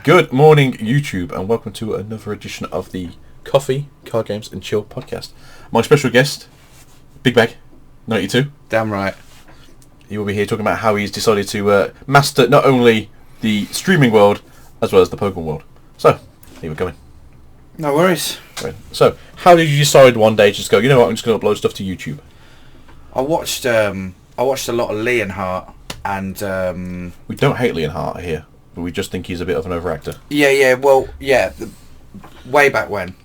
Good morning, YouTube, and welcome to another edition of the Coffee, Card Games and Chill podcast. My special guest, Big Bag, 92. Damn right. He will be here talking about how he's decided to master not only the streaming world, as well as the Pokemon world. So, here we're going. No worries. Right. So, how did you decide one day to just go, you know what, I'm just going to upload stuff to YouTube? I watched a lot of Leonhardt and... We don't hate Leonhardt here, but we just think he's a bit of an overactor. Yeah, way back when.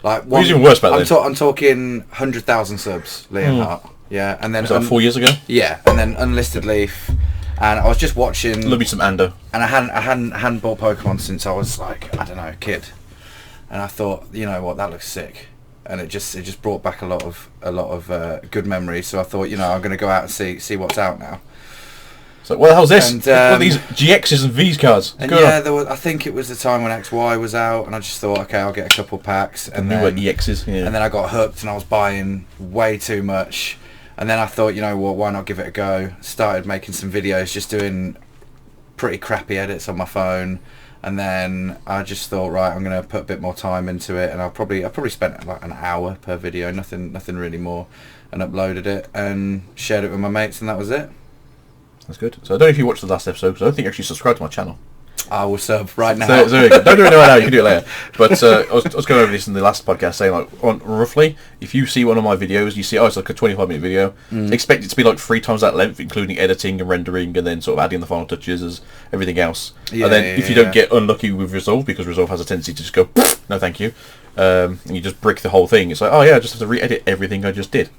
Like Well, he's even worse back then. I'm talking 100,000 subs, Leonhardt. Yeah, and then... Was that 4 years ago? Yeah, and then Unlisted Leaf. And I was just watching... Love me some Ando. And I hadn't bought Pokemon since I was like, I don't know, a kid. And I thought, you know what, that looks sick. And it just brought back a lot of good memories. So I thought, you know, I'm going to go out and see what's out now. So what the hell's this? And, what are these GXs and Vs cards? And yeah, I think it was the time when XY was out, and I just thought, okay, I'll get a couple packs. And then EXs. Yeah. And then I got hooked, and I was buying way too much. And then I thought, you know what, why not give it a go? Started making some videos, just doing pretty crappy edits on my phone. And then I just thought, right, I'm going to put a bit more time into it, and I probably spent like an hour per video, nothing really more, and uploaded it and shared it with my mates, and that was it. That's good. So I don't know if you watched the last episode, because I don't think you actually subscribed to my channel. I will sub right now. So there you go. Don't do it right now, you can do it later. But I was going over this in the last podcast, saying like, roughly, if you see one of my videos, you see, it's like a 25-minute video, expect it to be like 3 times that length, including editing and rendering, and then sort of adding the final touches as everything else. And then if you don't get unlucky with Resolve, because Resolve has a tendency to just go, no thank you, and you just brick the whole thing, it's like, oh yeah, I just have to re-edit everything I just did.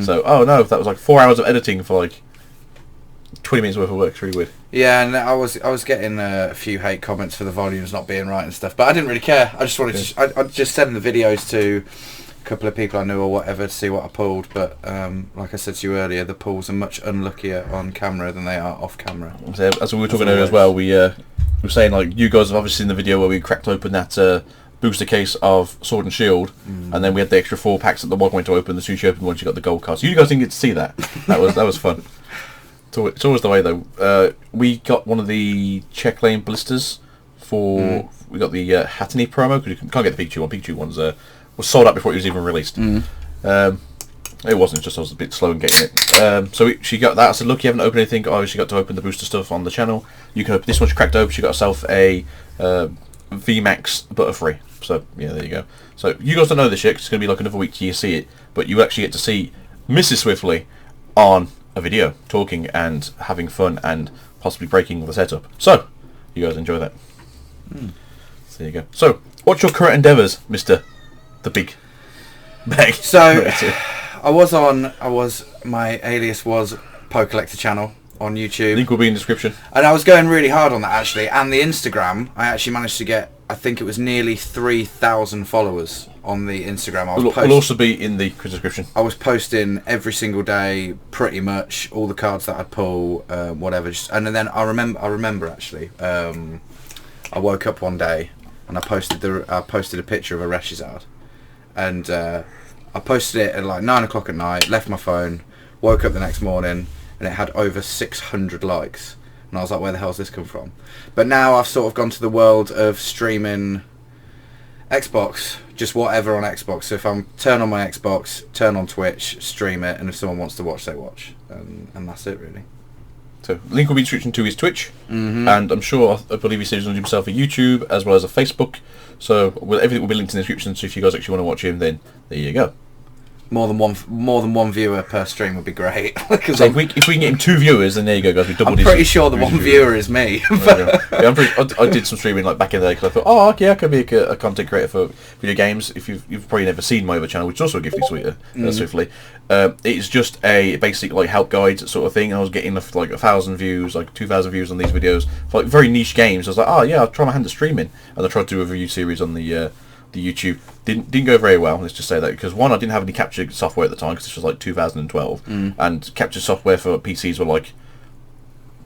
So, oh no, that was like 4 hours of editing for like 20 minutes worth of work. It's really weird. Yeah, and I was getting a few hate comments for the volumes not being right and stuff, but I didn't really care. I just wanted to... I'd just send the videos to a couple of people I knew or whatever to see what I pulled, but like I said to you earlier, the pulls are much unluckier on camera than they are off camera. So, as we were talking earlier as well, we were saying, like, you guys have obviously seen the video where we cracked open that booster case of Sword and Shield, and then we had the extra 4 packs that the one went to open, the soon she opened once you got the gold card. So you guys didn't get to see that. That was fun. It's always the way though. We got one of the check lane blisters for. We got the Hattany promo, because you can't get the Pikachu one. Pikachu one's was sold out before it was even released. It wasn't, just I was a bit slow in getting it. So she got that. I said, look, you haven't opened anything. Oh, she got to open the booster stuff on the channel. You can open this one. She cracked open. She got herself a VMAX Butterfree. So yeah, there you go. So you guys don't know this yet, 'cause it's going to be like another week till you see it. But you actually get to see Mrs. Swiftly on a video, talking and having fun and possibly breaking the setup. So, you guys enjoy that. So there you go. So, what's your current endeavours, Mr. The Big Bag? So, my alias was Pokecollector channel on YouTube. Link will be in the description. And I was going really hard on that actually, and the Instagram, I actually managed to get, I think it was nearly 3,000 followers on the Instagram. Will also be in the description. I was posting every single day, pretty much all the cards that I'd pull, whatever. And then I remember actually, I woke up one day and I posted a picture of a Reshizard, and I posted it at like 9 o'clock at night. Left my phone, woke up the next morning, and it had over 600 likes. And I was like, where the hell's this come from? But now I've sort of gone to the world of streaming Xbox, just whatever on Xbox. So if I'm turn on my Xbox, turn on Twitch, stream it, and if someone wants to watch, they watch. And that's it, really. So, link will be in the description to his Twitch, and I'm sure, I believe he says on himself a YouTube, as well as a Facebook. So, everything will be linked in the description, so if you guys actually want to watch him, then there you go. More than one viewer per stream would be great. So if we can get him 2 viewers, then there you go, guys. I'm pretty sure the one viewer is me. Yeah, I did some streaming like back in the day, because I thought, oh, okay, I could be a content creator for video games. If you've probably never seen my other channel, which is also a Gifty Swiftly. It's just a basic like help guide sort of thing. And I was getting like 1,000 views, like 2,000 views on these videos for like very niche games. I was like, oh yeah, I'll try my hand at streaming, and I tried to do a review series on the YouTube. Didn't go very well, let's just say that, because one, I didn't have any capture software at the time, because this was like 2012, and capture software for PCs were like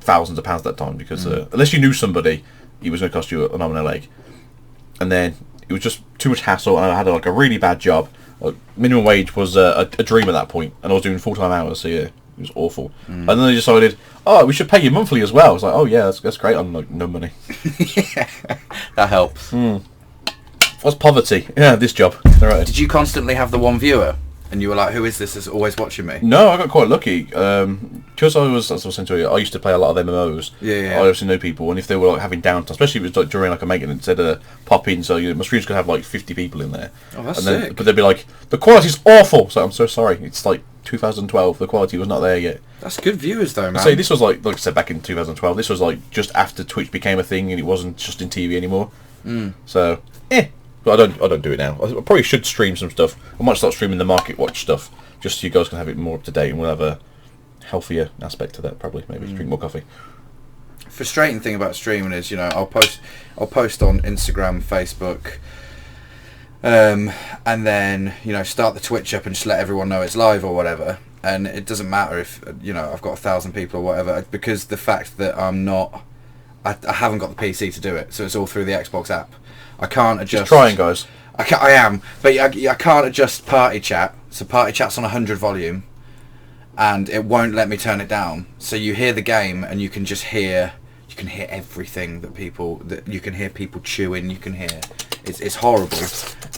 thousands of pounds at that time, because unless you knew somebody, it was going to cost you an arm and a leg. And then it was just too much hassle, and I had like a really bad job. Like, minimum wage was a dream at that point, and I was doing full-time hours, so yeah, It was awful. And then they decided, oh, we should pay you monthly as well. I was like, oh yeah, that's great. I'm like, no money. Yeah, that helps. What's poverty? Yeah, this job. Right. Did you constantly have the one viewer? And you were like, who is this that's always watching me? No, I got quite lucky. Because I was saying to you, I used to play a lot of MMOs. Yeah. I obviously know people, and if they were like having downtime, especially if it was like during like a maintenance, they'd pop in. So my streams could have like 50 people in there. Oh, that's and then, sick. But they'd be like, the quality's awful. So I'm so sorry. It's like 2012. The quality was not there yet. That's good viewers though, man. So this was like I said, back in 2012. This was like just after Twitch became a thing, and it wasn't just in TV anymore. So, But I don't do it now. I probably should stream some stuff. I might start streaming the Market Watch stuff, just so you guys can have it more up to date, and we'll have a healthier aspect to that. Probably, maybe drink more coffee. Frustrating thing about streaming is, you know, I'll post on Instagram, Facebook, and then, you know, start the Twitch up and just let everyone know it's live or whatever. And it doesn't matter if, you know, I've got 1,000 people or whatever, because the fact that I haven't got the PC to do it, so it's all through the Xbox app. I can't adjust. Just trying, guys. I am, but I can't adjust party chat. So party chat's on 100 volume, and it won't let me turn it down. So you hear the game, and you can just hear. You can hear everything that you can hear people chewing. You can hear. It's horrible.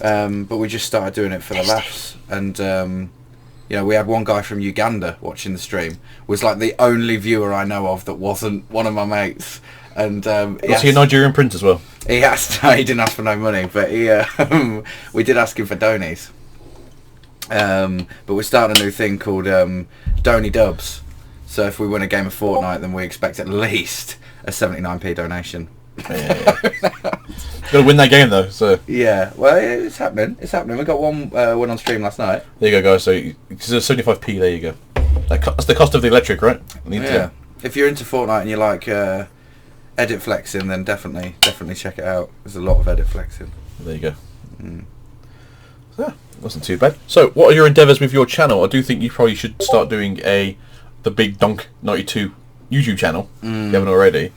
But we just started doing it for the laughs, and you know, we had one guy from Uganda watching the stream. Was like the only viewer I know of that wasn't one of my mates. And was he a Nigerian prince as well? He asked. He didn't ask for no money, but we did ask him for donies. But we're starting a new thing called Donny Dubs. So if we win a game of Fortnite, then we expect at least a 79p donation. Yeah. Got to win that game though. So yeah, well, it's happening. It's happening. We got one on stream last night. There you go, guys. So it's a 75p. There you go. That's the cost of the electric, right? Yeah. If you're into Fortnite and you like edit flexing, then definitely check it out. There's a lot of edit flexing. There you go. So, yeah, wasn't too bad. So, what are your endeavours with your channel? I do think you probably should start doing the Big Donk 92 YouTube channel if you haven't already.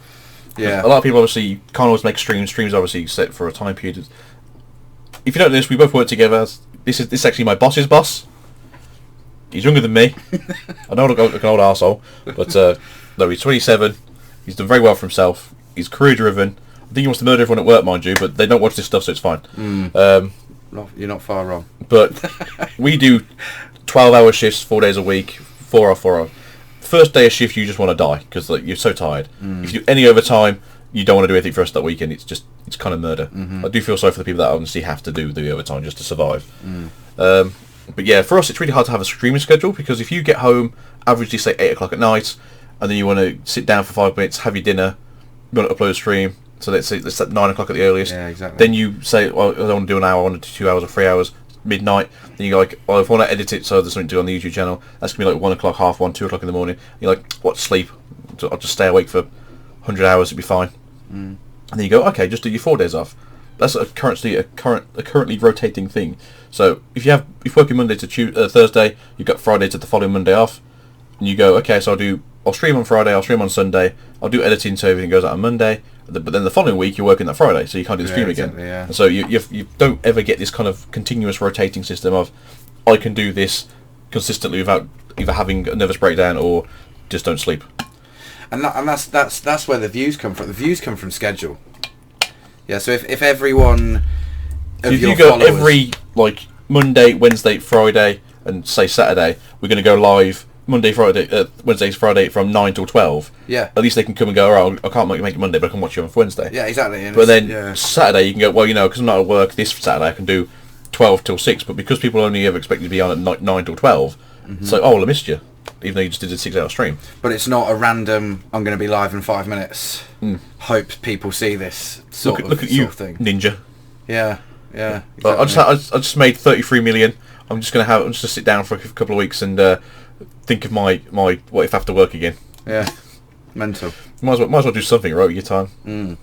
Yeah. A lot of people obviously can't always make streams. Streams obviously set for a time period. If you don't know this, we both work together. This is actually my boss's boss. He's younger than me. I know I look like an old arsehole, but no, he's 27. He's done very well for himself. He's career driven. I think he wants to murder everyone at work, mind you, but they don't watch this stuff, so it's fine. You're not far wrong. But we do 12-hour shifts, 4 days a week, 4 off, 4 on. First day of shift, you just want to die because like, you're so tired. If you do any overtime, you don't want to do anything for us that weekend. It's kind of murder. I do feel sorry for the people that honestly have to do the overtime just to survive. But yeah, for us, it's really hard to have a streaming schedule because if you get home, averagely say 8 o'clock at night, and then you want to sit down for 5 minutes, have your dinner, you want to upload a stream, so let's say it's at 9 o'clock at the earliest. Yeah, exactly. Then you say, well, I don't want to do an hour, I want to do 2 hours or 3 hours, midnight. Then you go like, well, if I want to edit it so there's something to do on the YouTube channel, that's going to be like 1 o'clock, half 1, 2 o'clock in the morning. You're like, what, sleep? I'll just stay awake for 100 hours, it'll be fine. And then you go, okay, just do your 4 days off. That's currently rotating thing. So if you work Monday to Thursday, you've got Friday to the following Monday off, and you go, okay, so I'll stream on Friday, I'll stream on Sunday, I'll do editing so everything goes out on Monday, but then the following week you're working that Friday, so you can't do the stream again. Yeah. And so you don't ever get this kind of continuous rotating system of, I can do this consistently without either having a nervous breakdown or just don't sleep. And that's where the views come from. The views come from schedule. Yeah, so if everyone of if your you go followers, every like Monday, Wednesday, Friday, and say Saturday, we're going to go live Monday, Friday, Wednesday, Friday from 9 till 12. Yeah. At least they can come and go, oh, I can't make it Monday, but I can watch you on Wednesday. Yeah, exactly. And but then Saturday you can go, well, you know, because I'm not at work this Saturday, I can do 12 till 6. But because people only ever expect you to be on at 9 till 12, it's like, oh, well, I missed you, even though you just did a 6-hour stream. But it's not a random, I'm going to be live in 5 minutes. Hope people see this sort Look at you, thing. ninja. Yeah. Exactly. But I just made 33 million. I'm just gonna sit down for a couple of weeks and think of my what if I have to work again. Yeah, mental. Might as well do something right with your time.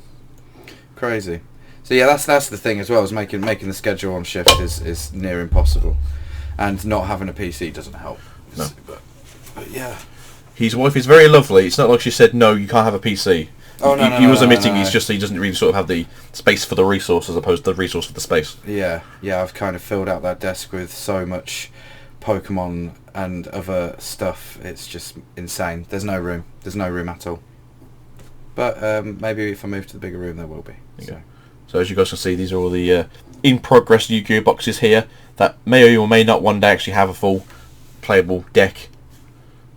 Crazy. So yeah, that's the thing as well. Is making the schedule on shift is near impossible, and not having a PC doesn't help. No. But yeah. His wife is very lovely. It's not like she said no, you can't have a PC. Oh no, he was admitting no. he's just he doesn't really sort of have the space for the resource as opposed to the resource for the space. Yeah. I've kind of filled out that desk with so much Pokemon and other stuff, it's just insane. There's no room. There's no room at all. But maybe if I move to the bigger room, there will be. So as you guys can see, these are all the in-progress Yu-Gi-Oh boxes here that may or may not one day actually have a full playable deck.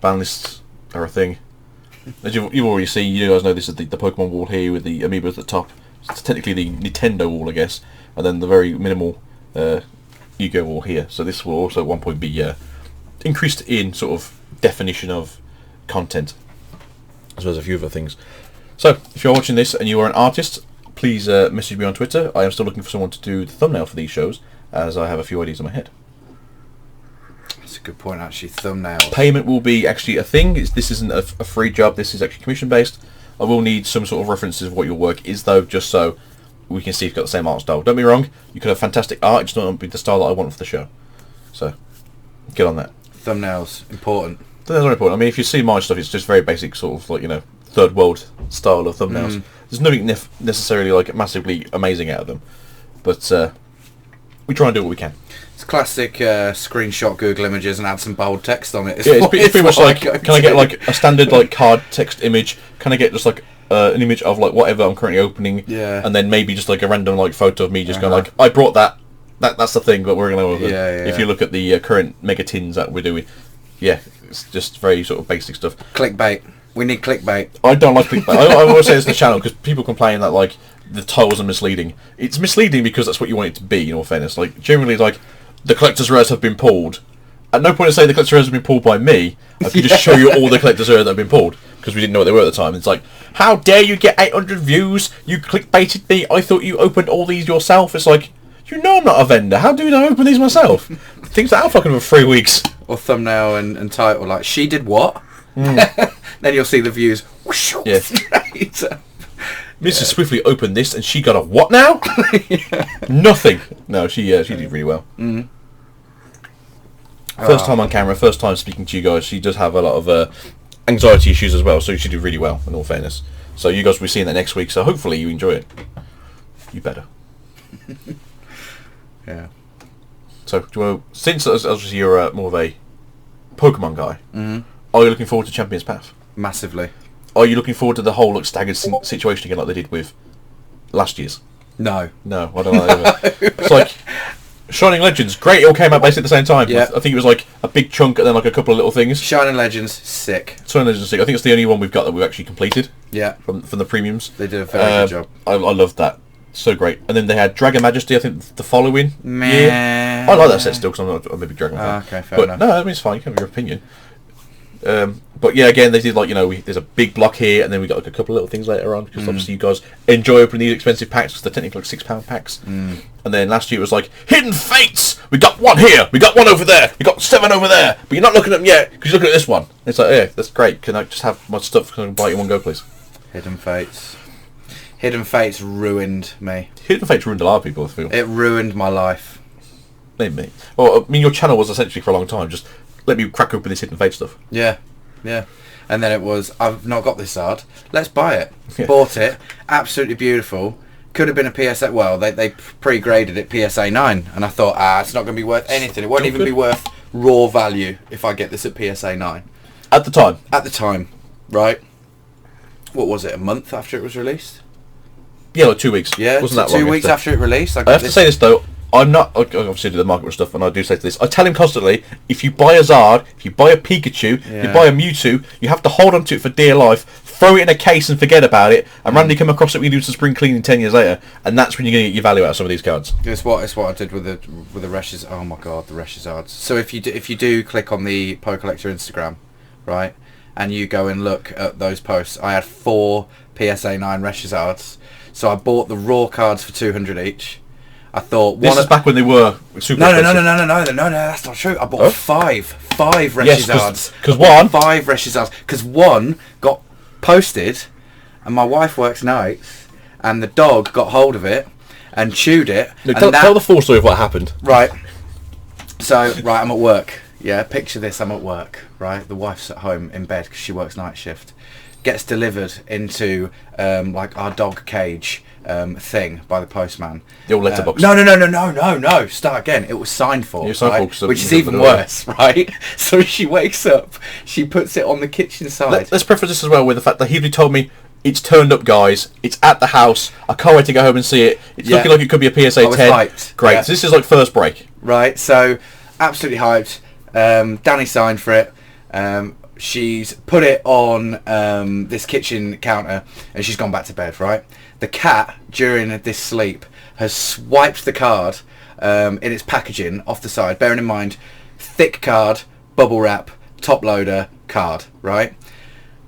Ban lists are a thing. As you've already seen, you guys know this is the Pokemon wall here with the amiibos at the top. It's technically the Nintendo wall, I guess, and then the very minimal Yu-Gi-Oh wall here. So this will also at one point be increased in sort of definition of content, as well as a few other things. So if you're watching this and you are an artist, please message me on Twitter. I am still looking for someone to do the thumbnail for these shows, as I have a few ideas in my head. That's a good point, actually. Thumbnails. Payment will be actually a thing. This isn't a free job. This is actually commission based. I will need some sort of references of what your work is, though, just so we can see if you've got the same art style. Don't be wrong. You could have fantastic art. It just not be the style that I want for the show. So get on that. Thumbnails important. Thumbnails are important. I mean, if you see my stuff, it's just very basic, sort of like, you know, third world style of thumbnails. There's nothing necessarily like massively amazing out of them, but we try and do what we can. It's classic screenshot Google Images and add some bold text on it. It's pretty much like, can I get like a standard like card text image? Can I get just like an image of like whatever I'm currently opening? Yeah. And then maybe just like a random like photo of me just going like, I brought that. That's the thing that we're going to open. If you look at the current mega tins that we're doing, it's just very sort of basic stuff. Clickbait. We need clickbait. I don't like clickbait. I always say this on the channel because people complain that like the titles are misleading. It's misleading because that's what you want it to be. In all fairness, like generally, like the collector's rares have been pulled. At no point to say the collector's rares have been pulled by me. I can just show you all the collector's rares that have been pulled because we didn't know what they were at the time. It's like, how dare you get 800 views? You clickbaited me. I thought you opened all these yourself. It's like, you know I'm not a vendor. How do I open these myself? Things that are fucking for 3 weeks. Or thumbnail and title like, she did what? Then you'll see the views. Whoosh, straight. Mrs. Swiftly opened this and she got a what now? Nothing. No, she did really well. First time on camera, first time speaking to you guys. She does have a lot of anxiety issues as well, so she did really well, in all fairness. So you guys will be seeing that next week, so hopefully you enjoy it. You better. Yeah. So, do you want to, since obviously you're more of a Pokemon guy, are you looking forward to Champions Path? Massively. Are you looking forward to the whole staggered situation again like they did with last year's? No. No, I don't know. It's like Shining Legends, great, it all came out basically at the same time. Yeah. I think it was like a big chunk and then like a couple of little things. Shining Legends, sick. Shining Legends, sick. I think it's the only one we've got that we've actually completed. Yeah. From the premiums. They did a very good job. I loved that. So great. And then they had Dragon Majesty, I think, the following Meh. year. I like that set still because I'm a big Dragon fan. Okay, fair enough. No, I mean, it's fine. You can have your opinion. But yeah, again, they did like, you know, there's a big block here, and then we got like a couple of little things later on because obviously you guys enjoy opening these expensive packs because they're technically like £6 packs. And then last year it was like Hidden Fates. We got one here, we got one over there, we got 7 over there, but you're not looking at them yet because you're looking at this one. And it's like, yeah, that's great. Can I just have my stuff? Can I buy it in one go, please? Hidden Fates. Hidden Fates ruined me. Hidden Fates ruined a lot of people, I feel. It ruined my life. Maybe. Well, I mean, your channel was essentially for a long time just let me crack open this Hidden Fate stuff. Yeah. And then it was, I've not got this card, let's buy it. Yeah. Bought it, absolutely beautiful. Could have been a PSA, well, they pre-graded it PSA 9, and I thought, it's not going to be worth anything. It won't even be worth raw value if I get this at PSA 9. At the time? At the time, right? What was it, a month after it was released? Yeah, like 2 weeks. Yeah, wasn't that 2 long weeks after it released. I have to say this though, I'm not, I obviously do the market stuff, and I do say this, I tell him constantly, if you buy a Zard, if you buy a Pikachu, if you buy a Mewtwo, you have to hold on to it for dear life, throw it in a case and forget about it, and randomly come across it when you do some spring cleaning 10 years later, and that's when you're going to get your value out of some of these cards. It's what I did with the Reshes. Oh my god, the Reshizards. So if you do click on the Pokecollector Instagram, right, and you go and look at those posts, I had 4 PSA 9 Reshizards. So I bought the raw cards for 200 each. I thought this is back when they were super expensive. No, that's not true. I bought five Reshizards. Because one 5 Reshizards. Because one got posted, and my wife works nights, and the dog got hold of it and chewed it. No, tell the full story of what happened. Right. So I'm at work. Yeah, picture this. I'm at work. Right, the wife's at home in bed because she works night shift. gets delivered into like our dog cage thing by the postman. The old letterbox. No. Start again. It was signed for, right? Which is even worse, right? So she wakes up, she puts it on the kitchen side. Let's preface this as well with the fact that he told me it's turned up, guys. It's at the house. I can't wait to go home and see it. It's looking like it could be a PSA 10. Hyped. Great. Yeah. So this is like first break. Right. So absolutely hyped. Danny signed for it. She's put it on this kitchen counter and she's gone back to bed, right? The cat, during this sleep, has swiped the card in its packaging off the side. Bearing in mind, thick card, bubble wrap, top loader card, right?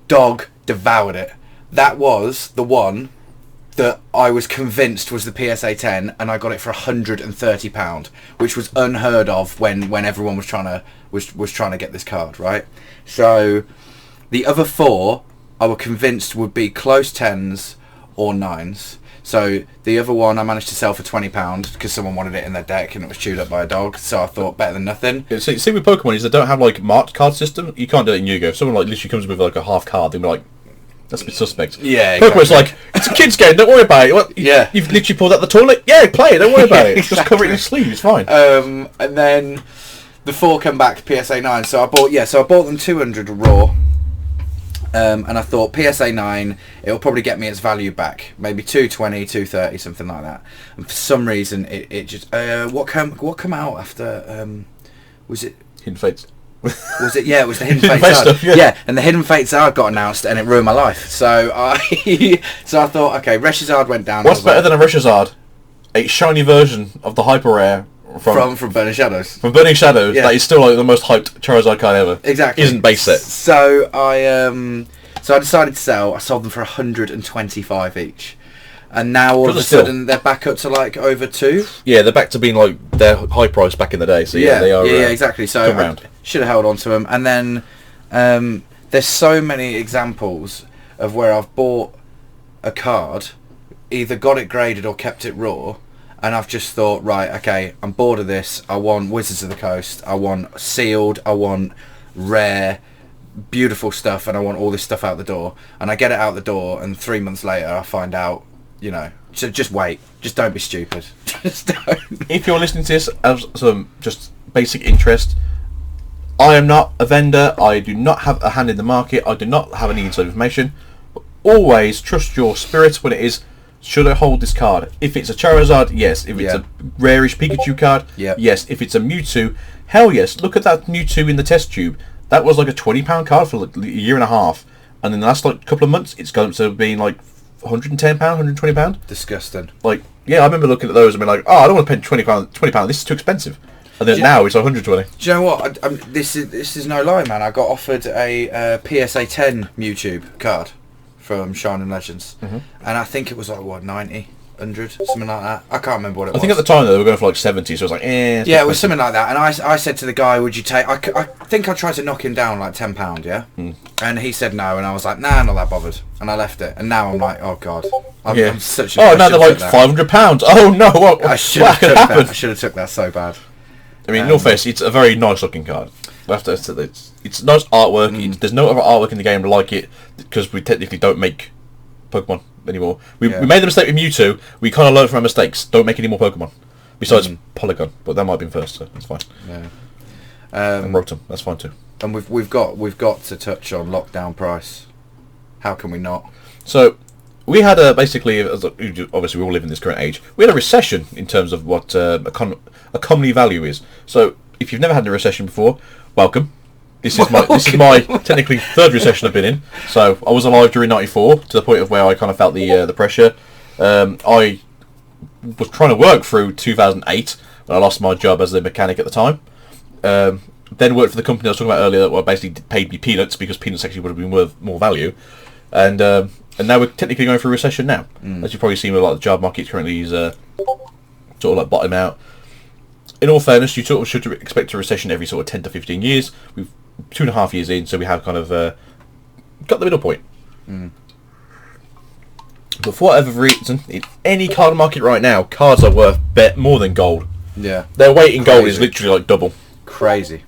Dog devoured it. That was the one that I was convinced was the PSA 10, and I got it for £130, which was unheard of when everyone was trying to get this card, right? So the other four I was convinced would be close 10s or 9s. So the other one I managed to sell for £20 because someone wanted it in their deck and it was chewed up by a dog. So I thought better than nothing. Yeah, see with Pokemon is they don't have like marked card system. You can't do it in Yu-Gi-Oh! If someone like literally comes with like a half card, they'll be like, that's a bit suspect. Yeah, Pokemon's like, it's a kid's game, don't worry about it. What, yeah. You've literally pulled out the toilet? Yeah, play it, don't worry about it. Exactly. Just cover it in a sleeve, it's fine. And then the four come back PSA 9. So I bought them 200 raw. And I thought PSA 9, it'll probably get me its value back. Maybe 220, 230, something like that. And for some reason, it just... what come out after... was it... Hidden Fates. Was it? Yeah, it was the Hidden Fates Zard. Stuff, yeah, and the Hidden Fates Zard got announced and it ruined my life. So I thought, okay, Reshazard went down. What's better than a Reshazard? A shiny version of the Hyper Rare from Burning Shadows. From Burning Shadows, yeah. That is still like the most hyped Charizard card ever. Exactly. Isn't base set. So I decided to sell. I sold them for 125 each. And now all of a sudden they're back up to like over 2. Yeah, they're back to being like their high price back in the day. So yeah, they are. Yeah, exactly. So I should have held on to them. And then there's so many examples of where I've bought a card, either got it graded or kept it raw, and I've just thought, right, okay, I'm bored of this. I want Wizards of the Coast. I want sealed. I want rare, beautiful stuff, and I want all this stuff out the door. And I get it out the door, and 3 months later I find out. You know, so just wait. Just don't be stupid. Just don't. If you're listening to this as some just basic interest, I am not a vendor. I do not have a hand in the market. I do not have any inside information. But always trust your spirit when it is, should I hold this card? If it's a Charizard, yes. If it's a rarish Pikachu card, yes. If it's a Mewtwo, hell yes. Look at that Mewtwo in the test tube. That was like a £20 card for like a year and a half. And in the last like couple of months, it's gone up to being like £110, £120. Disgusting. Like, yeah, I remember looking at those and being like, oh, I don't want to pay £20. This is too expensive. And then now it's 120. Do you know what? This is no lie, man. I got offered a PSA 10 Mewtwo card from Shining Legends, and I think it was like what 90, 100, something like that. I can't remember what it was. I think at the time though, they were going for like 70, so it was like, yeah, it was something like that. And I said to the guy, would you take? I think I tried to knock him down like £10, yeah. And he said no, and I was like, nah, not that bothered, and I left it. And now I'm like, oh god, I'm such. Now they're like £500. Oh no, what should have took that. I should have took that so bad. I mean, in all fairness, it's a very nice looking card. It's nice artwork. There's no other artwork in the game like it because we technically don't make Pokemon anymore. We made the mistake with Mewtwo. We kind of learned from our mistakes. Don't make any more Pokemon. Besides Polygon, but that might have been first, so that's fine. Yeah. And Rotom, that's fine too. And we've got to touch on lockdown price. How can we not? So we had basically, obviously we all live in this current age. We had a recession in terms of what a commonly value is. So if you've never had a recession before, welcome. This is my technically third recession I've been in. So I was alive during '94 to the point of where I kind of felt the pressure. I was trying to work through 2008 when I lost my job as a mechanic at the time. Then worked for the company I was talking about earlier that basically paid me peanuts because peanuts actually would have been worth more value. And now we're technically going through a recession now. As you've probably seen with a lot of the job market currently is sort of like bottom out. In all fairness, you sort of should expect a recession every sort of 10 to 15 years. We've 2.5 years in, so we have kind of got the middle point. But for whatever reason, in any card market right now, cards are worth more than gold. Yeah. Their weight in gold is literally like double. Crazy.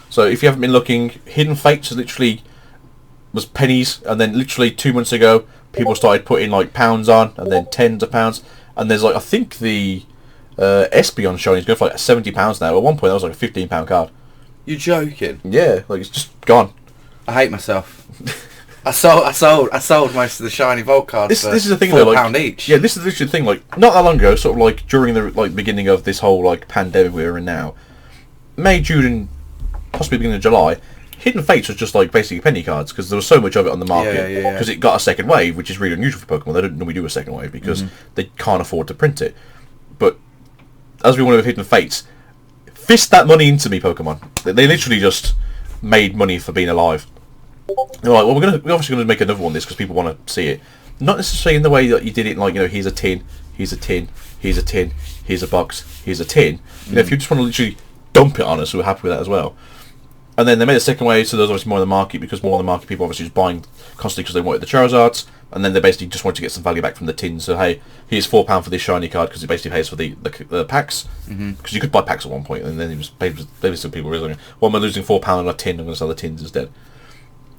So if you haven't been looking, Hidden Fates is literally was pennies, and then literally 2 months ago, people started putting like pounds on, and then tens of pounds, and there's like I think the Espeon shiny is going for like £70 now. At one point, that was like a £15 card. You're joking? Yeah, like it's just gone. I hate myself. I sold most of the shiny Vault cards for this is the thing, £4 though, like, each. Yeah, this is literally the thing. Like not that long ago, sort of like during the beginning of this whole like pandemic we're in now, May, June, and possibly beginning of July, Hidden Fates was just like basically penny cards because there was so much of it on the market because it got a second wave, which is really unusual for Pokemon. They don't normally do a second wave because they can't afford to print it. But as we want with Hidden Fates, fist that money into me, Pokemon. They literally just made money for being alive. They're like, well, we're obviously going to make another one of this because people want to see it. Not necessarily in the way that you did it, like, you know, here's a tin, here's a tin, here's a tin, here's a box, here's a tin. You know, if you just want to literally dump it on us, we're happy with that as well. And then they made a second wave, so there's obviously more in the market because more in the market people obviously just buying constantly because they wanted the Charizards, and then they basically just wanted to get some value back from the tin. So hey, here's £4 for this shiny card because it basically pays for the packs. Because you could buy packs at one point, and then it was basically people realizing, well, I'm losing £4 on a tin, I'm going to sell the tins instead.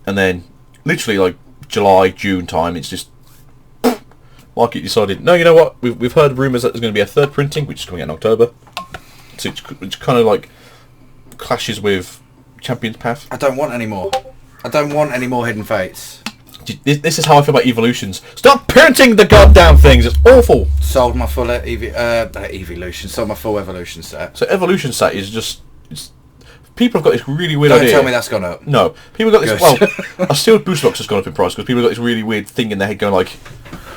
And then literally like July, June time, it's just market decided, no, you know what? We've heard rumours that there's going to be a third printing, which is coming out in October, so which kind of like clashes with Champion's Path. I don't want any more. I don't want any more Hidden Fates. This is how I feel about evolutions. Stop printing the goddamn things. It's awful. Sold my full evolution. Sold my full evolution set. So evolution set is just. People have got this really weird Don't idea. tell me that's gone up. No, people got this. Well, a sealed booster box has gone up in price because people have got this really weird thing in their head going like,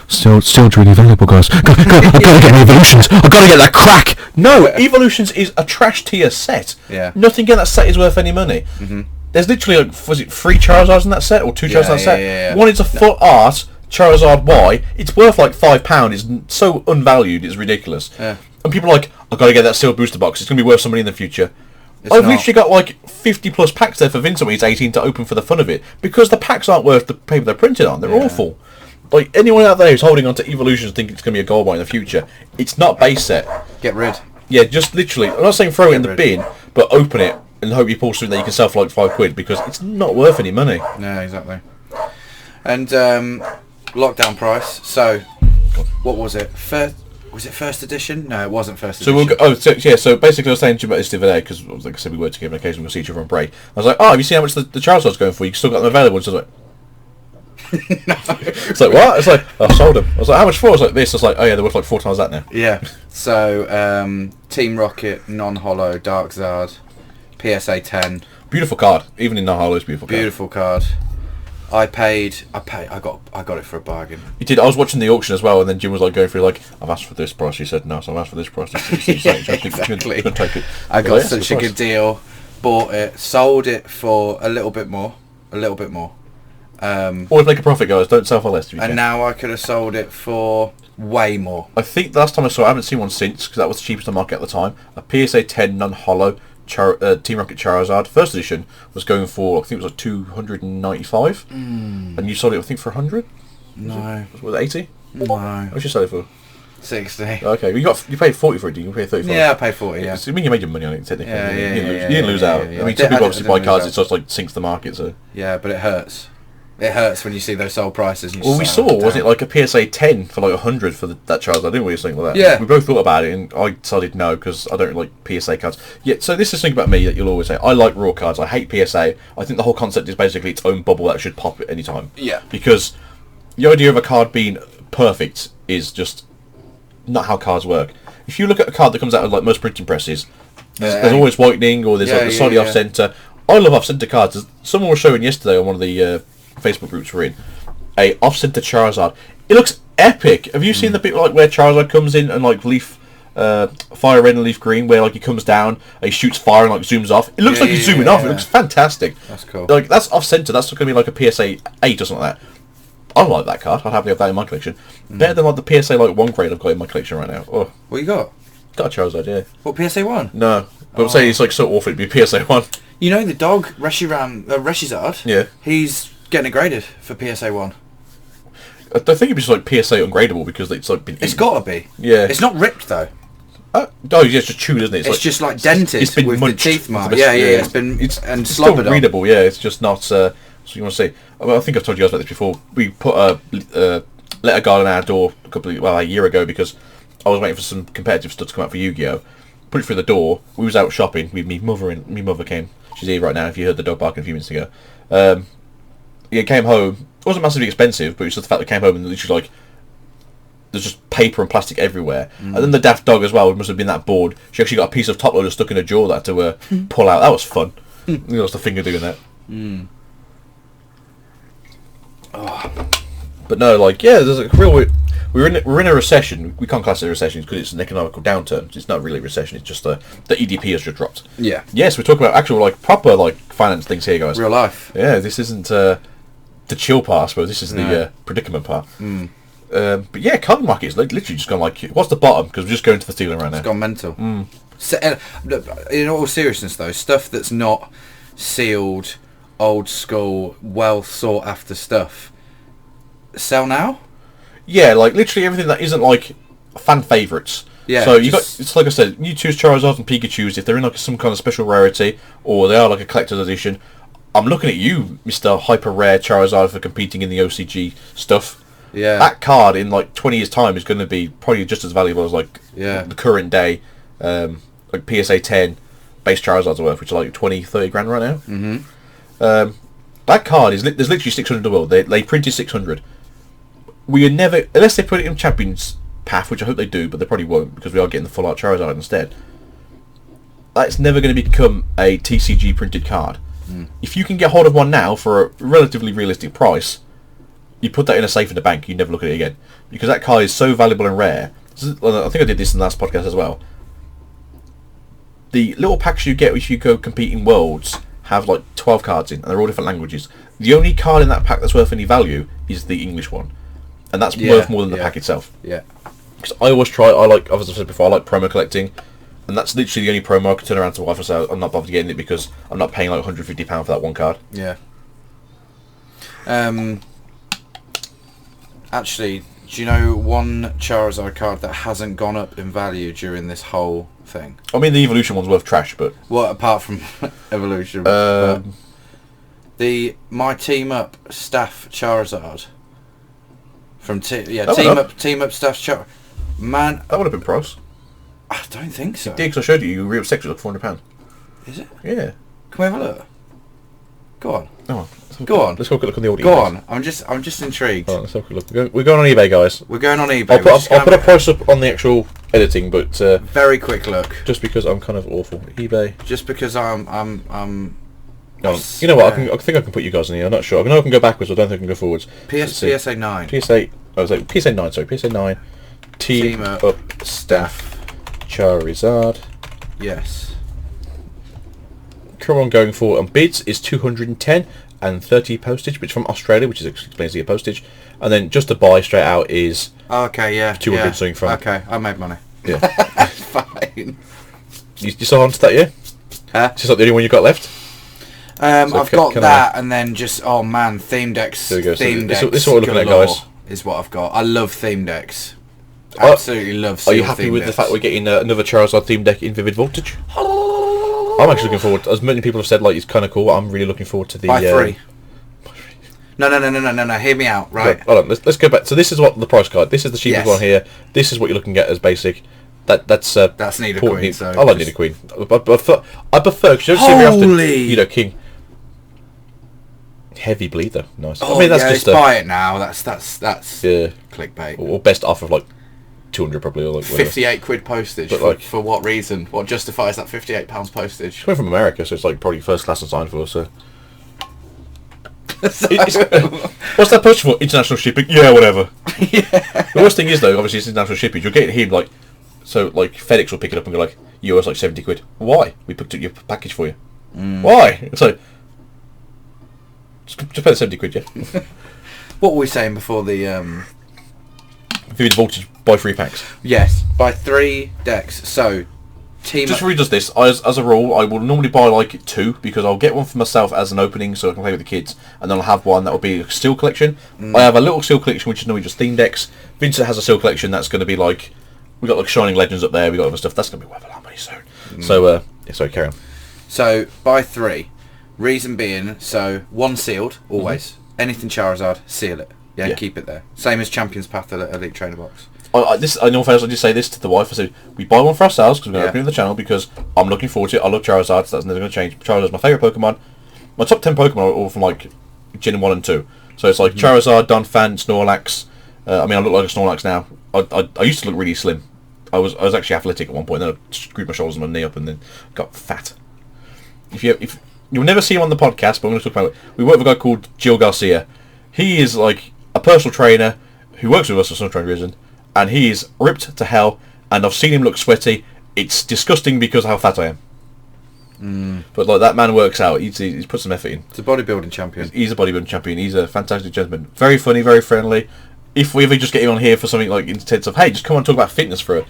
sealed's really valuable, guys. I gotta get my evolutions. I gotta get that crack. No, evolutions is a trash tier set. Yeah. Nothing in that set is worth any money. There's literally like, was it 3 Charizards in that set or 2 Charizards in that set? Yeah. One is a full art Charizard Y. It's worth like £5. It's so unvalued. It's ridiculous. Yeah. And people are like, I've got to get that sealed booster box. It's gonna be worth some money in the future. I've literally got like 50 plus packs there for Vincent when he's 18 to open for the fun of it because the packs aren't worth the paper they're printed on. They're awful. Like anyone out there who's holding on to evolutions thinking it's going to be a gold mine in the future, it's not base set. Get rid. Yeah, just literally. I'm not saying throw it in the bin, but open it and hope you pull something that you can sell for like £5 because it's not worth any money. No, exactly. And lockdown price. So, what was it? Was it first edition? No, it wasn't first edition. So we'll go, so basically I was saying to you about this the other day because, like I said, we work together on occasion, we'll see each other on break. I was like, oh, have you seen how much the Charizard's going for? You still got them available? And so I was like, No. It's like, what? It's like, oh, I sold them. I was like, how much for? I was like, this. I was like, oh yeah, they're worth like 4 times that now. Yeah. So, Team Rocket, non-holo, Dark Zard, PSA 10. Beautiful card. Even in non-holo, it's beautiful card. Beautiful card. I got it for a bargain. You did. I was watching the auction as well, and then Jim was like going through like, I've asked for this price. He said no, so I've asked for this price. Exactly. Take it. I got such a good deal. Bought it, sold it for a little bit more. Always make a profit, guys. Don't sell for less. And now I could have sold it for way more. I think the last time I saw it, I haven't seen one since because that was the cheapest on the market at the time. A PSA 10 non-holo Team Rocket Charizard first edition was going for, I think it was like 295, and you sold it I think for 100. No. Was it 80? No. What did you sell it for? 60. Okay, you paid 40 for it. Did you pay 35? Yeah, I paid 40. Yeah. So, I mean, you made your money on it technically. Yeah, you didn't lose out. Yeah. I mean, some people obviously buy cards. It just like sinks the market. So yeah, but it hurts. It hurts when you see those sold prices. And well, we saw, wasn't it like a PSA 10 for like 100 for that Charizard? Didn't we? Something like that. Yeah. We both thought about it, and I decided no because I don't like PSA cards. Yeah. So this is something about me that you'll always say. I like raw cards. I hate PSA. I think the whole concept is basically its own bubble that should pop at any time. Yeah. Because the idea of a card being perfect is just not how cards work. If you look at a card that comes out of like most printing presses, there's always whitening or there's like the slightly off center. I love off center cards. Someone was showing yesterday on one of the Facebook groups we're in a off center Charizard. It looks epic. Have you seen the bit like where Charizard comes in and like leaf fire red and leaf green where like he comes down and he shoots fire and like zooms off? It looks like he's zooming off. It looks fantastic. That's cool. Like that's off center. That's going to be like a PSA 8 or something like that. I like that card. I'd happily have that in my collection. Better than like the PSA like 1 grade I've got in my collection right now. Oh, what you got? Got a Charizard, yeah. What, PSA 1? No, but I'm saying it's like so awful it'd be PSA 1. You know the dog Reshizard? Yeah. He's getting graded for PSA 1. I think it'd be just like PSA ungradable because it's like been eaten. It's got to be. Yeah. It's not ripped though. Oh yeah, it's just chewed, isn't it? It's just like dented it's been with munched the teeth mark. the Yeah, best, it's been it's and still slobbered on. readable. Yeah, it's just not. So you want to see? Well, I think I've told you guys about this before. We put a letter guard on our door a year ago because I was waiting for some competitive stuff to come out for Yu-Gi-Oh. Put it through the door. We was out shopping. Me mother came. She's here right now. If you heard the dog barking a few minutes ago, came home. It wasn't massively expensive, but it was just the fact that it came home and literally like there's just paper and plastic everywhere. And then the daft dog as well must have been that bored. She actually got a piece of top loader stuck in her jaw that had to pull out. That was fun. It was the finger doing that. Oh. But no, like there's a real. We're in a recession. We can't class it a recession because it's an economical downturn. It's not really a recession. It's just the EDP has just dropped. Yeah. Yes, we're talking about actual like proper like finance things here, guys. Real life. Yeah, this isn't the chill part, I suppose. This is the predicament part. But yeah, card market is literally just gone like, what's the bottom? Because we're just going to the ceiling right now. It's gone mental. So, in all seriousness, though, stuff that's not sealed, old school, well sought after stuff, sell now. Yeah, like literally everything that isn't like fan favourites. Yeah. So it's like I said, you choose Charizards and Pikachus if they're in like some kind of special rarity or they are like a collector's edition. I'm looking at you, Mr. Hyper Rare Charizard, for competing in the OCG stuff. Yeah. That card in like 20 years' time is going to be probably just as valuable as like the current day, like PSA 10 base Charizards are worth, which are like 20, 30 grand right now. That card is there's literally 600 in the world. They printed 600. We are never, unless they put it in Champions Path, which I hope they do, but they probably won't because we are getting the full art Charizard instead. That's never going to become a TCG printed card. If you can get hold of one now for a relatively realistic price, you put that in a safe in the bank. You never look at it again because that card is so valuable and rare. I think I did this in the last podcast as well. The little packs you get if you go compete in Worlds have like 12 cards in, and they're all different languages. The only card in that pack that's worth any value is the English one. And that's worth more than the pack itself. Yeah. Because I always try, as I said before, I like promo collecting. And that's literally the only promo I can turn around to wife and say, I'm not bothered getting it because I'm not paying like £150 for that one card. Yeah. Actually, do you know one Charizard card that hasn't gone up in value during this whole thing? I mean, the Evolution one's worth trash, but... Well, apart from Evolution. My Team Up Staff Charizard... From Team Up Staff Charizard. Man... That would have been price. I don't think so. It did, because I showed you real sex was like £400. Is it? Yeah. Can we have a look? Go on. Oh, go on. Let's have a look on the old Go on. I'm just intrigued. Let's have a look. We're going on eBay, guys. We're going on eBay. I'll put a price up on the actual editing, but very quick look. Just because I'm kind of awful. eBay. Just because I'm. You know what? I think I can put you guys in here. I'm not sure. I know I can go backwards. I don't think I can go forwards. PSA 9. PSA 9. Sorry, PSA 9. Team Up Staff Charizard. Yes. Current one going forward on bids is 210 and 30 postage, which from Australia, which explains the postage, and then just to buy straight out is 200 something from. Okay, I made money. Yeah. Fine. You still onto that, yeah? Is this like the only one you've got left? I've got that, and then just theme decks. There we go. Theme decks. This is what we're looking at, guys. Is what I've got. I love theme decks. Absolutely love. Are you happy with the fact we're getting another Charizard theme deck in Vivid Voltage? I'm actually looking forward. As many people have said, like it's kind of cool. I'm really looking forward to the. Buy 3. No. Hear me out, right? Hold on. Let's go back. So this is what the price card. This is the cheapest one here. This is what you're looking at as basic. That's Nidoqueen. So I like Nidoqueen. I prefer because you don't see me often. King. Heavy bleeder, nice. Oh, I mean, that's just buy it now. That's clickbait. Or best offer of like 200 probably, or like 58 quid postage. But for what reason? What justifies that £58 postage? It's coming from America, so it's like probably first class and signed for. So what's that postage for? International shipping? Yeah, whatever. Yeah. The worst thing is though, obviously it's international shipping. You're getting him like FedEx will pick it up and go like, you owe us like 70 quid. Why? We picked up your package for you. Why? It's like. Just pay the 70 quid, yeah. What were we saying before the... Vivid Voltage, buy 3 packs. Yes, buy 3 decks. So, Just redoes this. As a rule, I will normally buy like 2, because I'll get one for myself as an opening so I can play with the kids, and then I'll have one that will be a steel collection. I have a little steel collection, which is normally just theme decks. Vincent has a steel collection that's going to be like... We've got like Shining Legends up there, we've got other stuff. That's going to be worth a lot of money soon. So, sorry, carry on. So, buy 3. Reason being, so one sealed always. Anything Charizard, seal it. Yeah, keep it there. Same as Champions Path Elite Trainer Box. I know first I just say this to the wife. I said we buy one for ourselves because we're going to open it on the channel because I'm looking forward to it. I love Charizard, so that's never going to change. Charizard's my favourite Pokemon. My top 10 Pokemon are all from like Gen 1 and 2. So it's like Charizard, Donphan, Snorlax. I mean, I look like a Snorlax now. I used to look really slim. I was actually athletic at one point, and then I screwed my shoulders and my knee up and then got fat. If you'll never see him on the podcast, but I'm going to talk about it. We work with a guy called Gil Garcia. He is like a personal trainer who works with us for some strange reason, and he is ripped to hell, and I've seen him look sweaty. It's disgusting because of how fat I am. But like that man works out. He's put some effort in. It's a bodybuilding champion. He's a bodybuilding champion. He's a fantastic gentleman. Very funny, very friendly. If we ever just get him on here for something like intense of, hey, just come on and talk about fitness for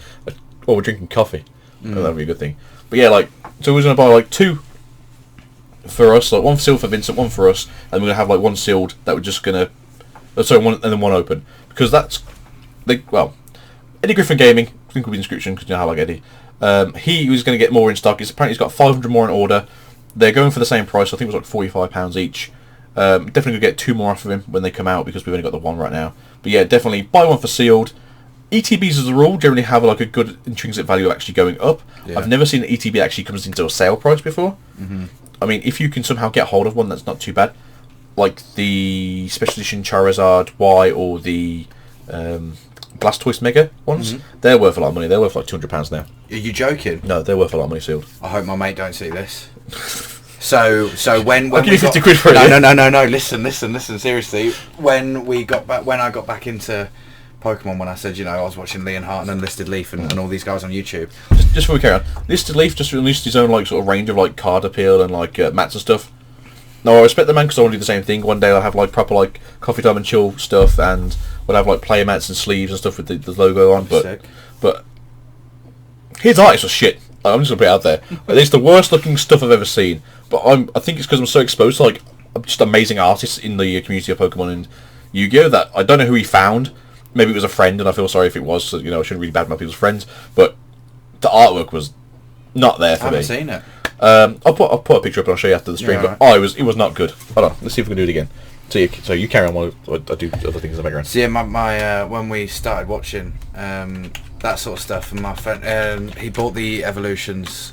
or we're drinking coffee. That would be a good thing. But yeah, like, so we're going to buy like 2 for us, like 1 sealed for Vincent, 1 for us, and we're going to have like 1 sealed that we're just going to, sorry, 1 and then 1 open. Because that's, Eddie Griffin Gaming, I think will be the description because you know how I like Eddie. He was going to get more in stock. Apparently he's got 500 more in order. They're going for the same price. I think it was like £45 each. Definitely going to get 2 more off of him when they come out because we've only got the 1 right now. But yeah, definitely buy 1 for sealed. ETBs as a rule generally have like a good intrinsic value actually going up. Yeah. I've never seen an ETB actually comes into a sale price before. I mean, if you can somehow get hold of one, that's not too bad. Like the Special Edition Charizard Y or the Blastoise Mega ones, they're worth a lot of money. They're worth like £200 now. Are you joking? No, they're worth a lot of money sealed. I hope my mate don't see this. So when I'll give you 50 quid for it. No. Listen. Seriously, when I got back into Pokemon, when I said, I was watching Leonhardt and Unlisted Leaf and all these guys on YouTube. Just before we carry on, Listed Leaf just released his own like sort of range of like card appeal and like mats and stuff. Now I respect the man because I want to do the same thing. One day I'll have like proper like coffee time and chill stuff, and we'll have like player mats and sleeves and stuff with the logo on. But his artists are shit. I'm just gonna put it out there. It's the worst looking stuff I've ever seen. But I think it's because I'm so exposed to like just amazing artists in the community of Pokemon and Yu-Gi-Oh! That I don't know who he found. Maybe it was a friend, and I feel sorry if it was. So, I shouldn't really badmouth people's friends, but the artwork was not there for me. I haven't seen it. I'll put a picture up and I'll show you after the stream. Yeah, but it was not good. Hold on, let's see if we can do it again. So you carry on while I do other things in the background. So yeah, my when we started watching that sort of stuff, and my friend he bought the Evolutions.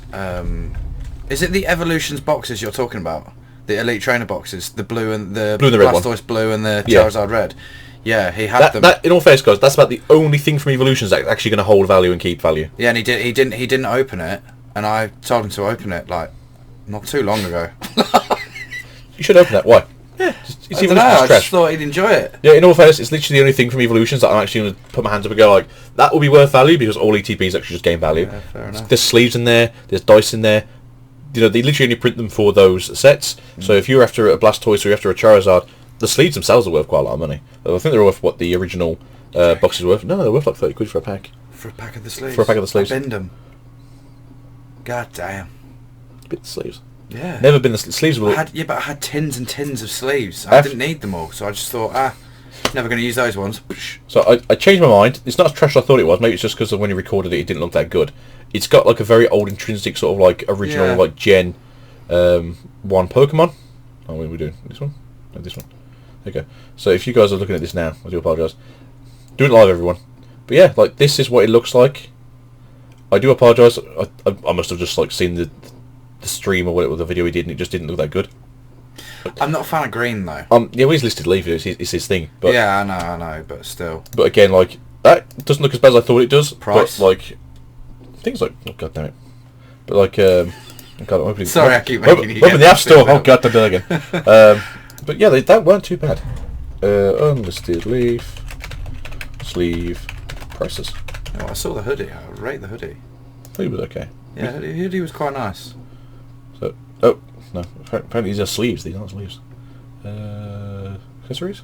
Is it the Evolutions boxes you're talking about? The Elite Trainer boxes, the blue and the Blastoise blue and the Charizard red. Yeah, he had them. That, in all fairness, guys, that's about the only thing from Evolutions that's actually going to hold value and keep value. Yeah, and he didn't open it, and I told him to open it like not too long ago. You should open that. Why? Yeah, I just thought he'd enjoy it. Yeah, in all fairness, it's literally the only thing from Evolutions that I'm actually going to put my hands up and go like, that will be worth value because all ETBs actually just gain value. Yeah, fair enough. There's sleeves in there, there's dice in there. They literally only print them for those sets. So if you're after a Blastoise or you're after a Charizard, the sleeves themselves are worth quite a lot of money. I think they're worth what the original boxes were worth. No, they're worth like 30 quid for a pack. For a pack of the sleeves? For a pack of the sleeves. I bend them. God damn. Bit the sleeves. Yeah. Never been the sleeves. I had tins and tins of sleeves. I didn't need them all, so I just thought, never going to use those ones. So I changed my mind. It's not as trash as I thought it was. Maybe it's just because when you recorded it, it didn't look that good. It's got like a very old intrinsic sort of like original like Gen 1 Pokemon. Oh, what are we doing? This one? No, this one. Okay. So if you guys are looking at this now, I do apologise. Do it live, everyone. But yeah, like this is what it looks like. I do apologise. I must have just like seen the stream or whatever the video he did, and it just didn't look that good. But I'm not a fan of green though. Yeah, well, he's listed leaf. It's his thing. But yeah, I know, but still. But again, like that doesn't look as bad as I thought it does. Price. But like things like god damn it. But like God, I'm opening. Sorry, I keep making you open the App Store. Oh god, don't do that again. But yeah, that weren't too bad. Unlisted leaf, sleeve, prices. Oh, I saw the hoodie. I rate the hoodie. Hoodie was okay. Yeah, the hoodie was quite nice. So, oh no, apparently these are sleeves. These aren't sleeves. Accessories?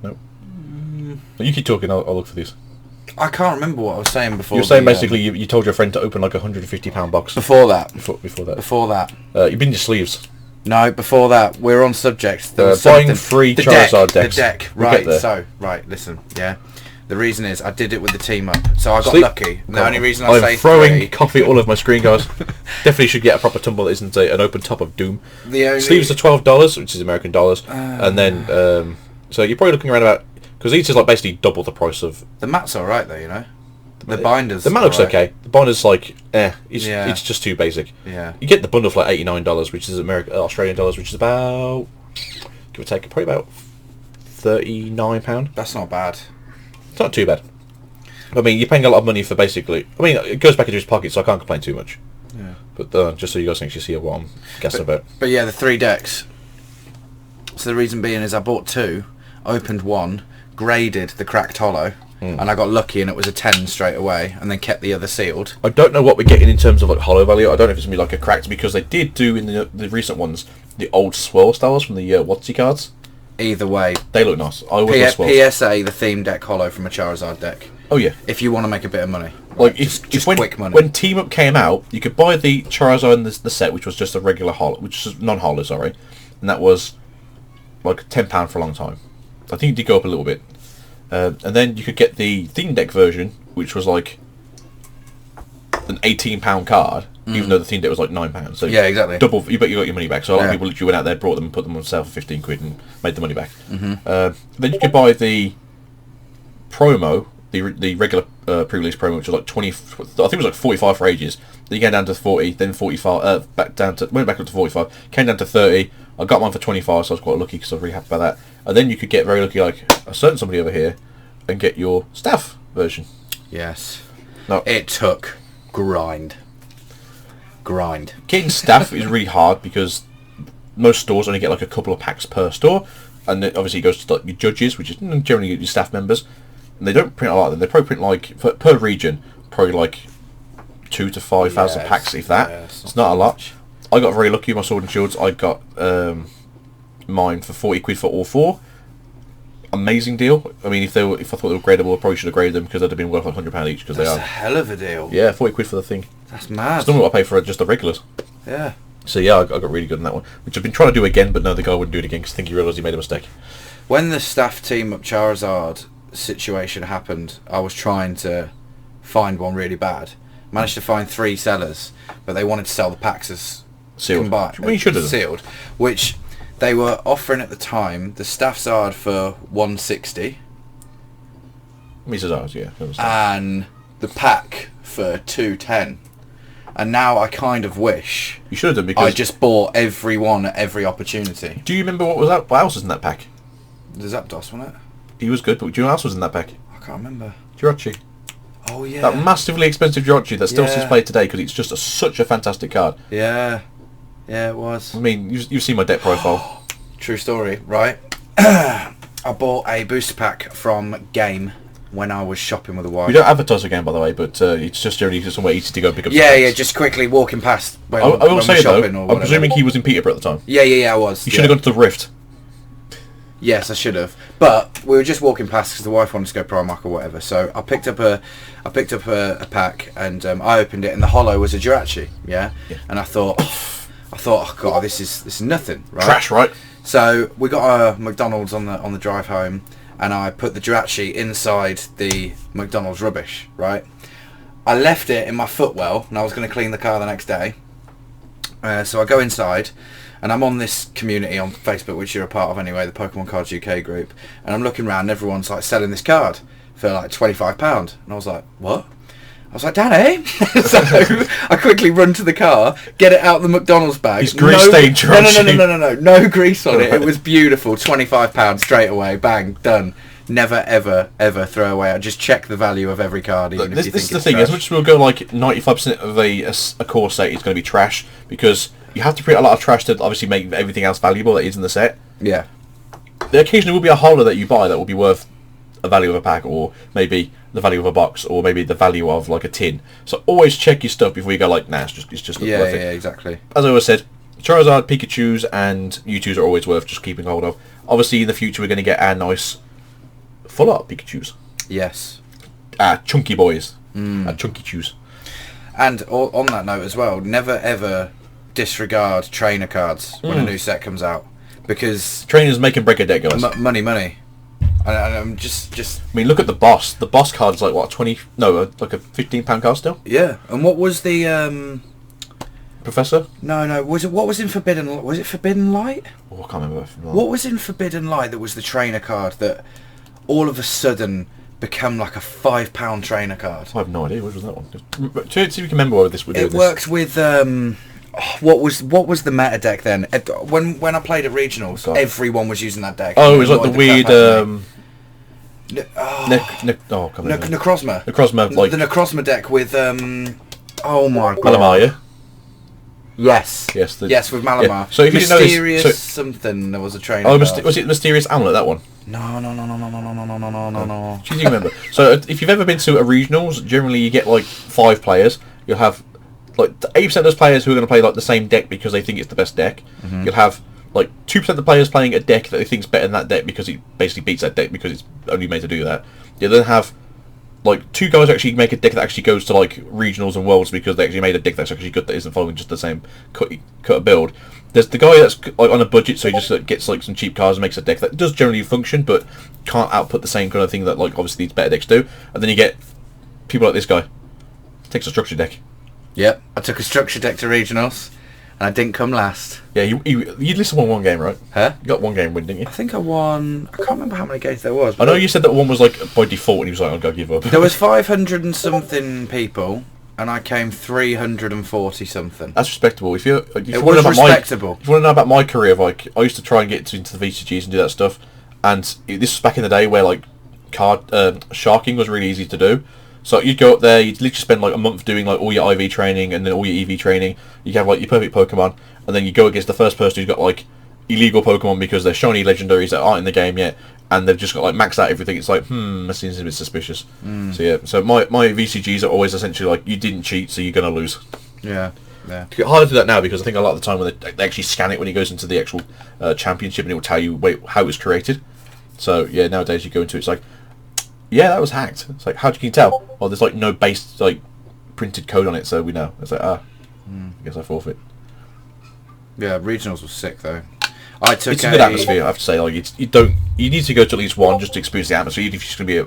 No. You keep talking. I'll look for these. I can't remember what I was saying before. You were saying basically you told your friend to open like £150 box. Before that. Before that. Before that. You've been your sleeves. No, before that. We're on subject. Buying free Charizard decks. The deck. Right. So, listen. Yeah. The reason is I did it with the team up, so I got Sleep. lucky. And the only reason I I'm say throwing 3, coffee all over my screen, guys. Definitely should get a proper tumble that isn't an open top of doom. the only Sleeves are $12, which is American dollars, and then so you're probably looking around about, because each is like basically double the price of. the mat's all right though, you know. The binders. The mat looks alright. okay. The binder's like Yeah. it's just too basic. Yeah. You get the bundle for like $89, which is Australian dollars, which is about, give or take, probably about £39. That's not bad. It's not too bad. I mean, you're paying a lot of money for basically. I mean, it goes back into his pocket, so I can't complain too much. Yeah. But just so you guys can actually see what I'm guessing about. But yeah, the 3 decks. So the reason being is I bought 2, opened 1, graded the cracked hollow, and I got lucky and it was a 10 straight away, and then kept the other sealed. I don't know what we're getting in terms of like hollow value. I don't know if it's gonna be like a cracked, because they did do in the recent ones the old swirl styles from the Watsy cards. Either way, They look nice. I always love swirls. PSA, the theme deck hollow from a Charizard deck. Oh yeah. If you want to make a bit of money. Like just when, quick money. when Team Up came out, you could buy the Charizard in the set, which was just a regular hollow, which is non-hollow, sorry, and that was like £10 for a long time. I think it did go up a little bit, and then you could get the theme deck version, which was like an £18 card, even though the theme deck was like £9. So Yeah, exactly. double. You bet you got your money back. So a lot of Yeah. people literally went out there, brought them, and put them on sale for 15 quid, and made the money back. Then you could buy the promo, the regular pre-release promo, which was like 20. I think it was like 45 for ages. Then you came down to 40, then 45, went back up to 45, came down to 30. I got mine for 25, so I was quite lucky because I was really happy about that. And then you could get very lucky, like a certain somebody over here, and get your staff version. Yes. No. It took grind. Getting staff is really hard because most stores only get like a couple of packs per store, and then obviously it goes to like your judges, which is generally your staff members, and they don't print a lot of them. They probably print like per region, probably like 2,000 to 5,000 Yes, packs, if that. yes, It's not a lot. I got very lucky with my Sword and Shields. I got mine for 40 quid for all 4. Amazing deal. I mean, if I thought they were gradable, I probably should have graded them because they'd have been worth like £100 each, because they That's are. a hell of a deal. Yeah, 40 quid for the thing. That's mad. It's normally what I pay for just the regulars. Yeah. So yeah, I got really good on that one, which I've been trying to do again, but no, the guy wouldn't do it again because I think he realised he made a mistake. When the staff team up Charizard situation happened, I was trying to find one really bad. Managed to find 3 sellers, but they wanted to sell the packs as Sealed. combined, Well, you should have. sealed, which they were offering at the time. The staff Zard for 160 Mrs. Ours, yeah. I understand. and the pack for 210. And now I kind of wish You should have done, because I just bought every one at every opportunity. do you remember what else was in that pack? The Zapdos, wasn't it? He was good, but do you know what else was in that pack? I can't remember. Jirachi. Oh yeah. That massively expensive Jirachi that still Yeah. sees play today because it's just such a fantastic card. Yeah. Yeah, it was. I mean, you've seen my deck profile. True story, right? I bought a booster pack from Game when I was shopping with a wife. We don't advertise again, by the way, but it's just generally somewhere easy to go pick up. Yeah, some yeah, packs. just quickly walking past when, I will when say we're though, shopping or I'm whatever. presuming he was in Peterborough at the time. Yeah, I was. You should have gone to the Rift. Yes, I should have. But we were just walking past because the wife wanted to go Primark or whatever. So I picked up a pack and I opened it and the hollow was a Jirachi. Yeah. And I thought, oh god, this is nothing, right? Trash, right? So we got a McDonald's on the drive home, and I put the Jirachi inside the McDonald's rubbish. Right. I left it in my footwell, and I was going to clean the car the next day. So I go inside. And I'm on this community on Facebook, which you're a part of anyway, the Pokemon Cards UK group. And I'm looking around, and everyone's like selling this card for like £25. And I was like, what? I was like, Danny. So I quickly run to the car, get it out of the McDonald's bag. He's grease-stained Jirachi. No grease on it. It was beautiful. £25 straight away. Bang, done. Never, ever, ever throw away. I just check the value of every card, even if you think This is the it's thing. trash. As much as we'll go like 95% of a core set is going to be trash, because you have to print a lot of trash to obviously make everything else valuable that is in the set. Yeah. There occasionally will be a holder that you buy that will be worth a value of a pack, or maybe the value of a box, or maybe the value of like a tin. So always check your stuff before you go like, nah, it's just not worth it. Yeah, exactly. As I always said, Charizard, Pikachus, and Mewtwo's are always worth just keeping hold of. Obviously, in the future, we're going to get our nice full art Pikachus. Yes. Chunky boys. Chunky chews. And on that note as well, never ever disregard trainer cards when a new set comes out, because Trainers make and break a deck, guys. money. I'm just. I mean, look at the boss. The boss card's like what, 20? No, like a £15 card still. Yeah. And what was the Professor? No. What was in Forbidden? Was it Forbidden Light? Oh, I can't remember. What was in Forbidden Light that was the trainer card that all of a sudden become like a £5 trainer card? I have no idea. What was that one? See if you can remember what this would do. It worked with what was the meta deck then? When I played at regionals, everyone was using that deck. Oh, it was like the weird Necrozma. Necrozma, like the Necrozma deck with oh my god. Malamar. Yes. Yes, with Malamar. Yeah. So if you didn't Mysterious know this, something, there was a trainer. Oh, was it Mysterious Amulet, that one? No. Do you remember? So if you've ever been to a regionals, generally you get like 5 players. You'll have like 80% of those players who are going to play like the same deck because they think it's the best deck. You'll have like 2% of the players playing a deck that they think's better than that deck because it basically beats that deck because it's only made to do that. You'll then have like 2 guys actually make a deck that actually goes to like regionals and worlds because they actually made a deck that's actually good that isn't following just the same cut build. There's the guy that's like on a budget, so he just gets like some cheap cards and makes a deck that does generally function but can't output the same kind of thing that like obviously these better decks do. And then you get people like this guy. Takes a structure deck. Yep, I took a structure deck to regionals, and I didn't come last. Yeah, you at least won 1 game, right? Huh? You got 1 game win, didn't you? I think I won. I can't remember how many games there was. I know you said that one was like by default, and he was like, "I'm gonna give up." There was 500 and something people, and I came 340 something. That's respectable. If you it was respectable. If you want to know about my career, like I used to try and get into the VCGs and do that stuff, and this was back in the day where like sharking was really easy to do. So you'd go up there, you'd literally spend like a month doing like all your IV training and then all your EV training. You'd have like your perfect Pokemon, and then you go against the first person who's got like illegal Pokemon because they're shiny legendaries that aren't in the game yet, and they've just got like maxed out everything. It's like, that seems a bit suspicious. So yeah, so my VCGs are always essentially like, you didn't cheat, so you're gonna lose. Yeah. It's harder to do that now because I think a lot of the time when they actually scan it when it goes into the actual championship and it will tell you how it was created. So yeah, nowadays you go into it, it's like, yeah, that was hacked. It's like, how can you tell? Well, there's like no base like printed code on it, so we know. It's like, I guess I forfeit. Yeah, regionals was sick though. It's a good atmosphere, I have to say. Like, you need to go to at least one just to experience the atmosphere, even if you're just gonna be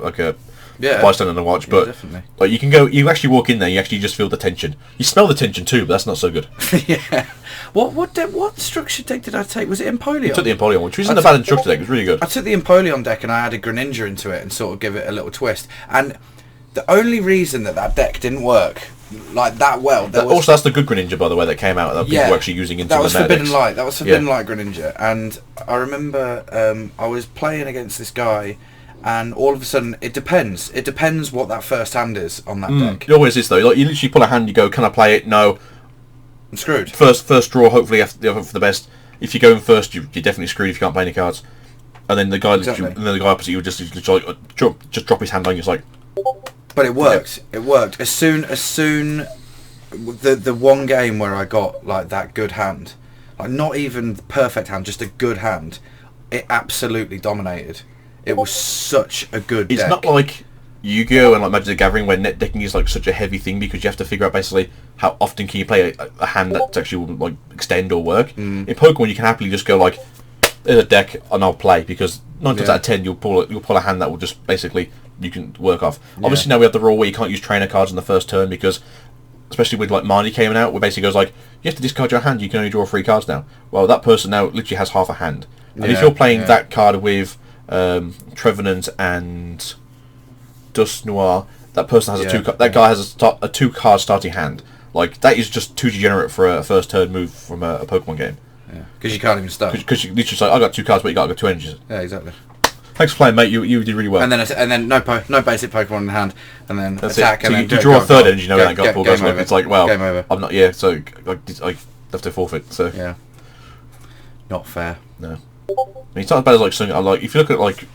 a bystander and watch. But definitely. Like, you can go, you actually walk in there, you actually just feel the tension. You smell the tension too, but that's not so good. Yeah. What structure deck did I take? Was it Empoleon? I took the Empoleon, which isn't a bad structure deck. It was really good. I took the Empoleon deck and I added Greninja into it and sort of give it a little twist. And the only reason that deck didn't work like that well. Also, that's the good Greninja, by the way, that came out that people were actually using into the meta Forbidden Light. That was Forbidden Light Greninja. And I remember I was playing against this guy, and all of a sudden, it depends. It depends what that first hand is on that deck. It always is, though. Like, you literally pull a hand, you go, can I play it? No. I'm screwed. First draw, hopefully for the best. If you're going first, you're definitely screwed if you can't play any cards. And then the guy, and then the guy opposite you will just drop his hand on you. It's like. But it worked. It worked as soon the one game where I got like that good hand, like not even the perfect hand, just a good hand. It absolutely dominated. It was such a good deck. It's not like Yu-Gi-Oh! And like Magic the Gathering where net decking is like such a heavy thing because you have to figure out basically how often can you play a hand that actually will like extend or work. In Pokemon, you can happily just go like, there's a deck and I'll play, because 9 times out of 10 you'll pull a hand that will just basically you can work off. Obviously now we have the rule where you can't use trainer cards in the first turn because, especially with like Marnie coming out, where basically goes like, you have to discard your hand, you can only draw 3 cards now. Well, that person now literally has half a hand. And if you're playing that card with Trevenant and Dust Noir, that person has that guy has a 2 card starting hand. Like, that is just too degenerate for a first turn move from a Pokemon game. Yeah, because you can't even start. Because you literally say, I got 2 cards, but you got 2 energies. Yeah, exactly. Thanks for playing, mate. You did really well. And then no basic Pokemon in the hand, and then that's attack, it. and so then you draw a third energy. You know that got pulled. It's like, well, game over. I'm not. Yeah, so I have to forfeit. So yeah, not fair. No, I mean, it's not as bad as like something. Like, if you look at like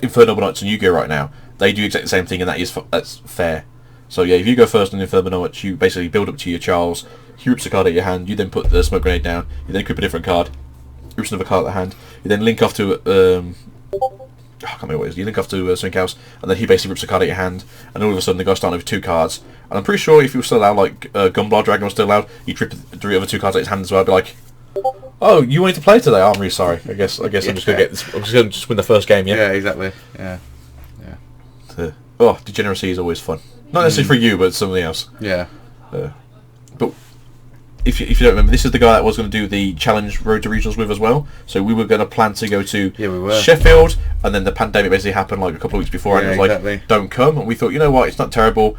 Inferno Knights and Yu-Gi-Oh! Right now, they do exactly the same thing, and that's fair. So yeah, if you go first on Inferno Knights, you basically build up to your Charles. He rips a card out of your hand. You then put the smoke grenade down. You then equip a different card. Rips another card out of the hand. You then link off to I can't remember what it is. You link off to something else, and then he basically rips a card out of your hand, and all of a sudden the guy's starting with 2 cards. And I'm pretty sure if he was still allowed, like Gunblade Dragon was still allowed, he'd rip the other 2 cards out of his hand as well. I'd be like, Oh, you wanted to play today? Oh, I'm really sorry. I guess I'm just gonna get this. I'm just gonna win the first game. Yeah. Yeah, exactly. Yeah. Oh, degeneracy is always fun. Not necessarily for you, but somebody else. Yeah. But if you don't remember, this is the guy that was going to do the challenge road to regionals with as well. So we were going to plan to go to Sheffield, and then the pandemic basically happened like a couple of weeks before, and it was like, don't come. And we thought, you know what, it's not terrible.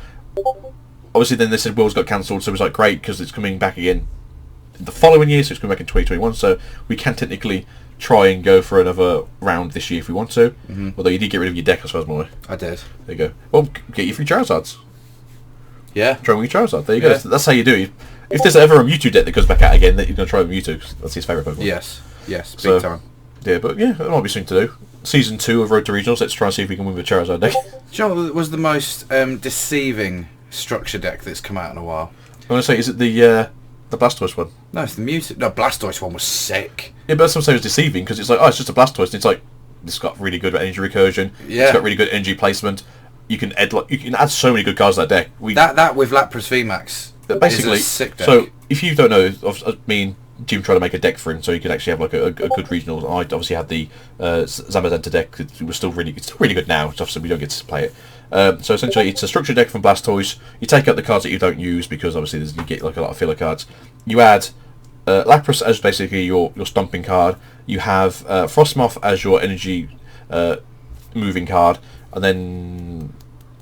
Obviously, then they said Worlds got cancelled, so it was like great because it's coming back again the following year, so it's coming back in 2021. So we can technically try and go for another round this year if we want to. Mm-hmm. Although you did get rid of your deck, I suppose, more. I did. There you go. Well, get your free Charizards. Yeah. Try with your Charizard. There you go. That's how you do it. If there's ever a Mewtwo deck that comes back out again, that you're going to try with Mewtwo, because that's his favourite Pokemon. Yes, big time. Yeah, but yeah, it might be something to do. Season 2 of Road to Regionals, let's try and see if we can win with Charizard deck. Do you know what was the most deceiving structure deck that's come out in a while? I want to say, is it the Blastoise one? No, it's the Mewtwo. No, Blastoise one was sick. Yeah, but some say it's deceiving, because it's like, oh, it's just a Blastoise, and it's like, it's got really good energy recursion, it's got really good energy placement, you can add so many good cards to that deck. That with Lapras VMAX basically, is a sick deck. So, if you don't know, me and Jim tried to make a deck for him so he could actually have like a good regional. I obviously had the Zamazenta deck. It was still really good now. It's obviously we don't get to play it. So essentially, it's a structured deck from Blastoise. You take out the cards that you don't use because obviously you get like a lot of filler cards. You add Lapras as basically your stomping card. You have Frostmoth as your energy moving card, and then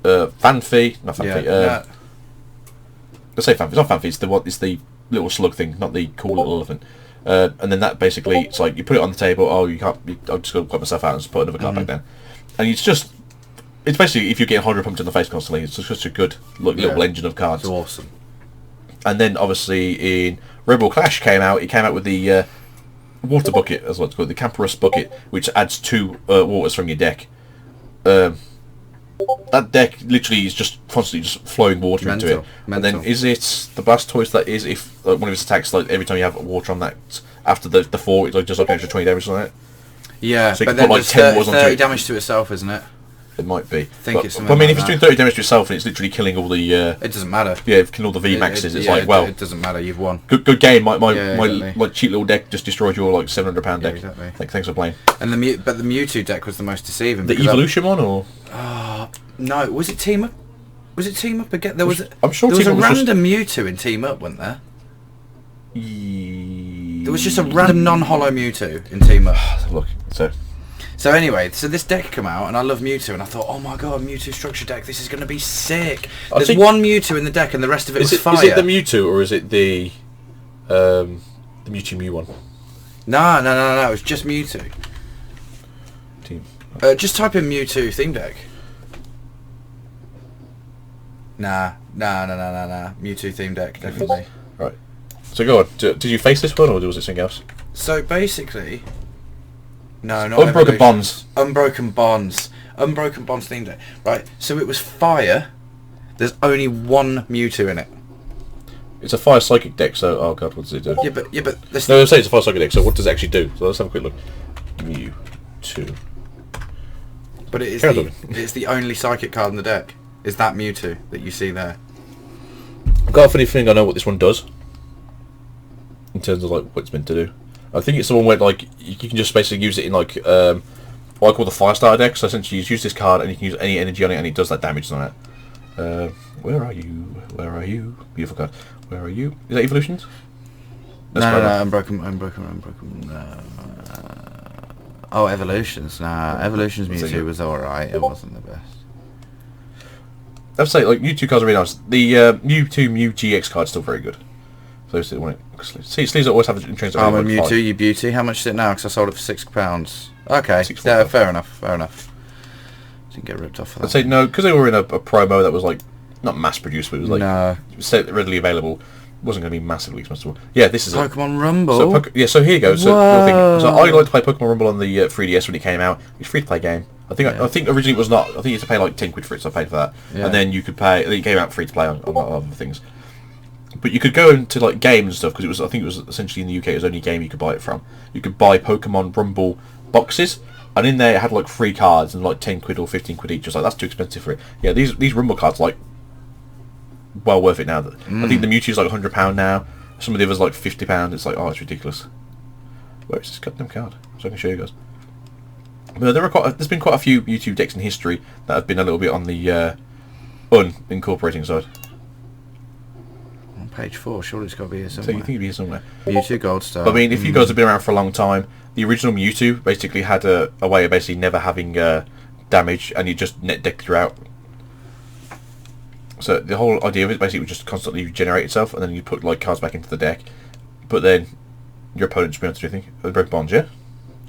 Fanfi, not Fanfi. Let's say Fanfi. It's not Fanfi. It's the little slug thing, not the cool little elephant. And then that basically, it's like you put it on the table. Oh, you can't. I'm just gonna put myself out and just put another card back down. And it's basically if you're getting 100 pumped in the face constantly, it's just such a good little engine of cards. It's awesome. And then obviously in Rebel Clash it came out with the water bucket, as what's called, the Camperus bucket, which adds 2 waters from your deck. That deck literally is just constantly just flowing water into it. And then is it the Blastoise that is if one of its attacks, like every time you have water on that after the 4, it's like just like an extra 20 damage on it? Yeah, so but then like 30 damage to itself, isn't it? It might be. It's I mean, if it's doing 30 damage to itself and it's literally killing all the... it doesn't matter. Yeah, killing all the VMAXs, it's like, well... It doesn't matter, you've won. Good game. My cheap little deck just destroyed your like £700 deck. Exactly. Thanks for playing. And the Mewtwo deck was the most deceiving. The Evolution one, or...? No, was it Team Up? Was it Team Up again? I'm sure there was a was random Mewtwo in Team Up, wasn't there? There was just a random non-hollow Mewtwo in Team Up. Look, So anyway, this deck come out, and I love Mewtwo, and I thought, oh my god, Mewtwo structure deck, this is going to be sick. There's one Mewtwo in the deck, and the rest of it was fire. Is it the Mewtwo, or is it the Mewtwo Mew one? No, it was just Mewtwo. Team. Just type in Mewtwo theme deck. Nah. Mewtwo theme deck, definitely. Right. So go on. Did you face this one, or was it something else? So basically... No, not Unbroken Bonds. Unbroken Bonds theme deck. Right, so it was fire. There's only one Mewtwo in it. It's a fire psychic deck, so... Oh god, what does it do? Yeah, but... No, I'm saying it's a fire psychic deck, so what does it actually do? So let's have a quick look. Mewtwo. But it's the only psychic card in the deck. Is that Mewtwo that you see there? I've got a funny feeling I know what this one does. In terms of like what it's meant to do. I think it's the one where like you can just basically use it in like what I call the fire starter deck. So essentially you use this card and you can use any energy on it and it does that damage on it. Where are you? Beautiful card. Where are you? Is that Evolutions? No, Unbroken. Oh, Evolutions. Nah, Evolutions Mewtwo was alright. It wasn't the best. I'd say like Mewtwo cards are really nice. The Mewtwo Mew GX card's still very good. So sleeves always have the trains. I'm a Mewtwo, you beauty. How much is it now? Because I sold it for £6. Okay, yeah, fair enough. Didn't get ripped off for that. I'd say no, because they were in a promo that was like not mass produced, but it was like it was readily available. It wasn't going to be massively expensive. Yeah, this is Pokemon Rumble. So here you go. So I liked to play Pokemon Rumble on the 3DS when it came out. It's a free to play game. I think originally it was not. I think you had to pay like 10 quid for it, so I paid for that. Yeah. And then you could pay. It came out free to play on other things. But you could go into like games and stuff because I think it was essentially in the UK it was the only game you could buy it from. You could buy Pokemon Rumble boxes, and in there it had like free cards and like 10 quid or 15 quid each. I was like, that's too expensive for it. Yeah, these Rumble cards like well worth it now. I think the Mewtwo's like £100 now. Some of the others like £50. It's like, oh, it's ridiculous. Where is this goddamn card? So I can show you guys. But there's been quite a few YouTube decks in history that have been a little bit on the unincorporating side. On page 4, surely it's got to be here somewhere. So you think it'd be here somewhere? Mewtwo Gold Star. But, I mean, if you guys have been around for a long time, the original Mewtwo basically had a way of basically never having damage, and you just net deck throughout. So the whole idea of it basically would just constantly regenerate itself, and then you put like cards back into the deck. But then your opponent should be able to do anything. The Red Bonds, yeah?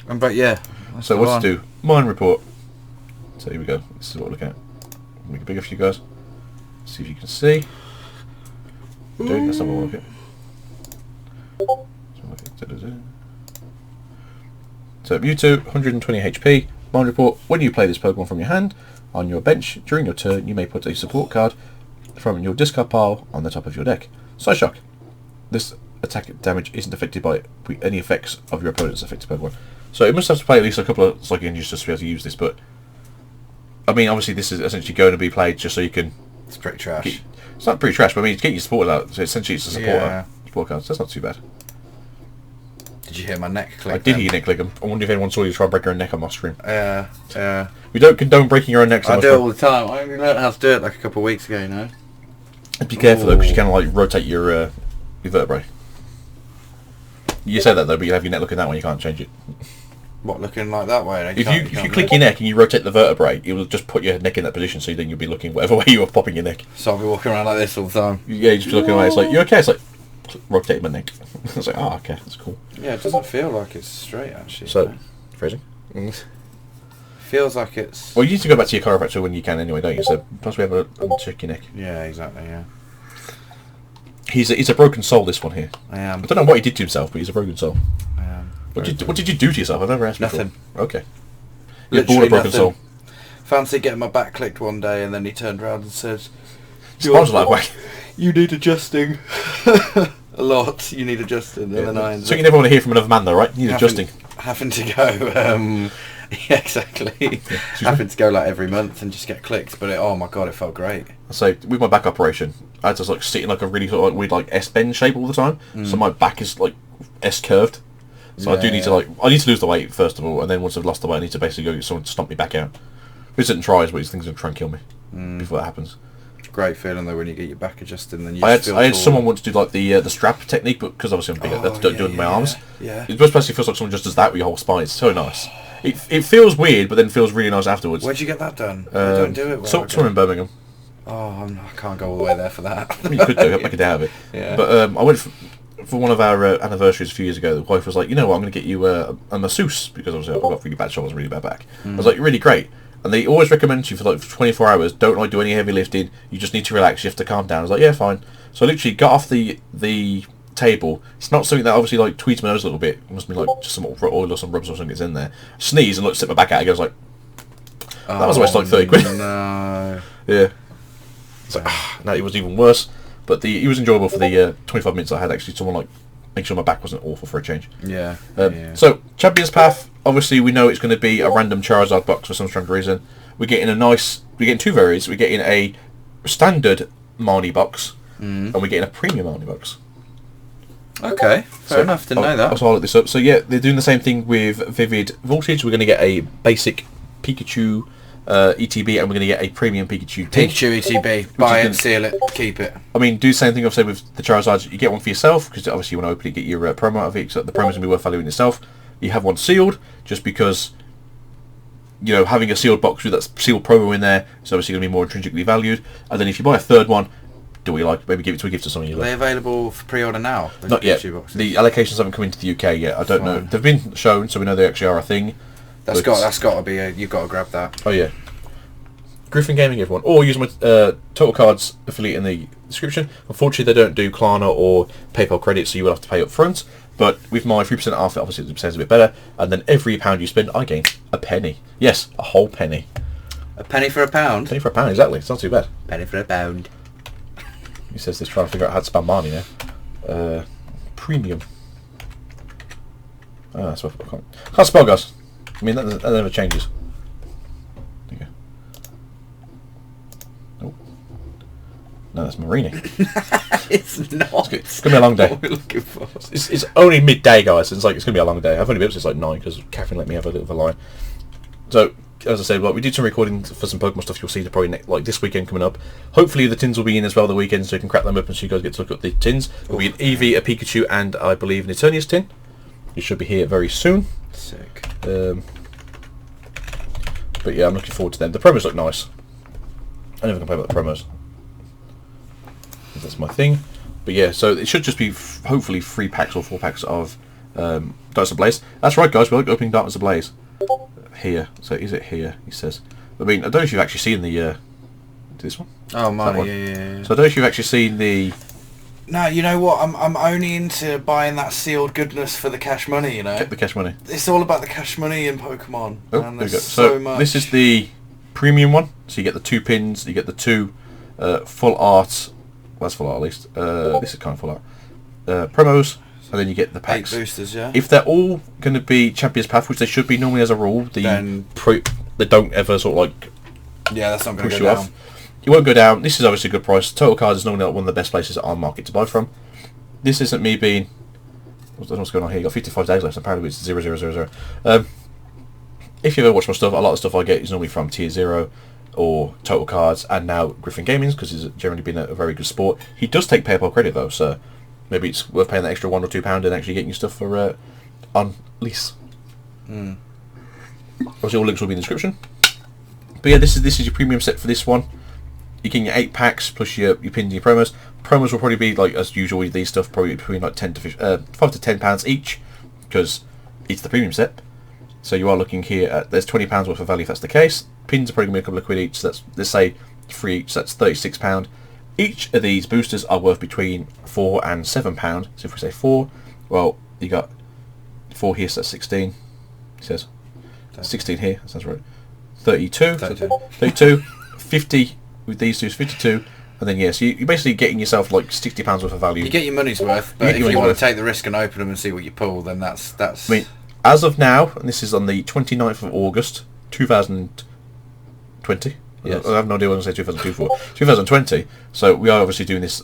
But yeah. So what's to do? Mine report. So here we go. This is what we're looking at. Make it bigger for you guys. See if you can see. Dude, let's have a look at it. So Mewtwo, 120 HP. Mind report, when you play this Pokemon from your hand, on your bench, during your turn, you may put a support card from your discard pile on the top of your deck. Psyshock. This attack damage isn't affected by any effects of your opponent's affected Pokemon. So it must have to play at least a couple of Psychic Energies just to be able to use this, but I mean, obviously this is essentially going to be played just so you can... It's pretty trash. It's not pretty trash, but I mean, to get your support out, so essentially it's a supporter. Support card, so that's not too bad. Did you hear my neck click? I did hear your neck click. I wonder if anyone saw you try and break your own neck on my stream. Yeah. We don't condone breaking your own necks on I do it all the time. I only learned how to do it like a couple of weeks ago, you know. Be careful though, because you can like rotate your vertebrae. You say that though, but you have your neck looking that way, you can't change it. What, looking like that way? If you click your neck and you rotate the vertebrae, it will just put your neck in that position, so then you'll be looking whatever way you are popping your neck. So I'll be walking around like this all the time? Yeah, you just be looking away. It's like, you okay? It's like, rotate my neck. It's like, oh, okay, that's cool. Yeah, it doesn't feel like it's straight, actually. So, phrasing? Feels like it's... Well, you need to go back to your chiropractor when you can anyway, don't you? So, possibly have a check your neck. Yeah, exactly, yeah. He's a broken soul, this one here. I am. I don't know what he did to himself, but he's a broken soul. I am. What did you do to yourself? I've never asked Nothing. before. Okay. You're born Literally a broken nothing. soul. Fancy getting my back clicked one day, and then he turned around and said, Spawns like whack. "You need adjusting." A lot. You need adjusting. And then I so you never want to hear from another man though, right? You need adjusting. Having to go... yeah, exactly. Having to go like every month and just get clicked, but oh my god, it felt great. So with my back operation, I had to like sit in like a really sort of like weird like S bend shape all the time. So my back is like S curved. So I do need to I need to lose the weight first of all, and then once I've lost the weight, I need to basically go get someone to stomp me back out. Which isn't tries, but these things are gonna try and kill me before that happens. Great feeling though when you get your back adjusted and then you I had someone want to do like the strap technique, but because obviously I'm big, I have to do it with my arms. Yeah. It just basically feels like someone just does that with your whole spine. It's so nice. It feels weird, but then feels really nice afterwards. Where'd you get that done? Don't do it. Somewhere in Birmingham. Oh, I can't go all the way there for that. I mean, you could do it, make a day out of it. Yeah. But I went for one of our anniversaries a few years ago. The wife was like, you know what, I'm going to get you a masseuse, because obviously I've got really bad shoulders, really bad back. I was like, really great. And they always recommend you for like 24 hours, don't like do any heavy lifting, you just need to relax, you have to calm down. I was like, yeah, fine. So I literally got off the table. It's not something that obviously like tweets my nose a little bit. It must be like just some oil or some rubs or something gets in there. Sneeze and sit my back out again. I was like, that was a waste of like 30 quid. No. Yeah. It's like, no, it was even worse. But it was enjoyable for the 25 minutes I had actually. Someone like make sure my back wasn't awful for a change. Yeah. So Champions Path. Obviously, we know it's going to be a random Charizard box for some strange reason. We're getting we're getting two varieties. We're getting a standard Marnie box, and we're getting a premium Marnie box. Okay, fair enough. Didn't know that. So I'll look this up. So yeah, they're doing the same thing with Vivid Voltage. We're going to get a basic Pikachu ETB, and we're going to get a premium Pikachu. Pikachu ETB. Buy it, seal it, keep it. I mean, do the same thing I've said with the Charizards. You get one for yourself, because obviously you want to openly get your promo out of it, so the promo's going to be worth valuing itself. You have one sealed, just because, you know, having a sealed box with that sealed promo in there is obviously going to be more intrinsically valued. And then if you buy a third one, do we like maybe give it to a gift or something? Are they available for pre-order now? Not yet. Boxes? The allocations haven't come into the UK yet. I don't know. They've been shown, so we know they actually are a thing. That's got to be. You've got to grab that. Oh yeah. Griffin Gaming, everyone. Or use my Total Cards affiliate in the description. Unfortunately, they don't do Klarna or PayPal credit, so you will have to pay up front. But with my 3% off, obviously the percent is a bit better. And then every £1 you spend, I gain a penny. Yes, a whole penny. A penny for a pound? Penny for a pound, exactly. It's not too bad. Penny for a pound. He says this trying to figure out how to spell Marnie now. Premium. Ah, that's what I can't spell, guys. I mean, that never changes. There you go. No, that's Marini. It's not. It's gonna be a long day. What we're looking for. It's only midday, guys. It's gonna be a long day. I've only been up since like 9 because Catherine let me have a little of a lie. So as I said, we did some recording for some Pokemon stuff. You'll see probably like this weekend coming up. Hopefully the tins will be in as well the weekend, so you can crack them open so you guys get to look at the tins. There'll be an Eevee, a Pikachu, and I believe an Eternius tin. It should be here very soon. Sick. But yeah, I'm looking forward to them. The promos look nice. I never complain about the promos. That's my thing. But yeah, so it should just be hopefully 3 packs or 4 packs of Darkness Ablaze. That's right, guys. We're opening Darkness Ablaze here. So is it here? He says. I mean, I don't know if you've actually seen the this one. Oh, money. Yeah. So I don't know if you've actually seen the. No, you know what? I'm only into buying that sealed goodness for the cash money. You know. Check the cash money. It's all about the cash money in Pokemon. Oh, and there we go. so much. This is the premium one. So you get the 2 pins. You get the 2 full art. Well, that's full art at least. This is kind of full art. Promos, and then you get the packs. 8 boosters, yeah. If they're all going to be Champions Path, which they should be normally as a rule, they don't ever sort of like that's not going to push go you down. off. You won't go down. This is obviously a good price. Total Cards is normally like one of the best places on market to buy from. This isn't me being. I don't know what's going on here. You've got 55 days left. Apparently it's 0000. If you ever watch my stuff, a lot of stuff I get is normally from Tier 0 or Total Cards, and now Griffin Gaming's, because he's generally been a very good sport. He does take PayPal credit though, so maybe it's worth paying that extra £1 or £2 and actually getting your stuff for on lease. Obviously, all links will be in the description. But yeah, this is your premium set for this one. You're getting your 8 packs plus your pins and your promos. Promos will probably be like as usual with these stuff, probably between like 5 to £10 each, because it's the premium set. So you are looking here at there's £20 worth of value if that's the case. Pins are probably going to be a couple of quid each. So that's, let's say 3 each. So that's £36. Each of these boosters are worth between £4 and £7. So if we say 4, well, you got 4 here, so that's 16. It says 16 here. That sounds right. 32. 50 with these two is 52. And then yes, you're basically getting yourself like £60 worth of value. You get your money's worth, but if you want to take the risk and open them and see what you pull, then that's. I mean, as of now, and this is on the 29th of August, 2020. Yes. I have no idea what I'm going to say 2002 for. 2020. So we are obviously doing this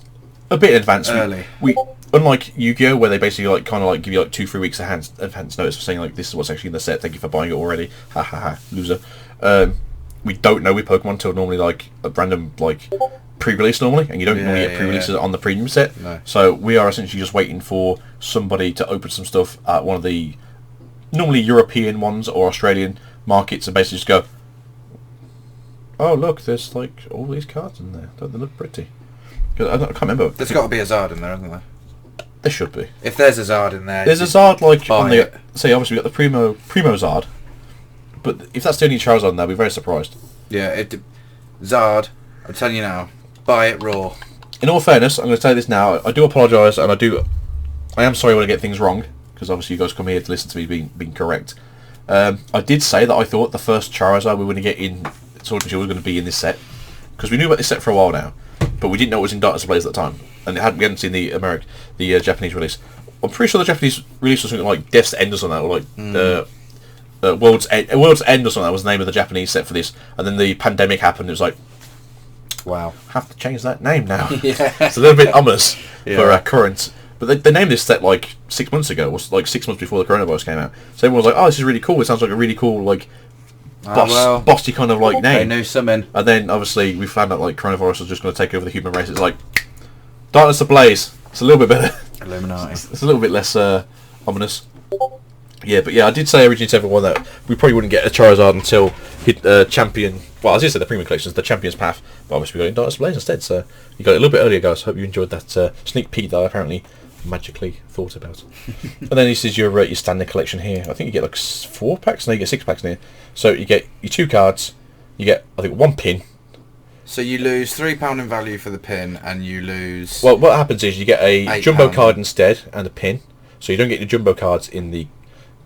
a bit in advance. Early. We unlike Yu-Gi-Oh, where they basically like kind of like give you like 2-3 weeks advance notice for saying like this is what's actually in the set. Thank you for buying it already. Ha ha ha, loser. We don't know with Pokemon until normally like a random like pre-release normally, and you don't normally get pre-releases on the premium set. No. So we are essentially just waiting for somebody to open some stuff at one of the normally European ones or Australian markets and basically just go, oh look, there's like all these cards in there. Don't they look pretty? I can't remember. There's got to be a Zard in there, hasn't there? There should be. If there's a Zard in there, there's a Zard like on the. Say obviously we got the Primo Zard, but if that's the only Charizard in there, I'd be very surprised. Yeah, Zard. I'm telling you now, buy it raw. In all fairness, I'm going to say this now. I do apologise, and I am sorry when I get things wrong, because obviously you guys come here to listen to me being correct. I did say that I thought the first Charizard we were going to get in Sword and Shield was going to be in this set, because we knew about this set for a while now, but we didn't know it was in Darkness Ablaze at the time, and we hadn't seen the Japanese release. I'm pretty sure the Japanese release was something like Death's End or something, or like World's End or something. That was the name of the Japanese set for this, and then the pandemic happened. It was like, wow, have to change that name now. Yeah. It's a little bit ominous for current. But they named this set like 6 months ago, or like 6 months before the coronavirus came out. So everyone was like, "Oh, this is really cool. It sounds like a really cool like bossy kind of like name." They knew something. And then obviously we found out like coronavirus was just going to take over the human race. It's like Darkness Ablaze. It's a little bit better. Illuminati. It's a little bit less ominous. Yeah, but yeah, I did say originally to everyone that we probably wouldn't get a Charizard until Champion. Well, as you said, the premium collections, the Champion's Path. But obviously we got it in Darkness Ablaze instead. So you got it a little bit earlier, guys. Hope you enjoyed that sneak peek that I apparently magically thought about. And then this is your standard collection here. I think you get like 4 packs. No, you get 6 packs in here. So you get your 2 cards. You get I think 1 pin. So you lose £3 in value for the pin, and you lose. Well, what happens is you get a jumbo £8 card instead and a pin. So you don't get the jumbo cards in the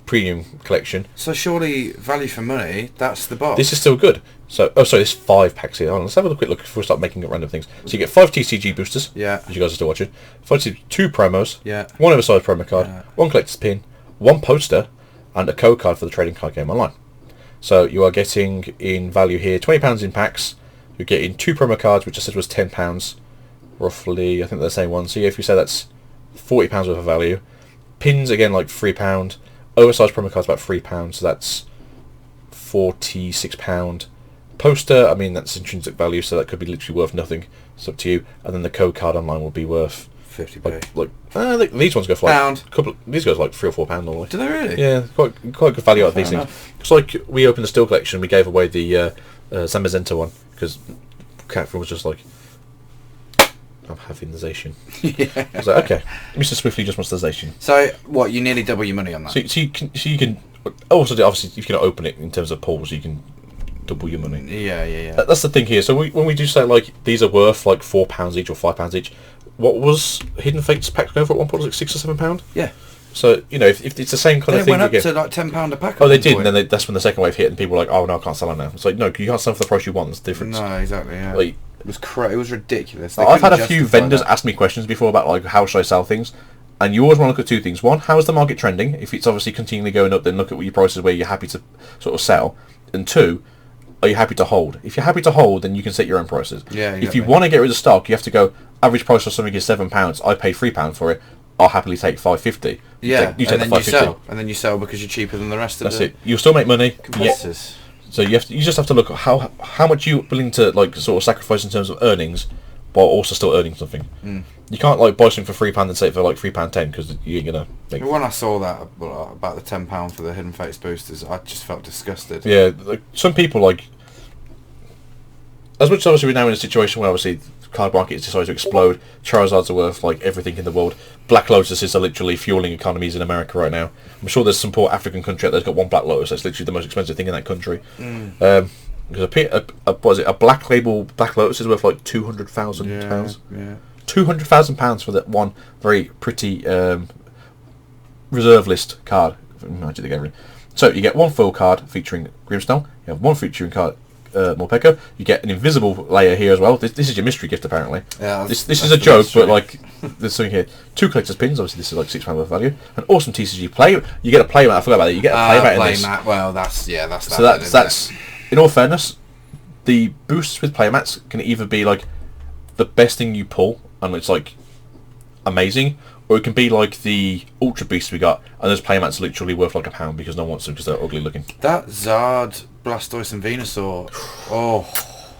premium collection. So surely value for money, that's the box. This is still good. So there's 5 packs here. Hold on, let's have a quick look before we start making up random things. So you get 5 TCG boosters. Yeah. As you guys are still watching. 2 promos. Yeah. 1 oversized promo card. 1 collector's pin. 1 poster, and a code card for the trading card game online. So you are getting in value here £20 in packs. You're getting 2 promo cards, which I said was £10. roughly, I think they're the same one. So yeah, if you say that's £40 worth of value. Pins again like £3. Oversized promo cards about £3, so that's £46. Poster, I mean that's intrinsic value, so that could be literally worth nothing. It's up to you. And then the code card online will be worth 50p. These ones go for like Pound. These go for like £3 or £4 normally. Do they really? Yeah, quite good value out of these Fair things. It's like we opened the Steel Collection, we gave away the Zamazenta one because Catherine was just like, I'm having the Zation. Yeah. I was like, okay, Mr. Swiftly just wants the Zation. So what? You nearly double your money on that. So you can also obviously if you can open it in terms of pulls, you can double your money. Yeah. That's the thing here. So when we do say like these are worth like £4 each or £5 each, what was Hidden Fates packs going for at one point? Was it £6 or £7? Yeah. So you know if it's the same kind of They thing went up again. to like £10 a pack. Oh, they did, and then that's when the second wave hit, and people were like, "Oh no, I can't sell them now." It's like, no, you can't sell them for the price you want. That's the difference. No, exactly. Yeah. Like, it was it was ridiculous. I've had a few vendors ask me questions before about like how should I sell things, and you always want to look at two things. One, how is the market trending? If it's obviously continually going up, then look at what your prices where you're happy to sort of sell. And two, are you happy to hold? If you're happy to hold, then you can set your own prices. Yeah. If you want to get rid of stock, you have to go. Average price of something is £7. I paid £3 for it. I'll happily take £5.50. Yeah. You take the and then £5.50. you sell, and then you sell because you're cheaper than the rest of That's the it. You'll still make money. competitors. So you just have to look at how much you're willing to like sort of sacrifice in terms of earnings, while also still earning something. You can't like buy something for £3 and say it for like £3.10 because you ain't gonna make. When I saw that about the £10 for the Hidden Fates boosters, I just felt disgusted. Yeah, like, some people like. As much as obviously we're now in a situation where obviously the card market is decided to explode, Charizards are worth like everything in the world. Black Lotuses are literally fueling economies in America right now. I'm sure there's some poor African country out there that's got one Black Lotus that's literally the most expensive thing in that country. Because a black label Black Lotus is worth like £200,000. Yeah. £200,000 for that one very pretty reserve list card. Imagine the So you get one foil card featuring Grimmsnarl. You have one featuring card Morpeko. You get an invisible layer here as well. This is your mystery gift apparently. Yeah. This is a joke, but like there's something here. 2 collector's pins. Obviously this is like £6 worth of value. An awesome TCG play. You get a playmat. I forgot about that. You get a playmat in this. Well, that's that. So that's in all fairness, the boosts with playmats can either be like the best thing you pull and it's like amazing, or it can be like the Ultra Beasts we got, and those playmats are literally worth like £1 because no one wants them because they're ugly looking. That Zard, Blastoise and Venusaur. Oh,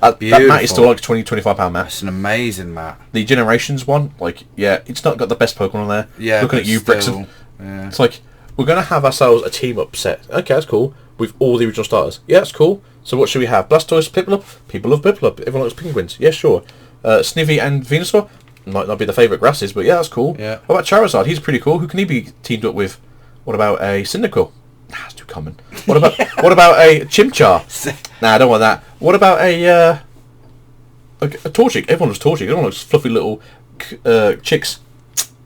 that mat is still like £20-25 mat. It's an amazing mat. The Generations one, like, yeah, it's not got the best Pokemon on there. Yeah, looking at you, Brixton. Yeah. It's like, we're going to have ourselves a team up set. Okay, that's cool. With all the original starters. Yeah, that's cool. So what should we have? Blastoise, Piplup? People love Piplup. Everyone likes penguins. Yeah, sure. Snivy and Venusaur? Might not be the favourite grasses, but yeah, that's cool. Yeah. How about Charizard? He's pretty cool. Who can he be teamed up with? What about a Cyndaquil? Nah, that's too common. What about a Chimchar? Nah, I don't want that. What about a Torchic? Everyone loves Torchic. Everyone loves fluffy little chicks.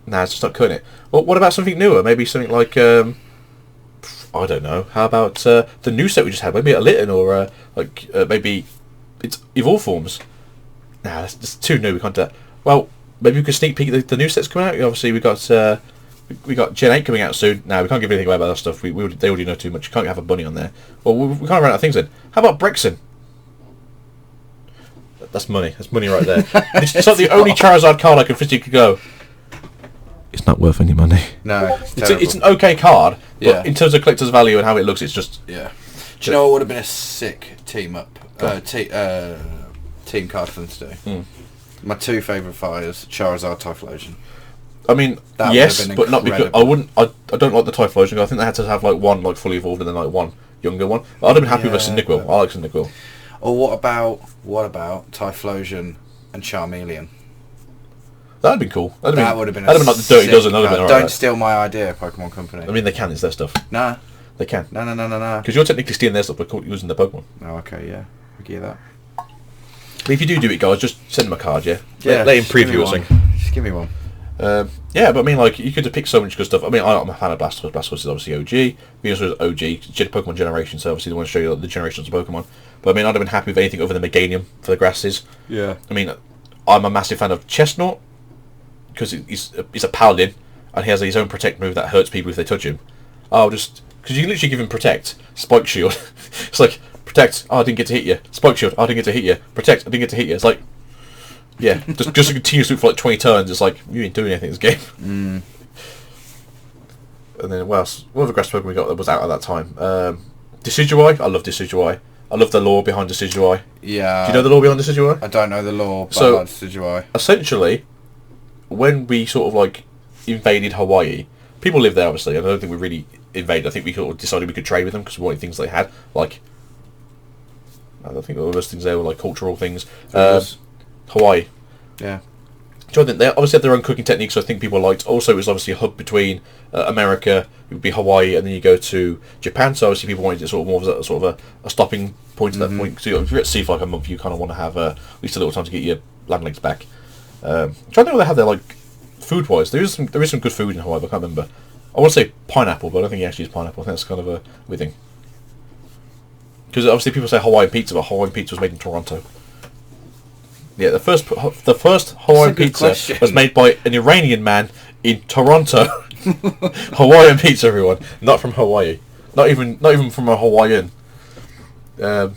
Nah, it's just not cutting it. Well, what about something newer? Maybe something like I don't know. How about the new set we just had? Maybe a Litten or maybe it's Evolve Forms. Nah, that's too new. We can't do that. Well, maybe we could sneak peek the new sets coming out. Obviously, we got Gen 8 coming out soon. Now we can't give anything away about that stuff. They already know too much. You can't have a bunny on there. Well, we can't run out of things then. How about Brexen? That's money. That's money right there. It's like the only Charizard card I can physically go. It's not worth any money. No, it's an okay card, but Yeah. in terms of collector's value and how it looks, it's just Yeah. Do you know what would have been a sick team up? Team card for them to do. My 2 favourite fighters, Charizard, Typhlosion. I mean, That yes, would have been but not because incredible. I don't like the Typhlosion. I think they had to have like one like fully evolved and then like one younger one. I'd have been happy with a Yeah, Cyndaquil. I like Cyndaquil. Or what about Typhlosion and Charmeleon? That'd been cool. That'd Would have been like the Dirty sick Dozen. That'd have card. been alright. Don't steal my idea, Pokemon Company. I mean, they can. It's their stuff. No. They can. No. Because you're technically stealing their stuff, but using the Pokemon. Oh, okay, yeah. I get that. But if you do it, guys, just send them a card, yeah? Yeah. Let him just give me preview or one. something. Just give me one. Yeah, but I mean, like, you could have picked so much good stuff. I mean, I'm a fan of Blastoise. Blastoise is obviously OG. Venusaur is OG. Pokemon Generation, so obviously they want to show you like, the generations of Pokemon. But I mean, I'd have been happy with anything other than Meganium for the grasses. Yeah. I mean, I'm a massive fan of Chestnut because he's a paladin and he has his own protect move that hurts people if they touch him. Because you can literally give him protect, spike shield. It's like protect. Oh, I didn't get to hit you. Spike shield. Oh, I didn't get to hit you. Protect. I didn't get to hit you. It's like Yeah, just continues to for like 20 turns. It's like, you ain't doing anything in this game. And then what else? What other grass Pokemon we got that was out at that time? Decidueye. I love Decidueye. I love the lore behind Decidueye. Yeah. Do you know the lore behind Decidueye? I don't know the lore, but So, I like Decidueye. Essentially, when we sort of like invaded Hawaii, people lived there obviously. I don't think we really invaded. I think we sort of decided we could trade with them because we wanted things they had. Like, I don't think all those things there were like cultural things. Hawaii. Yeah. So I think they obviously have their own cooking techniques, so I think people liked. Also, it was obviously a hub between America, it would be Hawaii, and then you go to Japan. So obviously, people wanted it sort of more of a sort of a stopping point at that point. So if you're at sea for like a month, you kind of want to have at least a little time to get your land legs back. I'm trying to think what they have there, like food-wise. There is some good food in Hawaii, but I can't remember. I want to say pineapple, but I don't think it actually is pineapple. I think that's kind of a weird thing. Because obviously people say Hawaiian pizza, but Hawaiian pizza was made in Toronto. Yeah, the first Hawaiian pizza was made by an Iranian man in Toronto. Hawaiian pizza, everyone, not from Hawaii, not even from a Hawaiian. But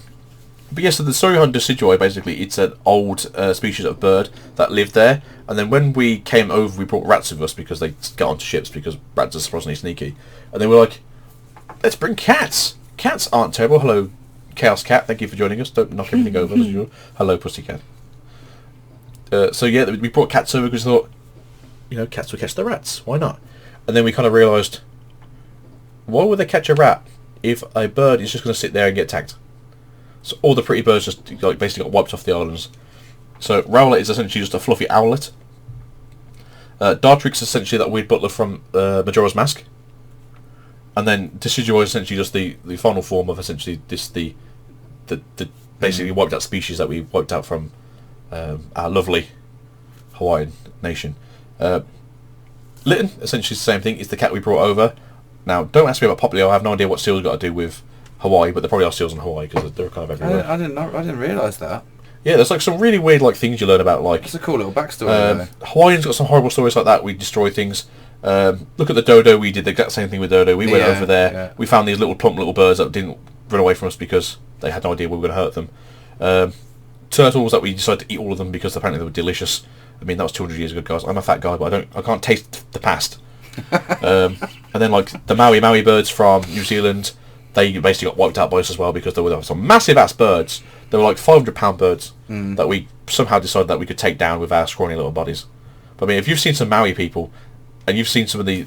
yeah, so the story on Decidueye, basically, it's an old species of bird that lived there, and then when we came over, we brought rats with us because they got onto ships because rats are surprisingly sneaky, and they were like, let's bring cats. Cats aren't terrible. Hello, Chaos Cat. Thank you for joining us. Don't knock everything over as usual. Hello, Pussycat. So yeah, we brought cats over because we thought, cats would catch the rats. Why not? And then we kind of realised, why would they catch a rat if a bird is just going to sit there and get attacked? So all the pretty birds just basically got wiped off the islands. So Rowlet is essentially just a fluffy owlet. Dartrix is essentially that weird butler from Majora's Mask. And then Decidueye is essentially just the final form of essentially the basically wiped out species that we wiped out from our lovely Hawaiian nation. Litten, essentially the same thing, is the cat we brought over. Now, don't ask me about Popplio. I have no idea what seals got to do with Hawaii, but there probably are seals in Hawaii because they're kind of everywhere. I didn't realise that. Yeah, there's like some really weird things you learn about. Like, it's a cool little backstory. Hawaiians got some horrible stories like that. We destroy things. Look at the dodo. We did the exact same thing with dodo. We went over there. Yeah. We found these plump little birds that didn't run away from us because they had no idea we were going to hurt them. Turtles that we decided to eat all of them because apparently they were delicious. I mean, that was 200 years ago, guys. I'm a fat guy, but I can't taste the past. And then the Maui birds from New Zealand, they basically got wiped out by us as well because there were some massive ass birds. They were like 500-pound birds that we somehow decided that we could take down with our scrawny little bodies. But I mean, if you've seen some Maui people and you've seen some of the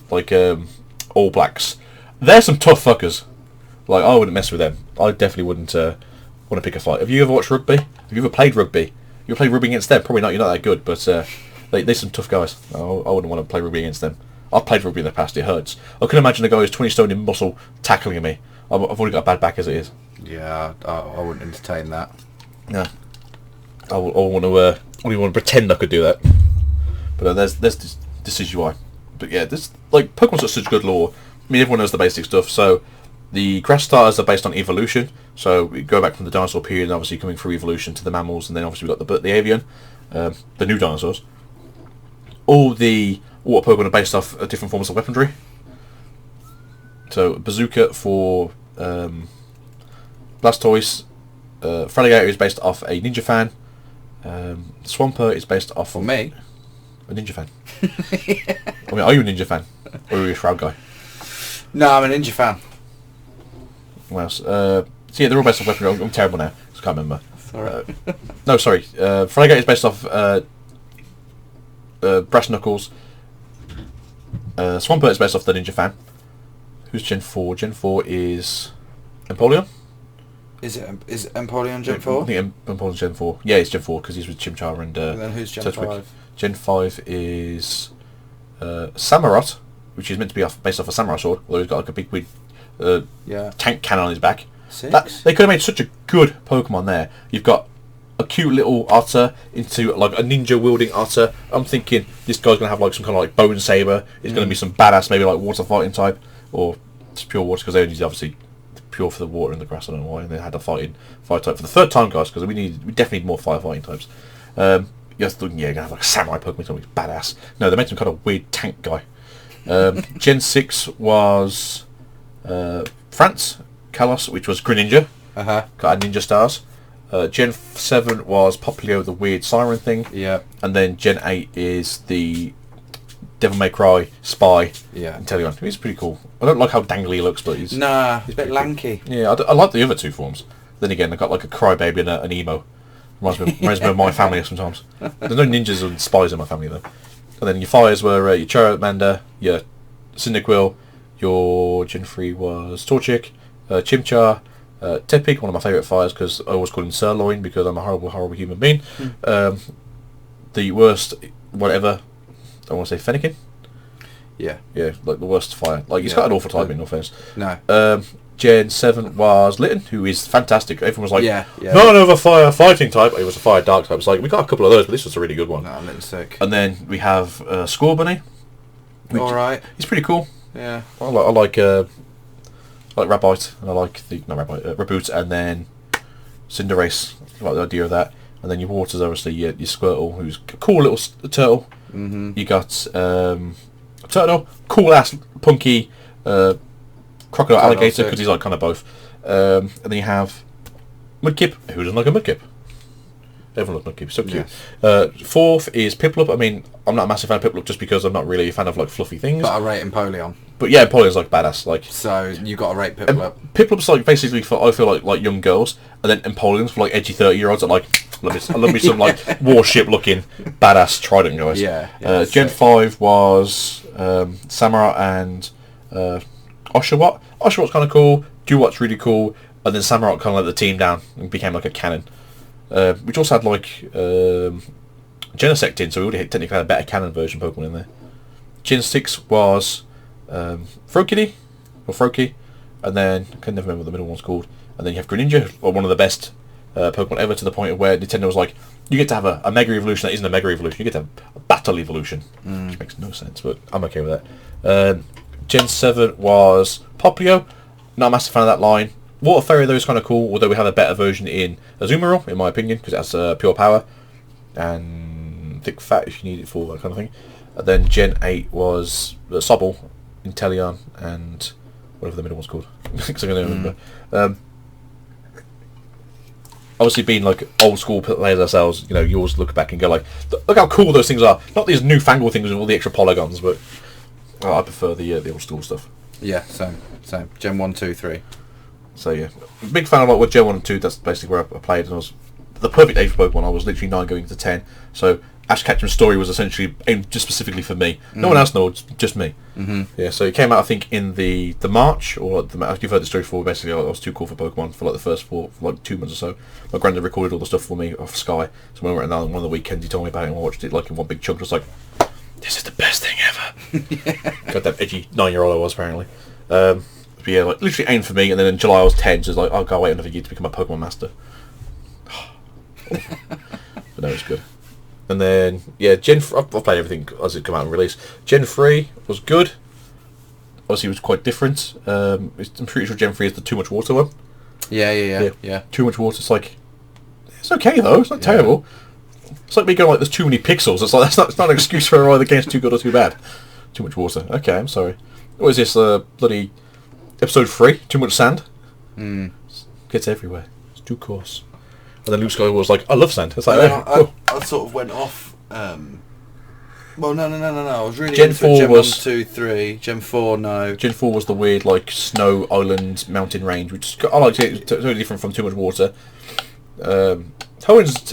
All Blacks, they're some tough fuckers. Like, I wouldn't mess with them. I definitely wouldn't want to pick a fight. Have you ever watched rugby? Have you ever played rugby? You played rugby against them? Probably not. You're not that good, but they're some tough guys. I wouldn't want to play rugby against them. I've played rugby in the past. It hurts. I can imagine a guy who's 20 stone in muscle tackling me. I've already got a bad back as it is. Yeah, I wouldn't entertain that. Yeah, I want to pretend I could do that. But there's Decidueye. But yeah, this Pokemon's got such good lore. I mean, everyone knows the basic stuff. So the grass starters are based on evolution. So we go back from the dinosaur period, and obviously coming through evolution to the mammals, and then obviously we've got the avian, the new dinosaurs. All the water Pokemon are based off different forms of weaponry. So Bazooka for Blastoise, Feraligatr is based off a Ninja Fan. Swampert is based off of me, a Ninja Fan. I mean, are you a Ninja Fan or are you a Shroud guy? No, I'm a Ninja Fan. What else? So yeah, they're all based off weaponry. I'm terrible now. I can't remember. Sorry. No, sorry. Feraligatr is based off Brass Knuckles. Swampert is based off the Ninja Fan. Who's Gen 4? Gen 4 is Empoleon. Is Empoleon Gen 4? I think Empoleon's Gen 4. Yeah, it's Gen 4 because he's with Chimchar and then who's Gen 5? Gen 5 is Samurott, which is meant to be based off a samurai sword, although he's got like a big tank cannon on his back. They could have made such a good Pokemon there. You've got a cute little otter into like a ninja wielding otter. I'm thinking this guy's going to have like some kind of like bone saber. It's going to be some badass, maybe like water fighting type. Or just pure water, because they only obviously pure for the water and the grass. I don't know why. And they had a fire type for the third time, guys, because we definitely need more firefighting types. You're gonna have like a samurai Pokemon, something badass. No, they made some kind of weird tank guy. Gen 6 was France, Kalos, which was Greninja. Got our ninja stars. Gen 7 was Poplio, the weird siren thing. Yeah. And then Gen 8 is the Devil May Cry Spy. Yeah. Inteleon. He's pretty cool. I don't like how dangly he looks, but he's... Nah, he's a bit lanky. Cool. Yeah, I like the other two forms. Then again, I got like a crybaby and an emo. Reminds me of my family sometimes. There's no ninjas and spies in my family though. And then your fires were your Charmander, your Cyndaquil, your Gen 3 was Torchic, Chimchar, Tepig, one of my favourite fires because I always call him Sirloin because I'm a horrible, horrible human being. The worst, whatever, I want to say Fennekin. Yeah. Yeah, like the worst fire. Like, he's got an awful type in all fairness. No. Gen 7 was Litten, who is fantastic. Everyone was like, not another fire fighting type. It was a fire dark type. It's like, we got a couple of those, but this was a really good one. No, Litten's sick. And then we have Scorbunny. Alright. He's pretty cool. Yeah. I like Rabite, and I like the Reboot, and then Cinderace. I like the idea of that. And then your waters, obviously your Squirtle, who's a cool little turtle. You got Turtle, cool ass punky crocodile alligator because he's like kind of both. And then you have Mudkip. Who doesn't like a Mudkip? Everyone loves Mudkip. So cute. Yes. Fourth is Piplup. I mean, I'm not a massive fan of Piplup just because I'm not really a fan of like fluffy things. But I rate Empoleon. But yeah, Empoleon's like badass. Like, so you got to rate Piplup. Piplup's like basically for, I feel like young girls, and then Empoleon's for like edgy 30-year-olds that like I love me some like warship looking badass Trident guys. Yeah. Gen 5 was Samurott and Oshawott. Oshawott's kind of cool. Duott's really cool, and then Samurott kind of let the team down and became like a cannon. Which also had like Genesect in, so we already technically had a better cannon version Pokemon in there. Gen 6 was Frokey, and then I can never remember what the middle one's called. And then you have Greninja, one of the best Pokemon ever, to the point of where Nintendo was like, you get to have a Mega Evolution that isn't a Mega Evolution, you get to have a Battle Evolution, which makes no sense, but I'm okay with that. Gen 7 was Poplio, not a massive fan of that line. Water Fairy though is kind of cool, although we have a better version in Azumarill, in my opinion, because it has pure power and thick fat if you need it for that kind of thing. And then Gen 8 was Sobble, Inteleon, and whatever the middle one's called, because I'm going to remember. Obviously, being like old school players ourselves, you know, you always look back and go like, look how cool those things are. Not these newfangled things with all the extra polygons, but I prefer the old school stuff. Yeah, same. Gen 1, 2, 3. So yeah, big fan of like with Gen 1 and 2. That's basically where I played, and I was the perfect age for Pokemon. I was literally 9 going to 10. So Ash Ketchum's story was essentially aimed just specifically for me. No one else knows, just me. Yeah. So it came out I think in the March, or you've heard the story before. Basically, I was too cool for Pokemon for like the first for like 2 months or so. My granddad recorded all the stuff for me off Sky. So when we were at one of the weekends, he told me about it, and I watched it like in one big chunk. I was like, this is the best thing ever. God, that edgy 9-year-old I was apparently. But yeah, like literally aimed for me, and then in July I was 10, so it's like, I'll go wait another year to become a Pokemon master. But no, it's good. And then, yeah, I've played everything as it came out and released. Gen 3 was good. Obviously, it was quite different. I'm pretty sure Gen 3 is the too much water one. Yeah. Too much water. It's like, it's okay though. It's not terrible. It's like me going like, there's too many pixels. It's like it's not an excuse for either the game's too good or too bad. Too much water. Okay, I'm sorry. What is this? Bloody episode 3? Too much sand. Gets everywhere. It's too coarse. And then Luke Skywalker was like, I love sand. It's like, I sort of went off. Well, no. I was really Gen into 4 Gen was 1, 2, 3. Gen 4, no. Gen 4 was the weird like snow island mountain range, which I liked it. It's totally different from Too Much Water. Hoenns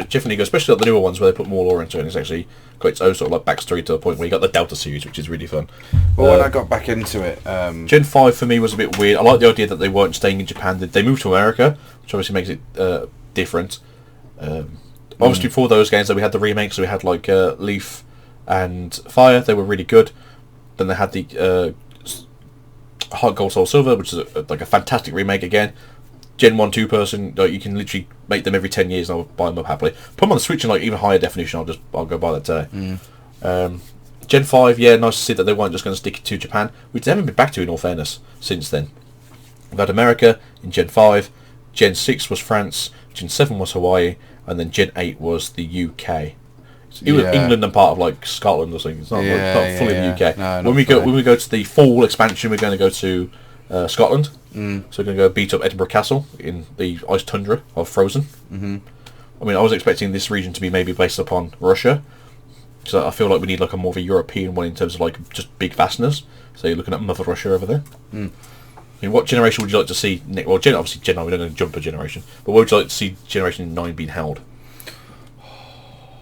definitely go, especially like the newer ones where they put more lore into it. And it's actually got its own sort of like backstory to the point where you got the Delta series, which is really fun. Well, when I got back into it, Gen 5 for me was a bit weird. I like the idea that they weren't staying in Japan. They moved to America, which obviously makes it different. Obviously, for those games, that we had the remakes. So we had like Leaf and Fire. They were really good. Then they had the Heart Gold Soul Silver, which is like a fantastic remake again. Gen 1, 2 person, you can literally make them every 10 years and I'll buy them up happily. Put them on the Switch in like even higher definition, I'll go buy that today. Gen 5, yeah, nice to see that they weren't just going to stick it to Japan, which they haven't been back to in all fairness since then. We've had America in Gen 5, Gen 6 was France, Gen 7 was Hawaii, and then Gen 8 was the UK. It was England and part of like Scotland or something. It's not, not fully the UK. No, when we go to the fall expansion, we're going to go to Scotland, So we're going to go beat up Edinburgh Castle in the ice tundra of Frozen. I mean, I was expecting this region to be maybe based upon Russia, so I feel like we need like a more of a European one in terms of like just big vastness. So you're looking at Mother Russia over there. I mean, what generation would you like to see? Well, obviously Gen 9, we're not going to jump a generation, but what would you like to see Generation 9 being held?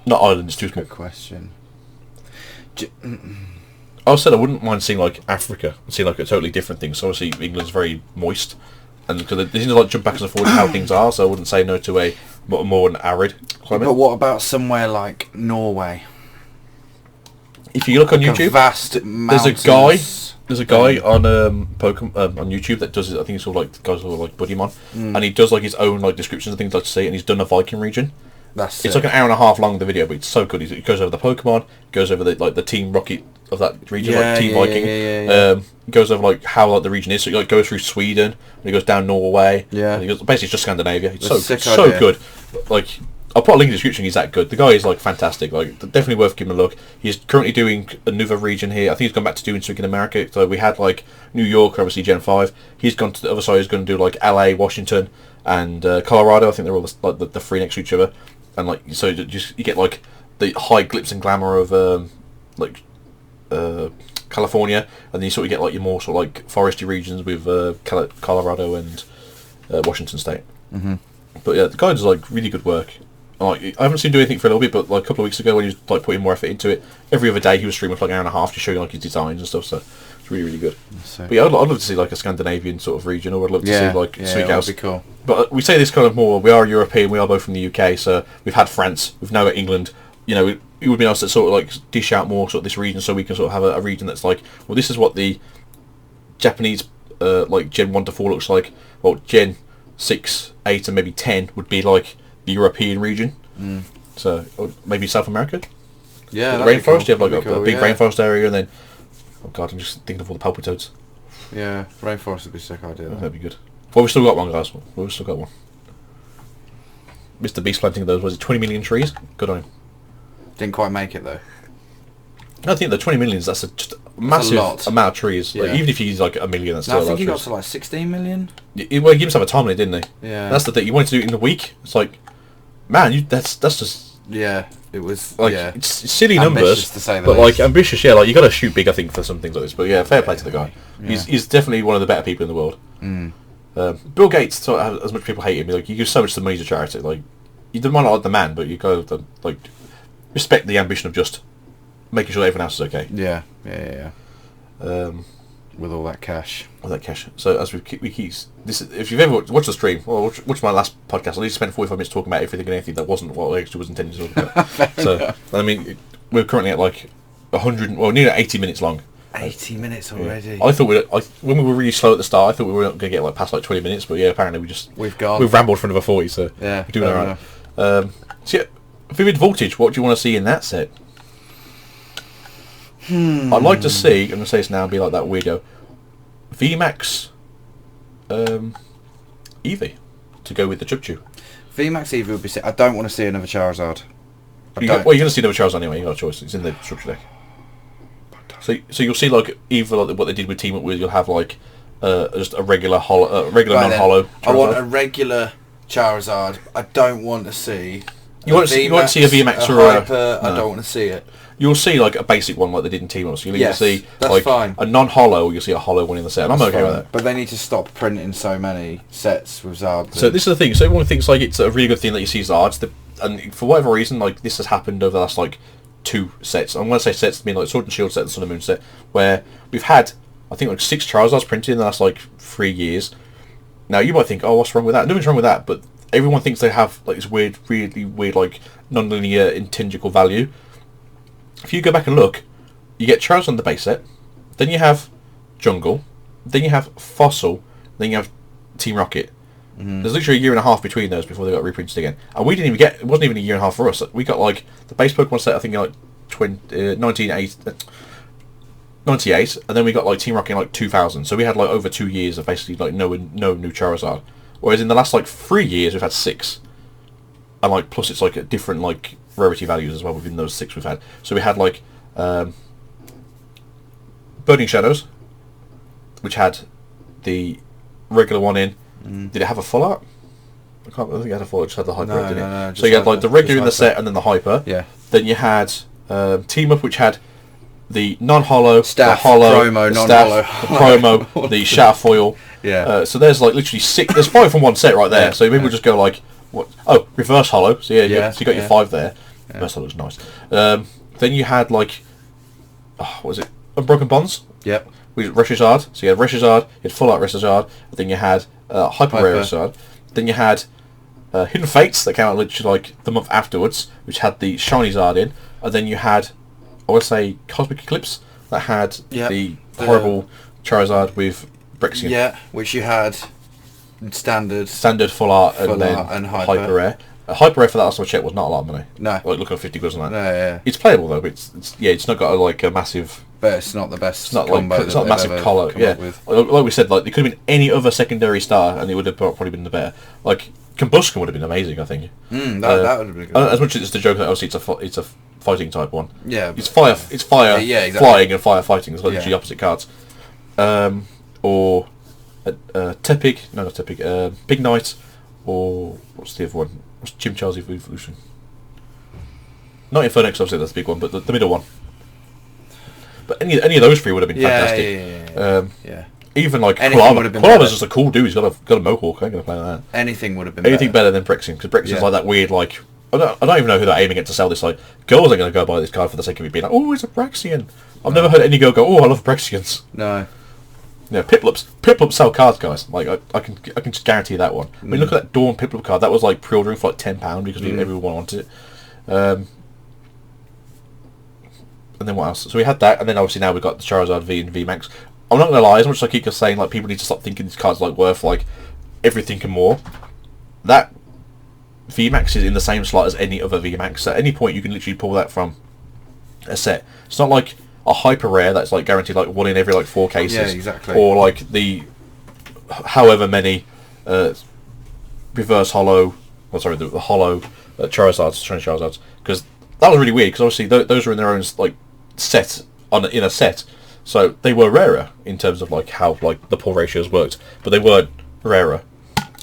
Not Ireland, it's too small. Good question. I said I wouldn't mind seeing like Africa and seeing like a totally different thing. So obviously England's very moist, and because they seem to like jump back and forth how things are. So I wouldn't say no to a more an arid climate. But what about somewhere like Norway? If you look on Like YouTube, vast there's a guy on Pokemon on YouTube that does it. I think it's all like guys all like Buddymon, and he does like his own like descriptions and things like to see, and he's done a Viking region. It's like an hour and a half long, the video, but it's so good. He goes over the Pokemon, goes over the Team Rocket of that region, like Team Viking. Goes over like how like the region is. So he like goes through Sweden, and he goes down Norway. And he goes, basically it's just Scandinavia. It's so good. Like I'll put a link in the description. He's that good. The guy is like fantastic. Like definitely worth giving a look. He's currently doing another region here. I think he's gone back to doing something in America. So we had like New York, obviously Gen 5. He's gone to the other side. He's going to do like LA, Washington, and Colorado. I think they're all the three next to each other. And like so, you get like the high glitz and glamour of California, and then you sort of get like your more sort of like foresty regions with Colorado and Washington State. But yeah, the guy does like really good work. Like I haven't seen him do anything for a little bit, but like a couple of weeks ago when he was like putting more effort into it, every other day he was streaming for like an hour and a half, just showing like his designs and stuff. So it's really good. But yeah, I'd love to see like a Scandinavian sort of region, or I'd love to see like Sweet House. That'd be cool. But we say this kind of more. We are European. We are both from the UK, so we've had France. We've now got England. You know, it would be nice to sort of like dish out more sort of this region, so we can sort of have a region that's like, well, this is what the Japanese like Gen 1 to 4 looks like. Well, Gen 6, 8, and maybe 10 would be like the European region. So or maybe South America. Yeah, the rainforest. Cool. You have like a big rainforest area, and then oh god, I'm just thinking of all the palpitoads. Yeah, rainforest would be a sick idea. That'd be good. Well, we've still got one, guys. We've still got one. Mr. Beast planting those, was it 20 million trees? Good on him. Didn't quite make it though. I think the 20 million, that's just a massive amount of trees. Like, even if you use like a million, that's still a lot. I think he got to like 16 million. Well, he gave himself a time limit, didn't he? Yeah. That's the thing. You wanted to do it in the week. It's like, man, that's just. Yeah, it was. Like it's silly numbers, to say but like ambitious. Yeah, like you got to shoot big, I think, for some things like this. But yeah, fair play to the guy. Yeah. He's definitely one of the better people in the world. Bill Gates, so as much people hate him, like you give so much of the money to charity. Like you don't want to like the man, but you got to like respect the ambition of just making sure everyone else is okay. Yeah. With all that cash. So as we keep this. If you've ever watched the stream, well, watch my last podcast. I need to spend 45 minutes talking about everything and anything that wasn't what I actually was intended to talk about. So I mean, we're currently at like 100, well, nearly 80 minutes long. 80 minutes already. Yeah. I thought when we were really slow at the start, I thought we were not going to get like past like 20 minutes, but yeah, apparently we've rambled for another 40. So yeah, we're doing alright. So yeah, Vivid Voltage. What do you want to see in that set? I'd like to see, I'm going to say this now and be like that weirdo, VMAX Eevee to go with the Chubchoo. VMAX Eevee would be sick. I don't want to see another Charizard. You're going to see another Charizard anyway, you got a choice. It's in the structure deck. So you'll see like either like what they did with Team Up with, you'll have like just a regular non-hollow Charizard. I want a regular Charizard. I don't want to see... You won't see a VMAX or a Hyper, no. I don't want to see it. You'll see like a basic one like they did in Team Up. So you'll either see like a non-hollow, or you'll see a hollow one in the set. And I'm okay with that. But they need to stop printing so many sets with Zards. So this is the thing. So everyone thinks like it's a really good thing that you see Zards. And for whatever reason, like this has happened over the last like 2 sets. I'm going to say sets, I mean like Sword and Shield set and Sun and Moon set, where we've had, I think, like 6 Charizards printed in the last like 3 years. Now you might think, oh, what's wrong with that? Nothing's wrong with that, but everyone thinks they have like this weird, really weird, like non-linear intangible value. If you go back and look, you get Charizard on the base set, then you have Jungle, then you have Fossil, then you have Team Rocket. There's literally a year and a half between those before they got reprinted again. And we didn't even get, it wasn't even a year and a half for us. We got like the base Pokemon set, I think like 98, and then we got like Team Rocket in like 2000. So we had like over 2 years of basically like no new Charizard. Whereas in the last like 3 years we've had 6. And like plus it's like a different like rarity values as well within those 6 we've had. So we had like Burning Shadows, which had the regular one in. Did it have a full art? I think it had a full art. It just had the hyper, didn't it? No, so you had like the regular in the set and then the hyper. Yeah. Then you had team up, which had the non-hollow, Staff, the hollow, promo, the non-hollow, staff, the promo, the shatter foil. Yeah. So there's like literally 6. There's 5 from one set right there. So people just go like, what? Oh, reverse hollow. So so you got your 5 there. Yeah. Reverse hollow was nice. Then you had like, what was it? Unbroken Bonds. Yep. With Reshizard. So you had Reshizard, you had full art Reshizard. Then you had hyper rare Reshizard. Then you had Hidden Fates that came out literally like the month afterwards, which had the shiny Zard in. And then you had, I would say, Cosmic Eclipse that had the horrible Charizard with Brexian. Yeah, which you had standard, full art, and hyper rare. Hyper rare for that last time I checked was not a lot of money. No, like looking at 50 quid on that. No, yeah. It's playable though. But it's not got like a massive. But it's not the best. It's not combo like it's not a massive collar. Yeah, like we said, like there could have been any other secondary star, and it would have probably been the better. Like Combustion would have been amazing, I think. That would have been good. As much as it's the joke that obviously it's a fighting type one. Yeah, it's fire. It's fire. Yeah, exactly. Flying and fire fighting. It's literally opposite cards. Or Tepig. No, not Tepig. Big Knight. Or what's the other one? What's Chimchar's Evolution? Not Infernex, obviously that's the big one, but the middle one. But any of those 3 would have been fantastic. Yeah. Even like Quilama's just a cool dude. He's got a mohawk. I ain't gonna play like that. Anything would have been better than Brexian, because Brexian's like that weird like. I don't even know who they're aiming at to sell this. Like girls are gonna go buy this card for the sake of it being like, oh, it's a Brexian. I've never heard any girl go, oh, I love Brexians. No. Yeah, Piplups sell cards, guys. Like I can just guarantee that one. I mean, look at that Dawn Piplup card. That was like pre-ordering for like £10 because everyone wanted it. And then what else? So we had that, and then obviously now we've got the Charizard V and V Max. I'm not gonna lie, as much as I keep saying like people need to stop thinking these cards like worth like everything and more. That V Max is in the same slot as any other V Max. At any point you can literally pull that from a set. It's not like a hyper rare that's like guaranteed like 1 in every like 4 cases. Yeah, exactly. Or like the however many reverse hollow. Oh, sorry, the hollow Charizards, because that was really weird. Because obviously those are in their own like set in a set, so they were rarer in terms of like how like the pull ratios worked, but they weren't rarer.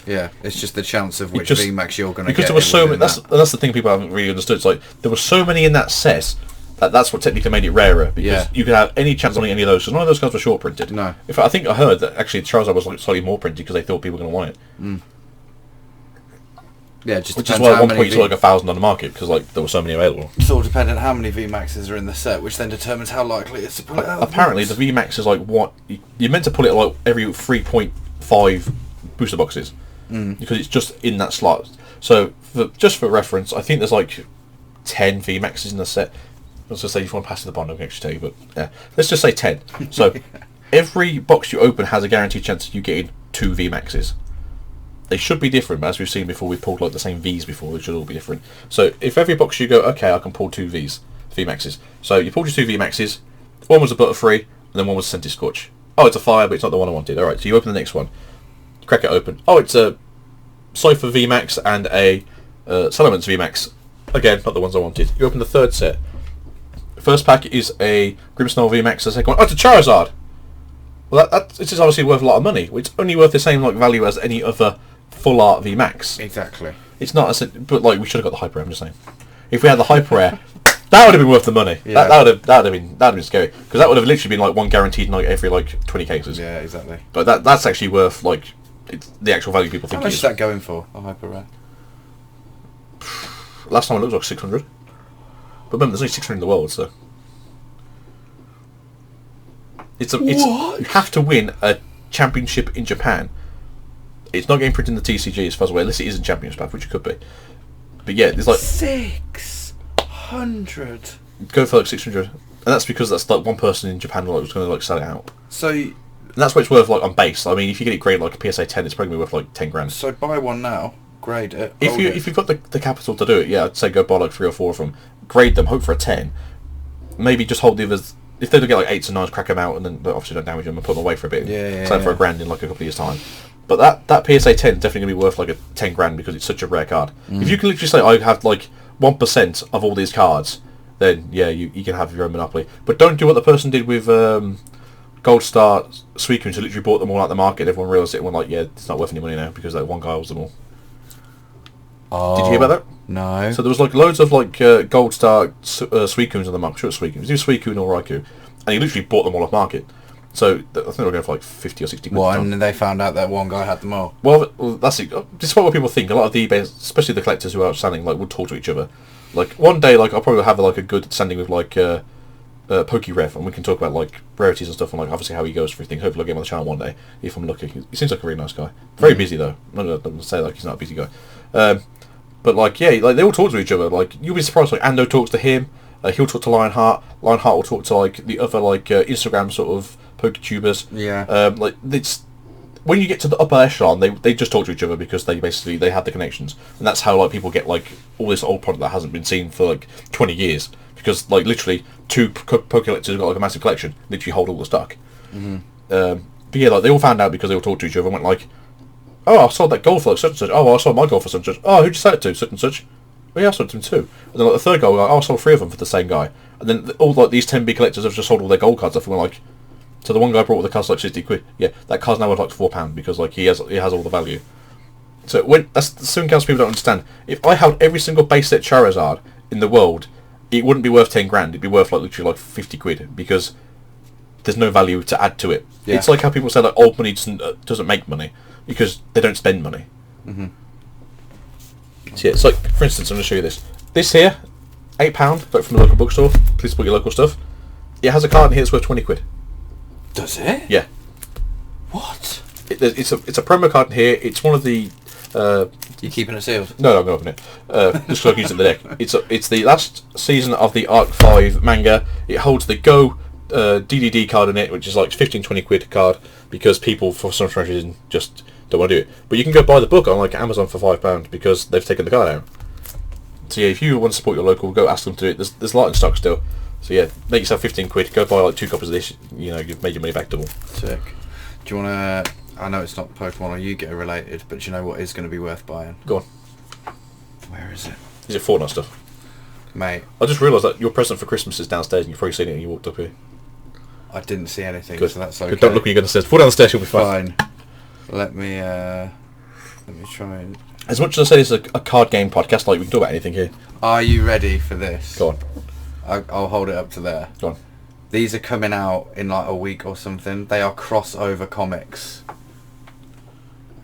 Yeah, it's just the chance of which VMAX you're going to get. Because there were so many. That's the thing people haven't really understood. It's like there were so many in that set that's what technically made it rarer, because you could have any chance on any of those. So none of those cards were short printed. No. In fact, I think I heard that actually Charizard was like slightly more printed because they thought people were going to want it. Yeah, just which is why at one point you saw like 1,000 on the market because like there were so many available. It's all dependent how many VMAXs are in the set, which then determines how likely it is to pull it out. Apparently, the VMAX is like what you're meant to pull it like every 3.5 booster boxes because it's just in that slot. So just for reference, I think there's like 10 VMAXs in the set. I was going to say if you want to pass to the bond, I can actually tell you, but yeah, let's just say 10. So every box you open has a guaranteed chance of you getting 2 VMAXs. They should be different, but as we've seen before, we pulled like the same Vs before. They should all be different. So if every box you go, okay, I can pull 2 VMAXs. So you pulled your 2 VMAXs. One was a Butterfree, and then one was a Scentiscorch. Oh, it's a fire, but it's not the one I wanted. All right, so you open the next one, crack it open. Oh, it's a Cypher VMAX and a Salamence VMAX. Again, not the ones I wanted. You open the third set. First pack is a Grimmsnarl VMAX. The second one, oh, it's a Charizard. Well, this is obviously worth a lot of money. It's only worth the same like value as any other full art VMAX. Exactly. It's not, but like we should have got the hyper rare. I'm just saying, if we had the hyper rare, that would have been worth the money. Yeah. That would have been scary, because that would have literally been like one guaranteed in like every like 20 cases. Yeah, exactly. But that's actually worth like it's the actual value people think. How much is that going for a hyper rare? Last time I looked, it was like 600. But remember, there's only 600 in the world, so you have to win a championship in Japan. It's not getting printed in the TCG as far as away, unless it is in championship, which it could be. But yeah, there's like 600. Go for like 600, and that's because that's like one person in Japan was going to like sell it out. So, and that's what it's worth like on base. I mean, if you get it graded like a PSA 10, it's probably worth like 10 grand. So buy one now, grade it. If you've got the capital to do it, yeah, I'd say go buy like 3 or 4 of them, grade them, hope for a 10. Maybe just hold the others. If they do get like 8s and 9s, crack them out, and then obviously don't damage them and put them away for a bit. Sell for a grand in like a couple of years' time. But that PSA 10 is definitely going to be worth like a 10 grand because it's such a rare card. If you can literally say I have like 1% of all these cards, then yeah, you can have your own monopoly. But don't do what the person did with Gold Star Suicunes who literally bought them all out the market. Everyone realised it and went like, yeah, it's not worth any money now because that one guy owns them all. Oh, did you hear about that? No. So there was like loads of like Gold Star Suicunes on the market. Sure, Suicunes. It was Suicune or Raikou, and he literally bought them all off market. So I think they were going for like 50 or 60 quid. What, and then they found out that one guy had them all? Well, that's it. Despite what people think, a lot of the eBay, especially the collectors who are outstanding, like would talk to each other. Like one day, like I'll probably have like a good standing with like PokeRev, and we can talk about like rarities and stuff, and like obviously how he goes through things. Hopefully I'll get him on the channel one day if I'm lucky. He seems like a really nice guy. Very busy though. I'm not going to say like he's not a busy guy. But like yeah, like they all talk to each other. Like you'll be surprised. Like Ando talks to him. He'll talk to Lionheart. Lionheart will talk to like the other like Instagram sort of Poketubers. Yeah. Like it's when you get to the upper echelon, they just talk to each other because they have the connections, and that's how like people get like all this old product that hasn't been seen for like 20 years because like literally two Pokecollectors have got like a massive collection, literally hold all the stock. But yeah, like they all found out because they all talked to each other and went like, oh, I sold that gold for like such and such. Oh, well, I sold my gold for such and such. Oh, who'd you sell it to? Such and such. Oh yeah, I sold it to him too. And then like the third guy, like, oh, I sold 3 of them for the same guy. And then all like these 10 big collectors have just sold all their gold cards off and were like, so the one guy brought the cards like 60 quid. Yeah, that card's now worth like £4 because like he has all the value. So when that's something else people don't understand. If I held every single base set Charizard in the world, it wouldn't be worth 10 grand. It'd be worth like literally like 50 quid because there's no value to add to it. Yeah. It's like how people say like old money doesn't make money because they don't spend money. So yeah, it's like for instance, I'm going to show you this. This here, £8, but from the local bookstore. Please support your local stuff. It has a card in here that's worth 20 quid. Does it? Yeah. What? It's a promo card in here. It's one of the. You keeping it sealed? No, I'm going to open it. Just so I can use it in the deck. It's the last season of the Arc 5 manga. It holds the Go DDD card in it, which is like 15-20 quid card because people for some strange reason just don't want to do it. But you can go buy the book on like Amazon for £5 because they've taken the card out. So yeah, if you want to support your local, go ask them to do it. There's a lot in stock still. So yeah, make yourself 15 quid. Go buy like 2 copies of this. You know, you've made your money back double. Sick. Do you want to? I know it's not Pokemon or Yu-Gi-Oh related, but do you know what is going to be worth buying? Go on. Where is it? Is it Fortnite stuff? Mate. I just realised that your present for Christmas is downstairs and you've probably seen it when you walked up here. I didn't see anything, Good. so that's okay. Good. Don't look when you go downstairs. Fall down the stairs, you'll be fine. Let me try and... As much as I say this is a card game podcast, like we can talk about anything here. Are you ready for this? Go on. I'll hold it up to there. Go on. These are coming out in like a week or something. They are crossover comics.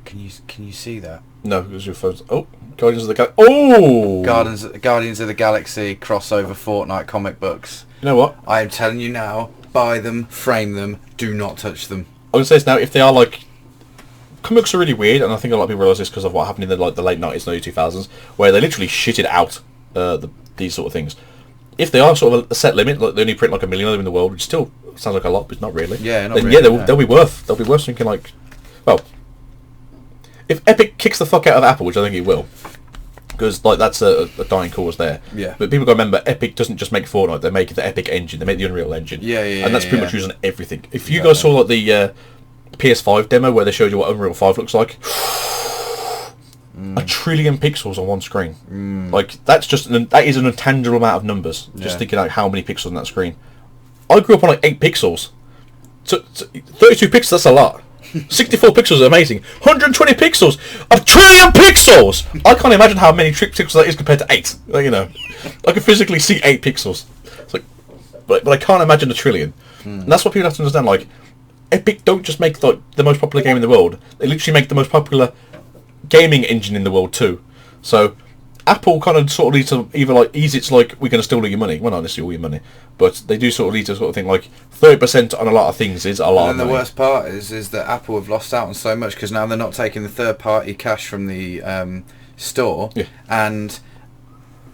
Can you see that? No, because your phone's... Oh! Guardians of the Galaxy... Oh! Guardians of the Galaxy crossover Fortnite comic books. You know what? I am telling you now, buy them, frame them, do not touch them. I would say this now, if they are like... Comics are really weird, and I think a lot of people realise this because of what happened in the late 90s and early 2000s, where they literally shitted out these sort of things. If they are sort of a set limit, like they only print like 1 million of them in the world, which still sounds like a lot, but not really. Yeah, not then, really. Yeah, they'll be worth something like... Well, if Epic kicks the fuck out of Apple, which I think it will, because like that's a dying cause there. Yeah. But people got to remember, Epic doesn't just make Fortnite; they make the Epic engine, they make the Unreal Engine. Yeah. And that's pretty much using everything. If you guys saw like the PS5 demo where they showed you what Unreal 5 looks like, 1 trillion pixels on one screen. Like that is an intangible amount of numbers. Just thinking like how many pixels on that screen. I grew up on like 8 pixels. So 32 pixels, that's a lot. 64 pixels are amazing. 120 pixels! 1 trillion pixels! I can't imagine how many pixels that is compared to 8. Like, you know, I can physically see 8 pixels. It's like, but I can't imagine 1 trillion. And that's what people have to understand. Like, Epic don't just make the most popular game in the world. They literally make the most popular gaming engine in the world too. So Apple kind of sort of need to either like ease it's like we're going to steal all your money. Well, not necessarily all your money, but they do sort of need to sort of think like 30% on a lot of things is a lot. And then the worst part is that Apple have lost out on so much because now they're not taking the third-party cash from the store, and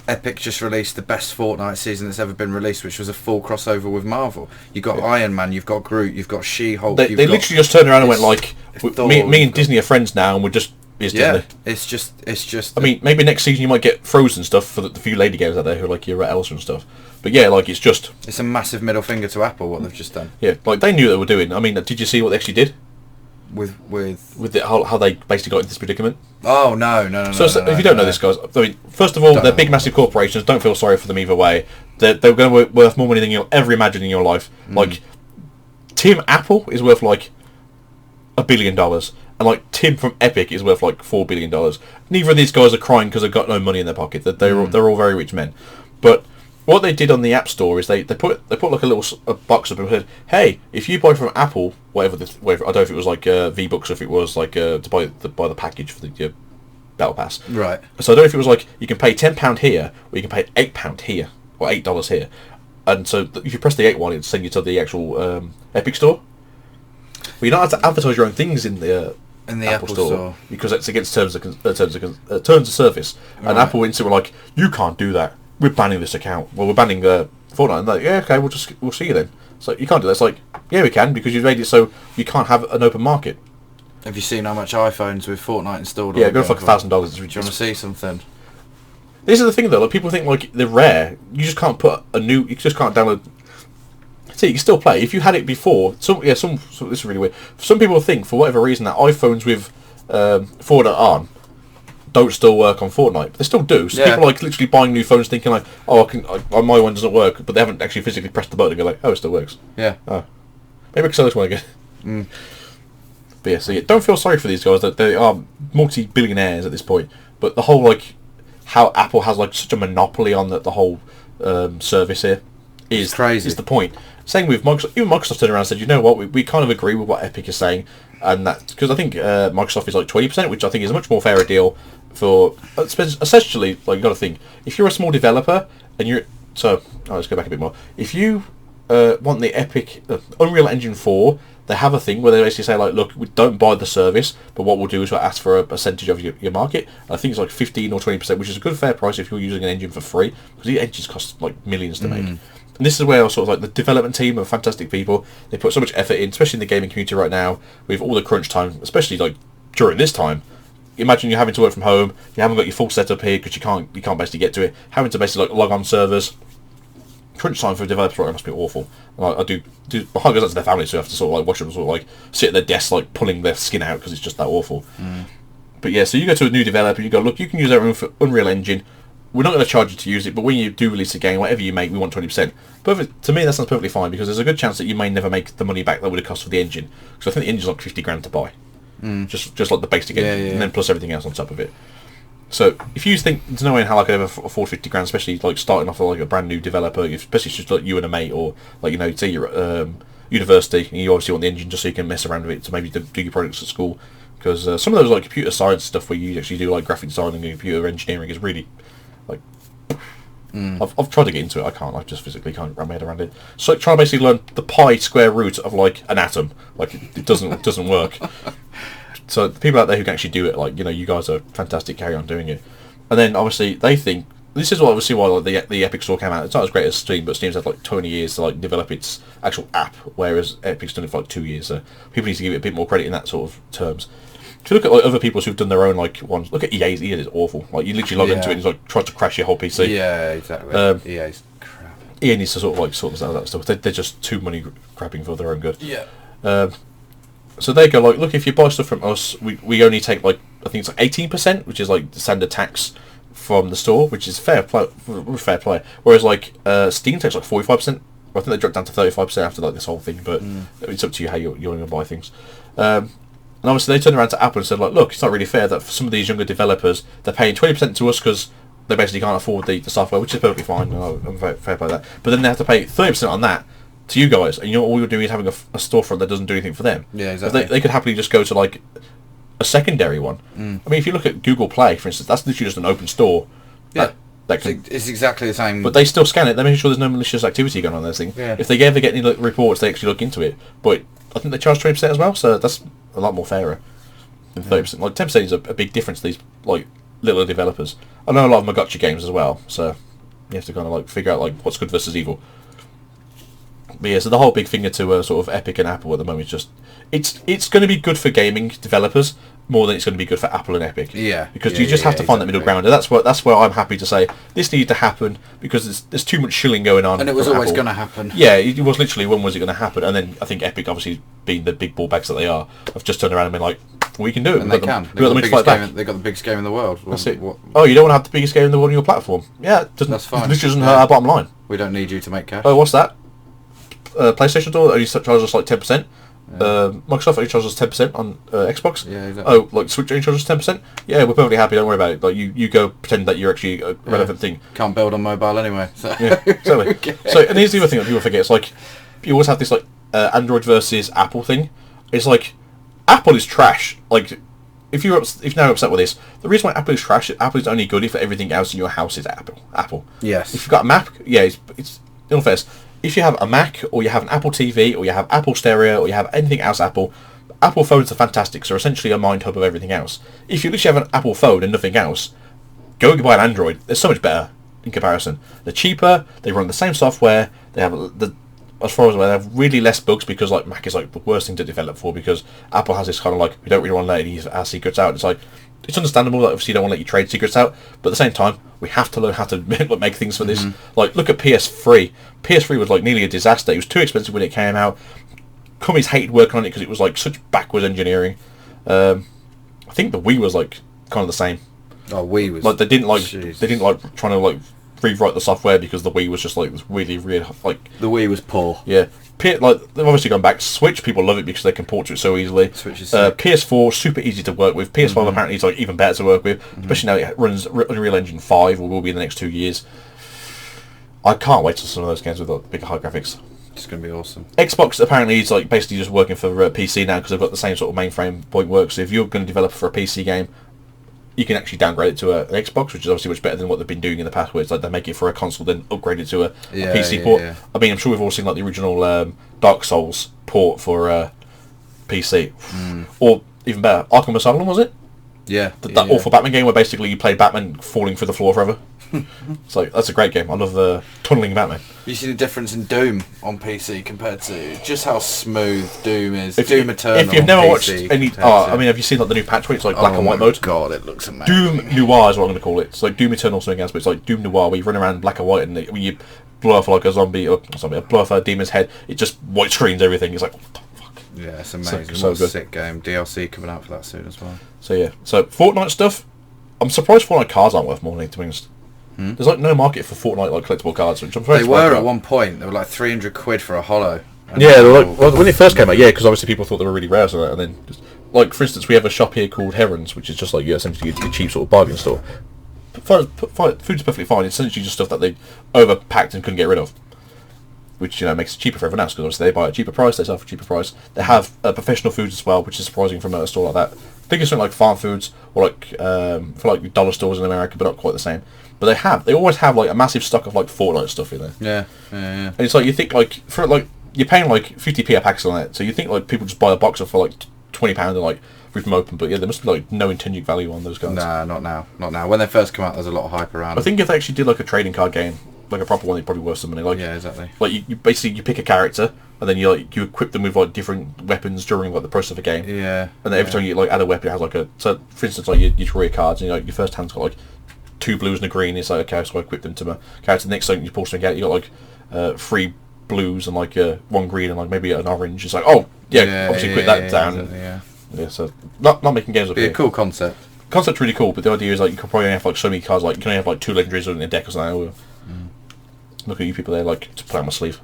Epic just released the best Fortnite season that's ever been released, which was a full crossover with Marvel. You've got Iron Man, you've got Groot, you've got She-Hulk. They literally just turned around and went like, me and Disney are friends now, and we're just... Yeah, it's just. I mean, maybe next season you might get Frozen stuff for the few lady games out there who are like your Elsa and stuff. But yeah, like it's just... It's a massive middle finger to Apple what they've just done. Yeah, like they knew what they were doing. I mean, did you see what they actually did? With how they basically got into this predicament? Oh no! So if you don't know this, guys, I mean, first of all, they're big, massive corporations. Don't feel sorry for them either way. They're going to be worth more money than you'll ever imagine in your life. Like Tim Apple is worth like $1 billion, and like Tim from Epic is worth like $4 billion. Neither of these guys are crying because they've got no money in their pocket. They're all very rich men. But what they did on the App Store is they put like a box up and said, hey, if you buy from Apple, whatever I don't know if it was like V-Bucks or if it was like to buy the package for the Battle Pass. Right. So I don't know if it was like you can pay £10 here or you can pay £8 here or $8 here. And so if you press the 8 one, it'll send you to the actual Epic Store. But you're not allowed to advertise your own things in the Apple Store because it's against terms of service. Right. And Apple instantly were like, you can't do that. We're banning this account. Well, we're banning Fortnite. And they're like, yeah, okay, we'll see you then. So you can't do that. It's like, yeah, we can because you've made it so you can't have an open market. Have you seen how much iPhones with Fortnite installed? Yeah, go for like $1,000. Do you want to see something? This is the thing though. Like people think like they're rare. You just can't put you just can't download. See, you can still play if you had it before. This is really weird. Some people think for whatever reason that iPhones with Fortnite on don't still work on Fortnite, but they still do. So people are like literally buying new phones thinking like, oh, my one doesn't work, but they haven't actually physically pressed the button and go like, oh, it still works. Yeah. Oh, maybe I can sell this one again. But yeah, so don't feel sorry for these guys. That they are multi-billionaires at this point. But the whole like how Apple has like such a monopoly on the whole service here is crazy. Is the point. Same with Microsoft. Even Microsoft turned around and said, you know what, we kind of agree with what Epic is saying, and that because I think Microsoft is like 20%, which I think is a much more fairer deal for essentially. Like you got to think if you're a small developer and let's go back a bit more. If you want the Epic Unreal Engine 4, they have a thing where they basically say like, look, we don't buy the service, but what we'll do is we'll ask for a percentage of your market. And I think it's like 15 or 20%, which is a good fair price if you're using an engine for free, because these engines cost like millions to make. And this is where sort of like the development team are fantastic people. They put so much effort in, especially in the gaming community right now, with all the crunch time, especially like during this time. Imagine you're having to work from home, you haven't got your full setup here because you can't basically get to it, having to basically like log on servers. Crunch time for developers right now must be awful. I do behind goes out to their families who have to sort of like watch them sort of like sit at their desks like pulling their skin out because it's just that awful. But yeah, so you go to a new developer, you go, look, you can use our Unreal Engine. We're not going to charge you to use it, but when you do release a game, whatever you make, we want 20%. To me, that sounds perfectly fine because there's a good chance that you may never make the money back that would have cost for the engine. Because I think the engine's like $50,000 to buy, just like the basic engine, and then plus everything else on top of it. So if you think there's no way in hell I could ever afford $50,000, especially like starting off like a brand new developer, especially just like you and a mate, or like say you're at university and you obviously want the engine just so you can mess around with it to maybe do your projects at school. Because some of those like computer science stuff where you actually do like graphic design and computer engineering is really like I've tried to get into it. I can't. I just physically can't wrap my head around it. So like, trying to basically learn the pi square root of like an atom, like it doesn't work. So the people out there who can actually do it, like you guys are fantastic. Carry on doing it. And then obviously they think this is obviously why like, the Epic Store came out. It's not as great as Steam, but Steam's had like 20 years to like develop its actual app, whereas Epic's done it for like 2 years. So people need to give it a bit more credit in that sort of terms. If you look at like other people who've done their own like ones, look at EA's. EA is awful. Like you literally log into it and it's like tries to crash your whole PC. Yeah, exactly. EA's crap. EA needs to sort of out that stuff. They're just too money grabbing for their own good. Yeah. So they go like, look, if you buy stuff from us, we only take like I think it's like 18%, which is like the standard tax from the store, which is fair play. Whereas like Steam takes like 45%. I think they dropped down to 35% after like this whole thing, but it's up to you how you want to buy things. And obviously they turned around to Apple and said like, look, it's not really fair that for some of these younger developers they're paying 20% to us because they basically can't afford the software, which is perfectly fine. I'm very fair by that. But then they have to pay 30% on that to you guys, and all you're doing is having a storefront that doesn't do anything for them. Yeah, exactly. They could happily just go to like a secondary one. I mean, if you look at Google Play, for instance, that's literally just an open store. Yeah. It's exactly the same. But they still scan it. They're making sure there's no malicious activity going on in this thing. Yeah. If they ever get any reports, they actually look into it. But I think they charge 20% as well, so that's a lot more fairer than 30%. Like 10% is a big difference to these like little developers. I know a lot of them are gotcha games as well, so you have to kind of like figure out like what's good versus evil. But yeah, so the whole big finger to sort of Epic and Apple at the moment is just it's going to be good for gaming developers more than it's going to be good for Apple and Epic. Yeah. Because you just have to find that middle ground, and that's where I'm happy to say this needed to happen because there's too much shilling going on. And it was always going to happen. Yeah, it was literally when was it going to happen, and then I think Epic, obviously being the big ball bags that they are, have just turned around and been like, we can do it. And they can. They've got the biggest game in the world. That's it. Oh, you don't want to have the biggest game in the world on your platform? Yeah, that's fine. This doesn't hurt our bottom line. We don't need you to make cash. Oh, what's that? PlayStation Store only charges us like 10%. Microsoft only charges us 10% on Xbox. Yeah, exactly. Oh, like Switch only charges 10%. Yeah, we're perfectly happy. Don't worry about it. Like you go pretend that you're actually a relevant thing. Can't build on mobile anyway. So. Yeah, exactly. Okay. So, and here's the other thing that people forget. It's like you always have this like Android versus Apple thing. It's like Apple is trash. Like if you're now upset with this, the reason why Apple is trash, Apple is only good if everything else in your house is Apple. Yes. If you've got a Mac, yeah, it's in all fairness. If you have a Mac, or you have an Apple TV, or you have Apple Stereo, or you have anything else Apple phones are fantastic. So essentially a mind hub of everything else. If you literally have an Apple phone and nothing else, go and buy an Android. They're so much better in comparison. They're cheaper. They run the same software. They have as far as they have really less bugs because like Mac is like the worst thing to develop for because Apple has this kind of like we don't really want to let any of our secrets out. It's like it's understandable that obviously you don't want to let your trade secrets out, but at the same time we have to learn how to make things for this. Like look at PS3. PS3 was like nearly a disaster. It was too expensive when it came out. Companies hated working on it because it was like such backwards engineering. I think the Wii was like kind of the same. Oh, Wii was like they didn't like trying to like rewrite the software because the Wii was just like really like the Wii was poor. Yeah, like they've obviously gone back. Switch people love it because they can port to it so easily. Switch is PS4 super easy to work with. PS5 apparently is like even better to work with, especially now it runs Unreal Engine 5 or will be in the next 2 years. I can't wait till some of those games with like big high graphics. It's going to be awesome. Xbox apparently is like basically just working for PC now because they've got the same sort of mainframe point work. So if you're going to develop for a PC game, you can actually downgrade it to an Xbox, which is obviously much better than what they've been doing in the past, where it's like they make it for a console, then upgrade it to a PC port. Yeah. I mean, I'm sure we've all seen like the original Dark Souls port for PC, or even better, Arkham Asylum, was it? Yeah. That awful Batman game where basically you played Batman falling through the floor forever. It's like that's a great game. I love tunneling Batman. You see the difference in Doom on PC compared to just how smooth Doom is. Doom Eternal. If you've never watched any, I mean, have you seen like the new patch where it's like black and white mode? Oh god, it looks amazing. Doom Noir is what I'm going to call it. It's like Doom Eternal something else, but it's like Doom Noir where you run around black and white and when you blow off like a zombie or something, blow off a demon's head, it just white screens everything. It's like what the fuck. Yeah, it's amazing. So what a sick game. DLC coming out for that soon as well. So yeah, so Fortnite stuff. I'm surprised Fortnite cards aren't worth more money, to be honest. There's like no market for Fortnite like collectible cards, which I'm very surprised They were about. at one point. They were like 300 quid for a holo. Yeah, like, well, when it first came out, yeah, because obviously people thought they were really rare, so and then just, like for instance, we have a shop here called Herons, which is just like essentially a cheap sort of bargain store. Food's perfectly fine. It's essentially just stuff that they overpacked and couldn't get rid of, which makes it cheaper for everyone else because obviously they buy at a cheaper price, they sell for a cheaper price. They have professional foods as well, which is surprising from a store like that. I think it's something like farm foods or like for like dollar stores in America, but not quite the same. But they always have like a massive stock of like Fortnite stuff in there. Yeah. And it's like you think like for like you're paying like 50p a pack on it, so you think like people just buy a box of for like £20 and like rip them open. But yeah, there must be like no intrinsic value on those cards. Nah, not now. When they first come out, there's a lot of hype around. I think if they actually did like a trading card game, like a proper one, they'd probably worth some money. Like yeah, exactly. Like you basically you pick a character and then you equip them with like different weapons during like the process of a game. Yeah. And then every time you like add a weapon, it has like a for instance like you draw your cards and your first hand's got like 2 blues and a green. It's like okay, so I equip them to my character. The next time you pull something out, you got like 3 blues and like 1 green and like maybe an orange. It's like obviously put that down. Exactly, yeah. So not making games up be here. A cool concept. Concept's really cool, but the idea is like you can probably have like so many cards. Like you can only have like 2 legendaries in a deck or something. Look at you people there, like to play on my sleeve.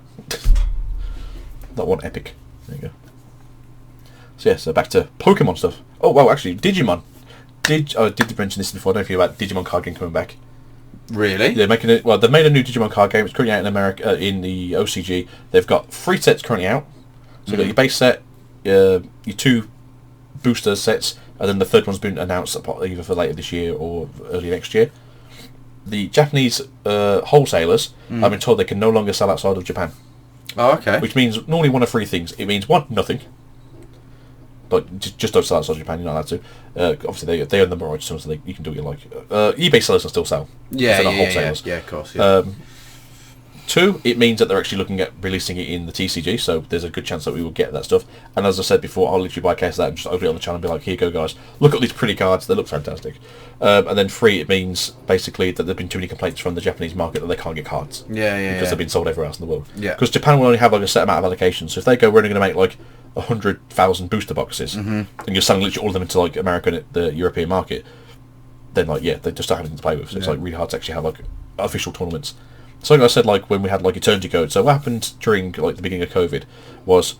That one epic. There you go. So yeah, so back to Pokemon stuff. Oh wow, actually Digimon. Did you mention this before? I don't know if you know about Digimon card game coming back. Really? They're making it. Well, they've made a new Digimon card game. It's currently out in America in the OCG. They've got 3 sets currently out. So you've got your base set, your 2 booster sets, and then the third one's been announced either for later this year or early next year. The Japanese wholesalers have been told they can no longer sell outside of Japan. Oh, okay. Which means normally one of 3 things. It means 1, nothing. Like just don't sell outside of Japan. You're not allowed to. Obviously, they own the rights, so you can do what you like. eBay sellers can still sell. Yeah, they're not wholesalers. Yeah, of course. Yeah. 2, it means that they're actually looking at releasing it in the TCG, so there's a good chance that we will get that stuff. And as I said before, I'll literally buy a case of that and just open it on the channel and be like, here you go guys, look at these pretty cards, they look fantastic. And then 3, it means basically that there have been too many complaints from the Japanese market that they can't get cards. Because they've been sold everywhere else in the world. Yeah. Because Japan will only have like a set amount of allocations, so if they go, we're only going to make like 100,000 booster boxes, and you're selling literally all of them into like America and the European market, then like they just don't have anything to play with, so it's like really hard to actually have like official tournaments. something I said like when we had like Eternity Code. So what happened during like the beginning of COVID was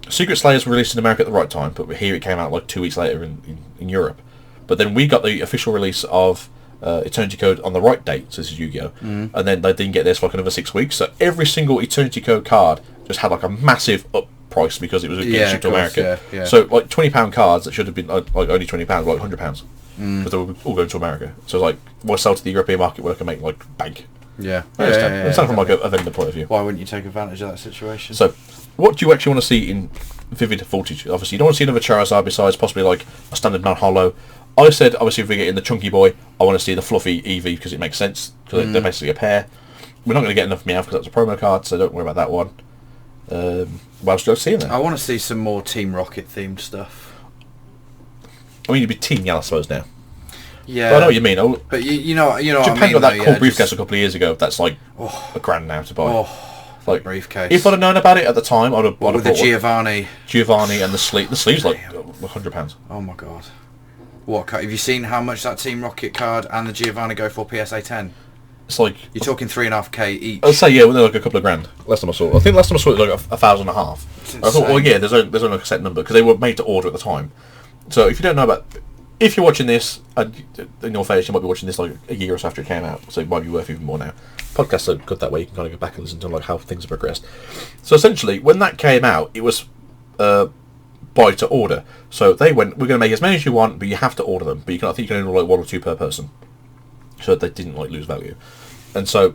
Secret Slayers were released in America at the right time, but here it came out like 2 weeks later in Europe. But then we got the official release of Eternity Code on the right date, so this is Yu-Gi-Oh! And then they didn't get this for like another 6 weeks. So every single Eternity Code card just had like a massive up price because it was getting shipped to America. Yeah. So like £20 cards that should have been like only £20, were like £100 because they were all going to America. So like, why sell to the European market where I can make like bank? It's not from like a vendor point of view. Why wouldn't you take advantage of that situation? So, what do you actually want to see in Vivid Voltage? Obviously, you don't want to see another Charizard besides possibly like a standard non-hollow. I said, obviously, if we get in the Chunky Boy, I want to see the Fluffy Eevee because it makes sense, because they're basically a pair. We're not going to get enough Meowth because that's a promo card, so don't worry about that one. What else do you see in there? I want to see some more Team Rocket themed stuff. I mean, you'd be Team Yell, I suppose, now. Yeah. But I know what you mean. But you know Japan what I mean, got that cool briefcase a couple of years ago. That's like £1,000 now to buy. Like briefcase. If I'd have known about it at the time, I'd have bought the Giovanni and the sleeve. The sleeve's like £100. Oh my god! What? Have you seen how much that Team Rocket card and the Giovanni go for PSA 10? It's like you're talking 3.5k each. I'd say they're like a couple of grand. Last time I saw it, I think last time I saw it was like £1,500. I thought, well, yeah, there's only a set number because they were made to order at the time. So if you don't know about, if you're watching this, and in your face, you might be watching this like a year or so after it came out, so it might be worth even more now. Podcasts are good that way; you can kind of go back and listen to like how things have progressed. So essentially, when that came out, it was buy to order. So they went, we're going to make as many as you want, but you have to order them. But I think you can only order like 1 or 2 per person, so they didn't like lose value. And so,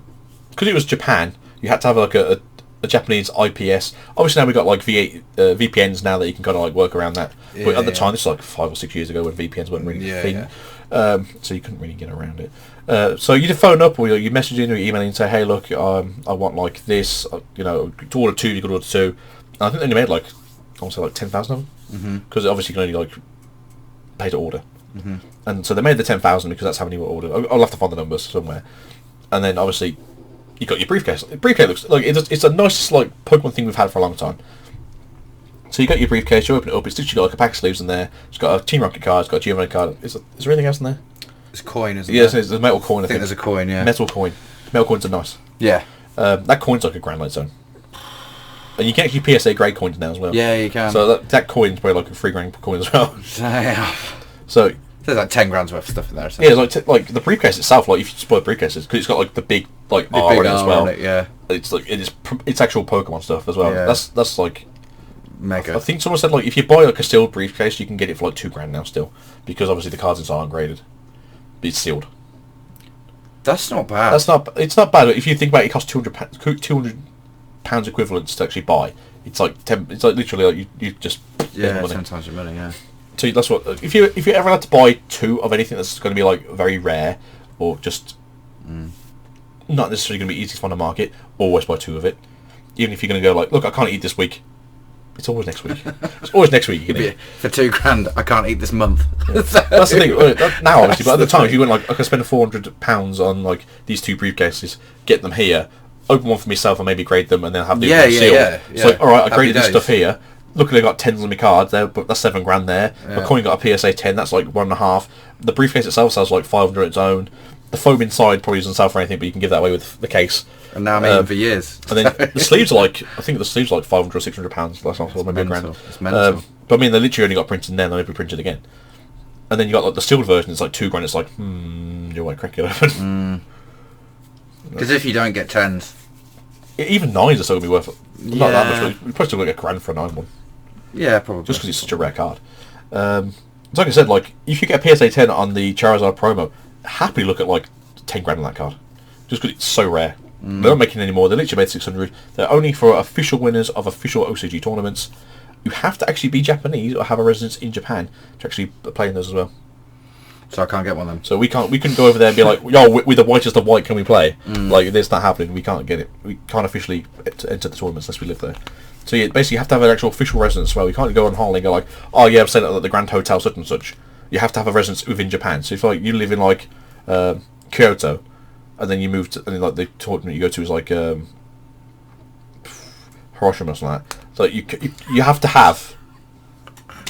because it was Japan, you had to have like a Japanese IPS. Obviously now we've got like VPNs now that you can kind of like work around that. But at the time, this was like 5 or 6 years ago when VPNs weren't really a thing. So you couldn't really get around it. So you'd phone up or you message in or email in and say, hey, look, I want like this, to order 2, you could order 2. And I think they only made like, I want to say like 10,000 of them. Because obviously you can only like pay to order. And so they made the 10,000 because that's how many were ordered. I'll have to find the numbers somewhere. And then obviously you got your briefcase. The briefcase looks like it's a nice like Pokemon thing we've had for a long time. So you got your briefcase, you open it up, it's literally got like a pack of sleeves in there. It's got a Team Rocket card, it's got a Giovanni card. Is there anything else in there? It's coin, isn't there? Yeah, there's a metal coin. I think there's a coin, yeah. Metal coin. Metal coins are nice. Yeah. That coin's like a grand light zone. And you can actually PSA grade coins now as well. Yeah, you can. So that coin's probably like a $3 coin as well. Damn. So there's like 10 grand's worth of stuff in there. Yeah, it's like the briefcase itself. Like if you spoil briefcases, because it's got like the big R in it as well. It's like it's actual Pokemon stuff as well. Yeah. That's like mega. I think someone said like if you buy like a sealed briefcase, you can get it for like £2 now still, because obviously the cards inside aren't graded. But it's sealed. That's not bad. It's not bad. But if you think about it, it costs £200 equivalents to actually buy. It's like it's like literally like you just 10 times your money. Yeah. So that's what if you ever had to buy 2 of anything that's going to be like very rare or just not necessarily going to be easy to find a market, always buy 2 of it. Even if you're going to go like, look, I can't eat this week. It's always next week. It's always next week you can eat. For £2, I can't eat this month. Yeah. That's the thing. Now, obviously, but at the time, if you went like, I could spend £400 on like these 2 briefcases, get them here, open one for myself, and maybe grade them, and then have the sealed. It's like, all right, I graded this stuff here. Luckily, I got 10s on my cards there, but that's £7 there. My coin got a PSA 10. That's like 1.5. The briefcase itself sells like 500 on its own. The foam inside probably doesn't sell for anything, but you can give that away with the case. And now I'm eating for years. And then the sleeves are like, I think the sleeves are like £500 or £600. Last time I saw maybe £1,000. It's mental. But I mean, they literally only got printed then, they'll never be printed again. And then you got like the sealed version. It's like £2. It's like, you might crack it open. Because if you don't get 10s, even 9s are still gonna be worth not that much. We probably still get £1,000 for a 9 one. Yeah, probably. Just because it's such a rare card. Like I said, like if you get a PSA 10 on the Charizard promo, happily look at like £10 on that card, just because it's so rare. They're not making any more. They literally made 600. They're only for official winners of official OCG tournaments. You have to actually be Japanese or have a residence in Japan to actually play in those as well. So I can't get one of them. So we couldn't go over there and be like, yo, with the whitest of white, can we play? Like, this not happening. We can't get it. We can't officially enter the tournaments unless we live there. So yeah, basically you have to have an actual official residence as well. You can't go on holiday and go like, oh yeah, I'm staying at the Grand Hotel such and such. You have to have a residence within Japan. So if like you live in like Kyoto, and then you move to, and then like the tournament you go to is like Hiroshima or something like that. So you have to have.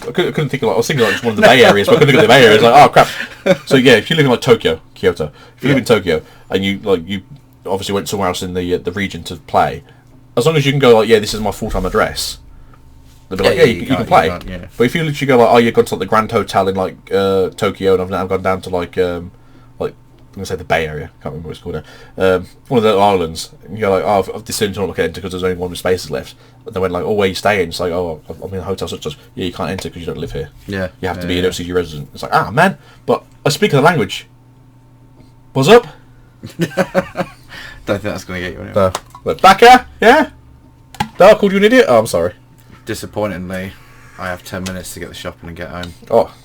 I couldn't think of like, I was thinking like one of the Bay areas, but I couldn't think of the Bay areas. Like, oh crap. So yeah, if you live in like Tokyo, Kyoto, if you live in Tokyo and you obviously went somewhere else in the region to play, as long as you can go like, yeah, this is my full-time address, they'll be like, yeah, you can play. But if you literally go like, oh, you've gone to like the Grand Hotel in like Tokyo, and I've now gone down to like I'm gonna say the Bay Area, can't remember what it's called now, one of the islands, and you go like, oh, I've decided to not look at enter because there's only one with spaces left. And they went like, oh, where are you staying? It's like, oh, I'm in a hotel such as, yeah, you can't enter because you don't live here. Yeah. You have to be an OCG resident. It's like, ah, man, but I speak the language. What's up? Don't think that's going to get you anywhere. No. Like, Baka? Yeah? No, I called you an idiot? Oh, I'm sorry. Disappointingly, I have 10 minutes to get the shopping and get home. Oh.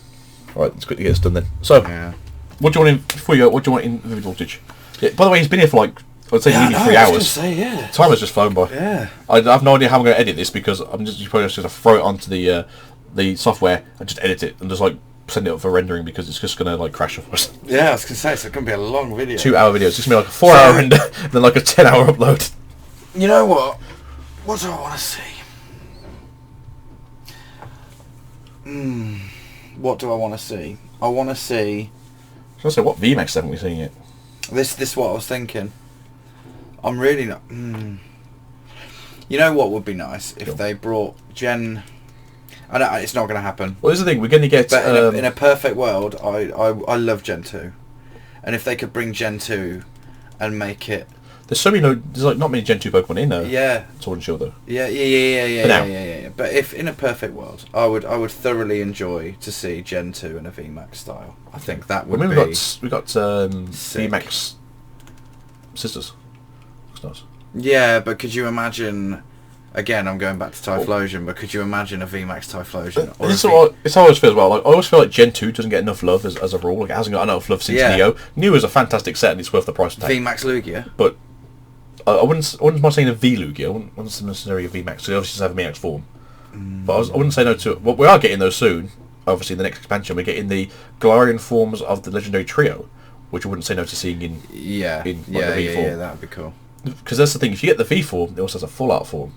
Alright, let's quickly get this done then. So, Yeah. what do you want in, before you go, what do you want in Vivid Voltage? Yeah, by the way, he's been here for like, I'd say nearly 3 hours. I was gonna say, yeah. Time has just flown by. Yeah. I have no idea how I'm going to edit this because I'm just probably just going to throw it onto the software and just edit it and just like send it up for rendering because it's just going to like crash off us. Yeah, I was going to say, it's going to be a long video. 2-hour video. It's just going to be like a 4-hour render and then like a 10-hour upload. You know what? What do I want to see? What do I want to see? I want to see... I was going to say, what VMAX haven't we seen yet? This what I was thinking. I'm really not... You know what would be nice? If they brought Gen... I know it's not going to happen. Well, this is the thing. We're going to get... But in a perfect world, I love Gen 2. And if they could bring Gen 2 and make it... There's so many... There's like not many Gen 2 Pokemon in there. Yeah. Sword and Shield, though. Yeah. But if in a perfect world, I would thoroughly enjoy to see Gen 2 in a VMAX style. I think that would be... we got VMAX Sisters. Looks nice. Yeah, but could you imagine... Again, I'm going back to Typhlosion, but could you imagine a VMAX Typhlosion? It's always feels well. Like I always feel like Gen 2 doesn't get enough love as a rule. Like it hasn't got enough love since Neo. Neo is a fantastic set and it's worth the price tag. VMAX Lugia. But I wouldn't mind saying a V Lugia. I wouldn't necessarily a VMAX. So they obviously have a VMAX form. But I wouldn't say no to it. Well, we are getting those soon. Obviously, in the next expansion, we're getting the Galarian forms of the Legendary Trio, which I wouldn't say no to seeing in the V form. Yeah, that'd be cool. Because that's the thing. If you get the V form, it also has a full art form.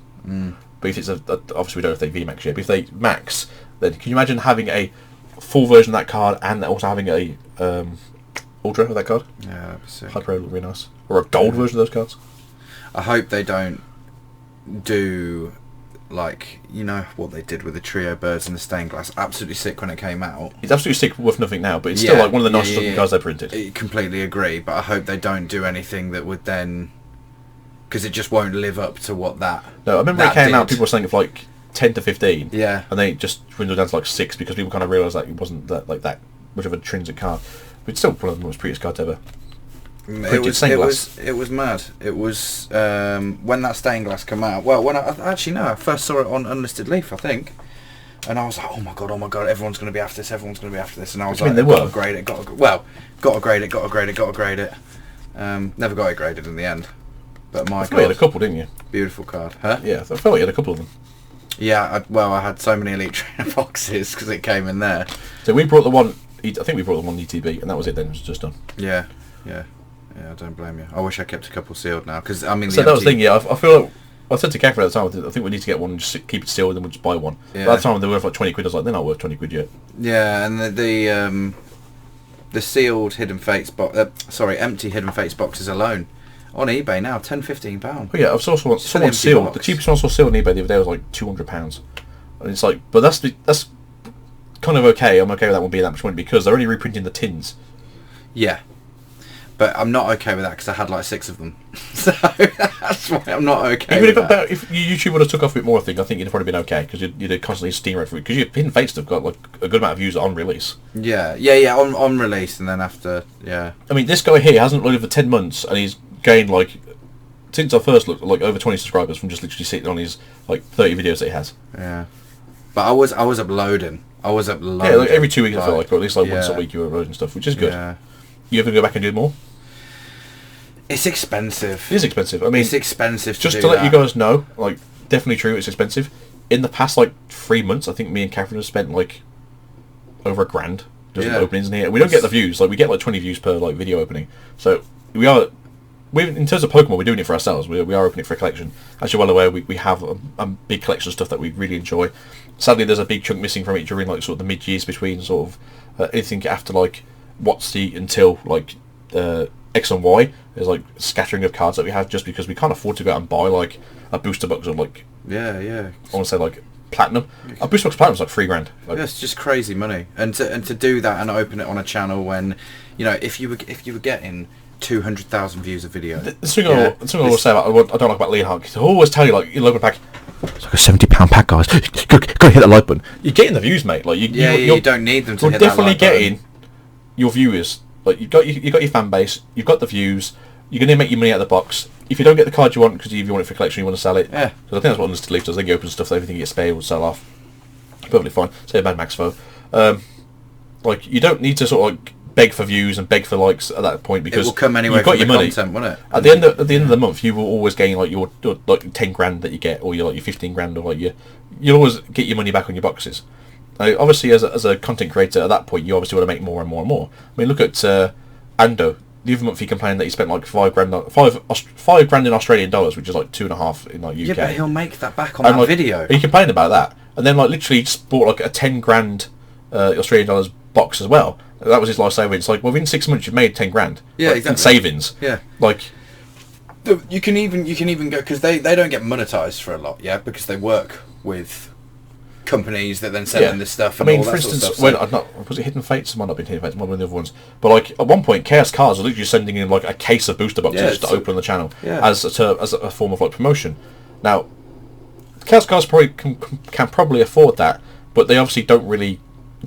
But if it's obviously we don't know if they VMAX yet. But if they max, then can you imagine having a full version of that card and also having a Ultra of that card? Yeah, that'd be sick. Hyper would be nice. Or a gold version of those cards. I hope they don't do like what they did with the Trio Birds and the Stained Glass. Absolutely sick when it came out. It's absolutely sick, worth nothing now, but it's still like one of the nicest looking cards they printed. I completely agree, but I hope they don't do anything that would then, because it just won't live up to what that. No, I remember it came out. People were saying of like 10 to 15. Yeah. And they just dwindled down to like 6 because people kind of realised that it wasn't that that much of an intrinsic card. But it's still one of the most prettiest cards ever. It was mad. It was when that Stained Glass came out. Well, when I first saw it on Unlisted Leaf, I think, and I was like, oh my god, everyone's going to be after this. And I was like, got to grade it. Got to grade it. Never got it graded in the end. But my god, you had a couple, didn't you? Beautiful card, huh? Yeah, I felt like you had a couple of them. Yeah, I had so many Elite Trainer boxes because it came in there. So we brought the one. I think we brought the one ETB, and that was it. Then it was just done. Yeah. I don't blame you. I wish I kept a couple sealed now because I mean. So that was the thing. Yeah, I feel like I said to Catherine at the time. I think we need to get one and just keep it sealed, and then we'll just buy one. Yeah. But at the time they were worth like 20 quid. I was like, they're not worth 20 quid yet. Yeah, and the sealed Hidden Fates empty Hidden Fates boxes alone on eBay now, £10-15. Oh yeah, I've saw someone sealed. Box. The cheapest one I saw sealed on eBay the other day was like £200, and it's like, but that's kind of okay. I'm okay with that one being that much money because they're only reprinting the tins. Yeah. But I'm not okay with that because I had like 6 of them, so that's why I'm not okay. Even if YouTube would have took off a bit more, I think you'd have probably been okay because you'd constantly steam right through it because your Hidden Fates have got like a good amount of views on release. Yeah, on release and then after, yeah. I mean, this guy here hasn't loaded for 10 months and he's gained like since I first looked like over 20 subscribers from just literally sitting on his like 30 videos that he has. Yeah, but I was uploading. Yeah, like every 2 weeks I feel like, or at least like once a week you were uploading stuff, which is good. Yeah. You ever go back and do more? It's expensive. It is expensive. I mean, it's expensive. Just to let you guys know, like, definitely true. It's expensive. In the past, like 3 months, I think me and Catherine have spent like over $1,000 just openings in here. We don't get the views. Like, we get like 20 views per like video opening. So we in terms of Pokemon, we're doing it for ourselves. We are opening it for a collection. As you're well aware, we have a big collection of stuff that we really enjoy. Sadly, there's a big chunk missing from it during like sort of the mid years between sort of anything after like WotC until like X and Y, There's like scattering of cards that we have just because we can't afford to go out and buy like a booster box of like I want to say like platinum. A booster box of platinum is like $3,000. Like, yeah, it's just crazy money, and to do that and open it on a channel when, you know, if you were getting 200,000 views a video. The thing I always say about what I don't like about Leonhardt, he'll always tell you like your local pack. It's like a £70 pack, guys. Go hit the like button. You're getting the views, mate. Like you don't need them to you're hit definitely that like getting button. Your viewers. Like you got your fan base. You've got the views. You're going to make your money out of the box. If you don't get the card you want because you want it for collection, you want to sell it. Yeah. So I think that's what Unlisted Leaf does. They open stuff, everything gets spared will sell off. Perfectly fine. Say a Mad Max Foe. Like you don't need to sort of like beg for views and beg for likes at that point because it will come anyway you've got from your the money. content, won't it? At the end of the month, you will always gain like your like $10,000 that you get, or your like your $15,000, or like you'll always get your money back on your boxes. Now, obviously, as a content creator, at that point, you obviously want to make more and more and more. I mean, look at Ando. The other month he complained that he spent like $5,000 in Australian dollars, which is like 2.5 in like UK. Yeah, but he'll make that back on and, that like, video. He complained about that, and then like literally just bought like a $10,000 Australian dollars box as well. That was his life savings. It's like, well, within 6 months you've made $10,000. Yeah, like, exactly. In savings. Yeah. Like, you can even go, because they don't get monetized for a lot, yeah, because they work with companies that then sell them this stuff. And I mean, all for that instance, sort of stuff, was it Hidden Fates? It might not have been Hidden Fates. It might have been the other ones. But like at one point, Chaos Cards are literally sending in like a case of booster boxes to open on the channel as a form of like promotion. Now, Chaos Cards probably can probably afford that, but they obviously don't really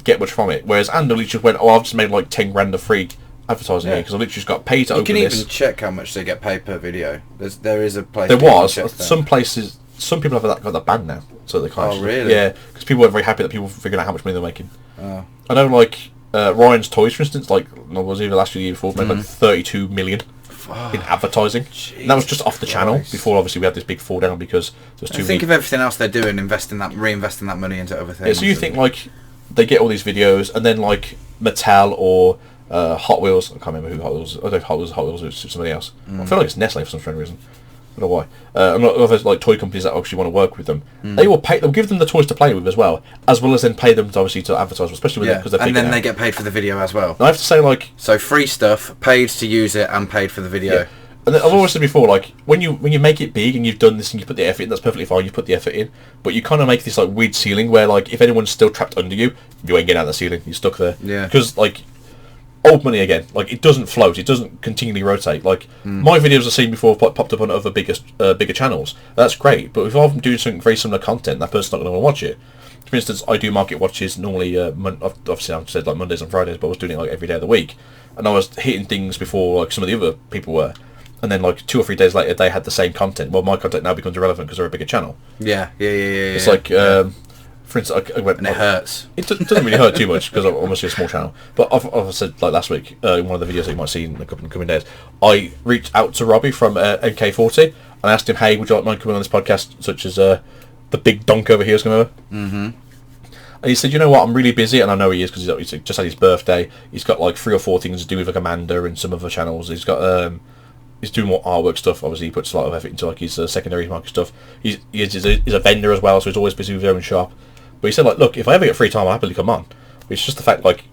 get much from it. Whereas Ando literally went, I've just made like $10,000 of free advertising here because I literally just got paid to open this. You can even check how much they get paid per video. There is a place. There was some places. Some people have got that banned now, so they can't. Oh, really? Yeah, because people are very happy that people figuring out how much money they're making. Oh. I know, like Ryan's Toys, for instance, like was either last year or the year before, made like 32 million in advertising. And that was just off the channel. Before, obviously, we had this big fall down because there was too many. Think of everything else they're doing, reinvesting that money into other things. Yeah, so you think like they get all these videos, and then like Mattel or Hot Wheels. I can't remember who Hot Wheels. I don't know if Hot Wheels or somebody else. I feel like it's Nestle for some strange reason. I don't know why. And other like toy companies that actually want to work with them, they will pay. They'll give them the toys to play with as well as then pay them to obviously to advertise, especially with because they're and then they get paid for the video as well. And I have to say, like, so free stuff, paid to use it, and paid for the video. Yeah. And I've always said before, like when you make it big and you've done this and you put the effort in, that's perfectly fine. You put the effort in, but you kind of make this like weird ceiling where like if anyone's still trapped under you, you ain't getting out of the ceiling. You're stuck there. Yeah. Because like. Old money again, like it doesn't float, it doesn't continually rotate. Like my videos I've seen before popped up on other bigger channels. That's great, but if I'm doing something very similar content, that person's not going to want to watch it. For instance, I do market watches normally. Obviously, I've said like Mondays and Fridays, but I was doing it like every day of the week, and I was hitting things before like some of the other people were, and then like 2 or 3 days later they had the same content. Well, my content now becomes irrelevant because they're a bigger channel. Yeah. It's like. For instance, I went, and it hurts. It doesn't really hurt too much because I'm obviously a small channel. But I've said like last week in one of the videos that you might see in a couple of coming days, I reached out to Robbie from MK40 and asked him, "Hey, would you like mind coming on this podcast?" Such as the big donk over here is coming over. Mm-hmm. And he said, "You know what? I'm really busy," and I know he is because he's just had his birthday. He's got like 3 or 4 things to do with like Amanda and some other channels. He's got he's doing more artwork stuff. Obviously, he puts a lot of effort into like his secondary market stuff. He's a vendor as well, so he's always busy with his own shop. But he said, like, look, if I ever get free time, I'll happily come on. But it's just the fact, like,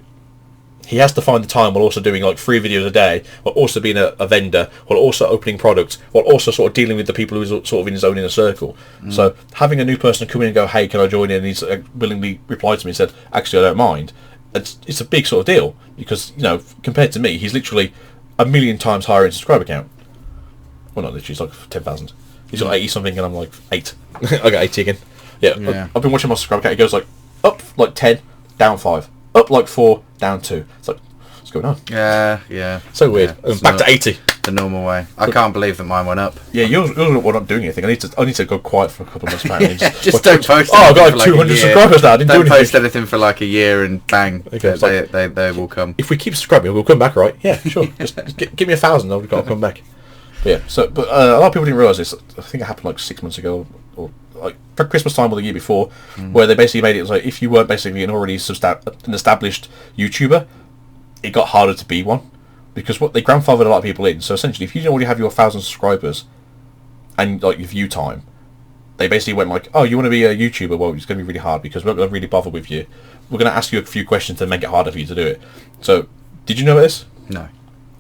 he has to find the time while also doing, like, 3 videos a day, while also being a vendor, while also opening products, while also sort of dealing with the people who's sort of in his own inner circle. So having a new person come in and go, hey, can I join in? And he's willingly replied to me and said, actually, I don't mind. It's a big sort of deal because, you know, compared to me, he's literally 1,000,000 times higher in subscriber count. Well, not literally, it's like 10,000. He's got 80 something and I'm like 8. I got 80 again. Yeah, I've been watching my subscriber count. It goes like up like 10, down 5, up like 4, down 2. It's like, what's going on? Yeah. So weird. And back to 80. The normal way. I can't believe that mine went up. Yeah, yours were not doing anything. I need to go quiet for a couple of months. Apparently. Just don't post. Oh, I've got like 200 subscribers now. I didn't do anything. Don't post anything for like a year and bang, they will come. If we keep subscribing, we'll come back, right? Yeah, sure. just give me 1,000. I'll come back. But yeah. But a lot of people didn't realise this. I think it happened like 6 months ago or like for Christmas time or the year before, where they basically made it like if you weren't basically an already an established YouTuber, it got harder to be one because what they grandfathered a lot of people in. So essentially, if you didn't already have your 1,000 subscribers and like your view time, they basically went like, oh, you want to be a YouTuber? Well, it's going to be really hard because we're not going to really bother with you. We're going to ask you a few questions to make it harder for you to do it. So, did you know this? No.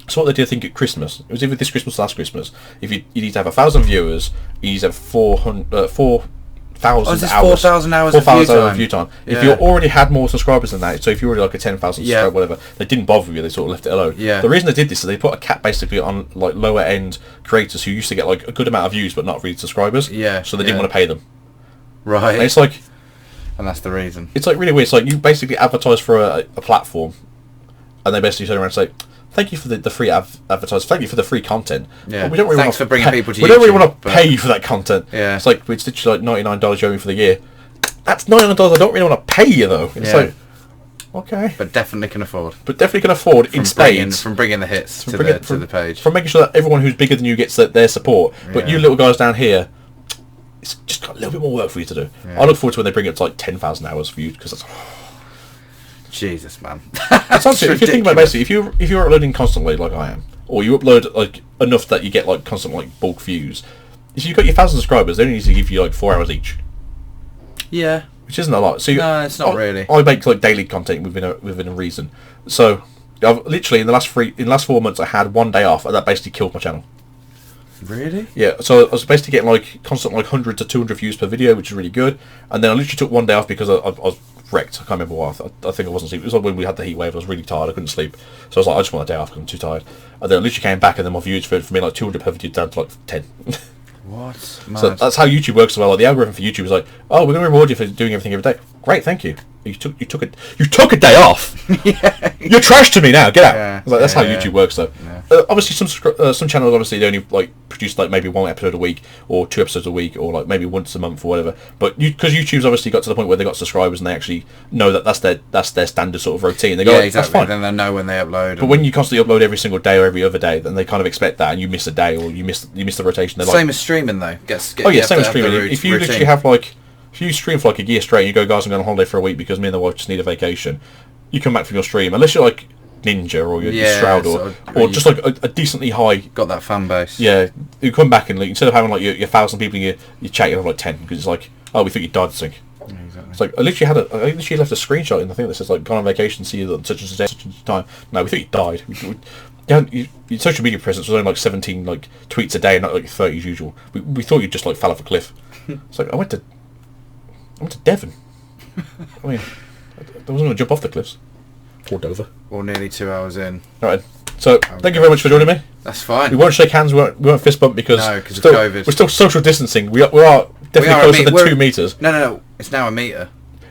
So what they did, I think, at Christmas, it was either this Christmas or last Christmas, if you need to have 1,000 viewers, you need to have 4,000 this hours. 4,000 hours 4,000 of hours view time. Yeah. If you already had more subscribers than that, so if you already like a 10,000 Yeah. subscriber, whatever, they didn't bother with you, they sort of left it alone. Yeah. The reason they did this is they put a cap basically on like lower end creators who used to get like a good amount of views but not really subscribers. Yeah. So they didn't want to pay them. Right. And it's like, and that's the reason. it's like really weird. It's like you basically advertise for a platform, and they basically turn around and say, "Thank you for the free advertising. Thank you for the free content. Yeah. But we don't really Thanks for bringing people to We don't really YouTube, want to but- pay you for that content. Yeah. It's like it's literally like $99 you owe me for the year. That's $99 I don't really want to pay you though. It's Yeah. like, okay, But definitely can afford. but definitely can afford in spades From bringing the hits to bringing- the page. from making sure that everyone who's bigger than you gets their support. But Yeah. you little guys down here, it's just got a little bit more work for you to do. Yeah. I look forward to when they bring it up to like 10,000 hours for you because that's. Jesus, man. It's honestly, if you think about it, basically, if you're uploading constantly like I am, or you upload like enough that you get like constant like bulk views, if you've got your 1,000 subscribers, they only need to give you like 4 hours each, Yeah. which isn't a lot. So No, it's not really. I make like daily content within a reason. So I've literally in the last 4 months I had 1 day off, and that basically killed my channel. Really? Yeah, so I was basically getting like constant like 100 to 200 views per video, which is really good. And then I literally took 1 day off because I was wrecked. I can't remember why. I think I wasn't sleeping. It was like when we had the heat wave. I was really tired. I couldn't sleep. So I was like, I just want a day off because I'm too tired. And then I literally came back, and then my views for me like 200 per video down to like 10. What? So Mad. that's how YouTube works as well. Like the algorithm for YouTube is like, oh, we're going to reward you for doing everything every day. Great, thank you. You took a day off. Yeah. You're trash to me now. Get out. Yeah. It's like, that's Yeah, how yeah. YouTube works, though. Yeah. Obviously, some channels obviously they only like produce like maybe 1 episode a week or 2 episodes a week or like maybe once a month or whatever. But because YouTube's obviously got to the point where they got subscribers and they actually know that that's their standard sort of routine. They go, Yeah, like, exactly. That's fine. Then they know when they upload. But when you constantly upload every single day or every other day, then they kind of expect that, and you miss a day or you miss the rotation. They're same like, as streaming though. oh yeah, same as streaming. If you literally have like, if you stream for like a year straight, and you go, guys, I'm going on holiday for a week because me and the wife just need a vacation. You come back from your stream, unless you're like Ninja or you're Stroud or just like a decently high. got that fan base. Yeah, you come back and like, instead of having like your 1,000 people in your chat, you have like 10 because it's like, oh, we think you died this thing. Yeah, exactly. It's like I literally left a screenshot in the thing that says like gone on vacation, see you at such and such a time. No, we thought you died. Your social media presence was only like 17 like tweets a day, not like 30 as usual. We thought you just like fell off a cliff. It's like I went to Devon. I mean, I wasn't going to jump off the cliffs. Or Dover. Or nearly 2 hours in. All right. So thank you very much for joining me. That's fine. We won't shake hands. We won't fist bump because No, 'cause of still, COVID. we're still social distancing. We are definitely closer than 2 meters. No. It's now a meter.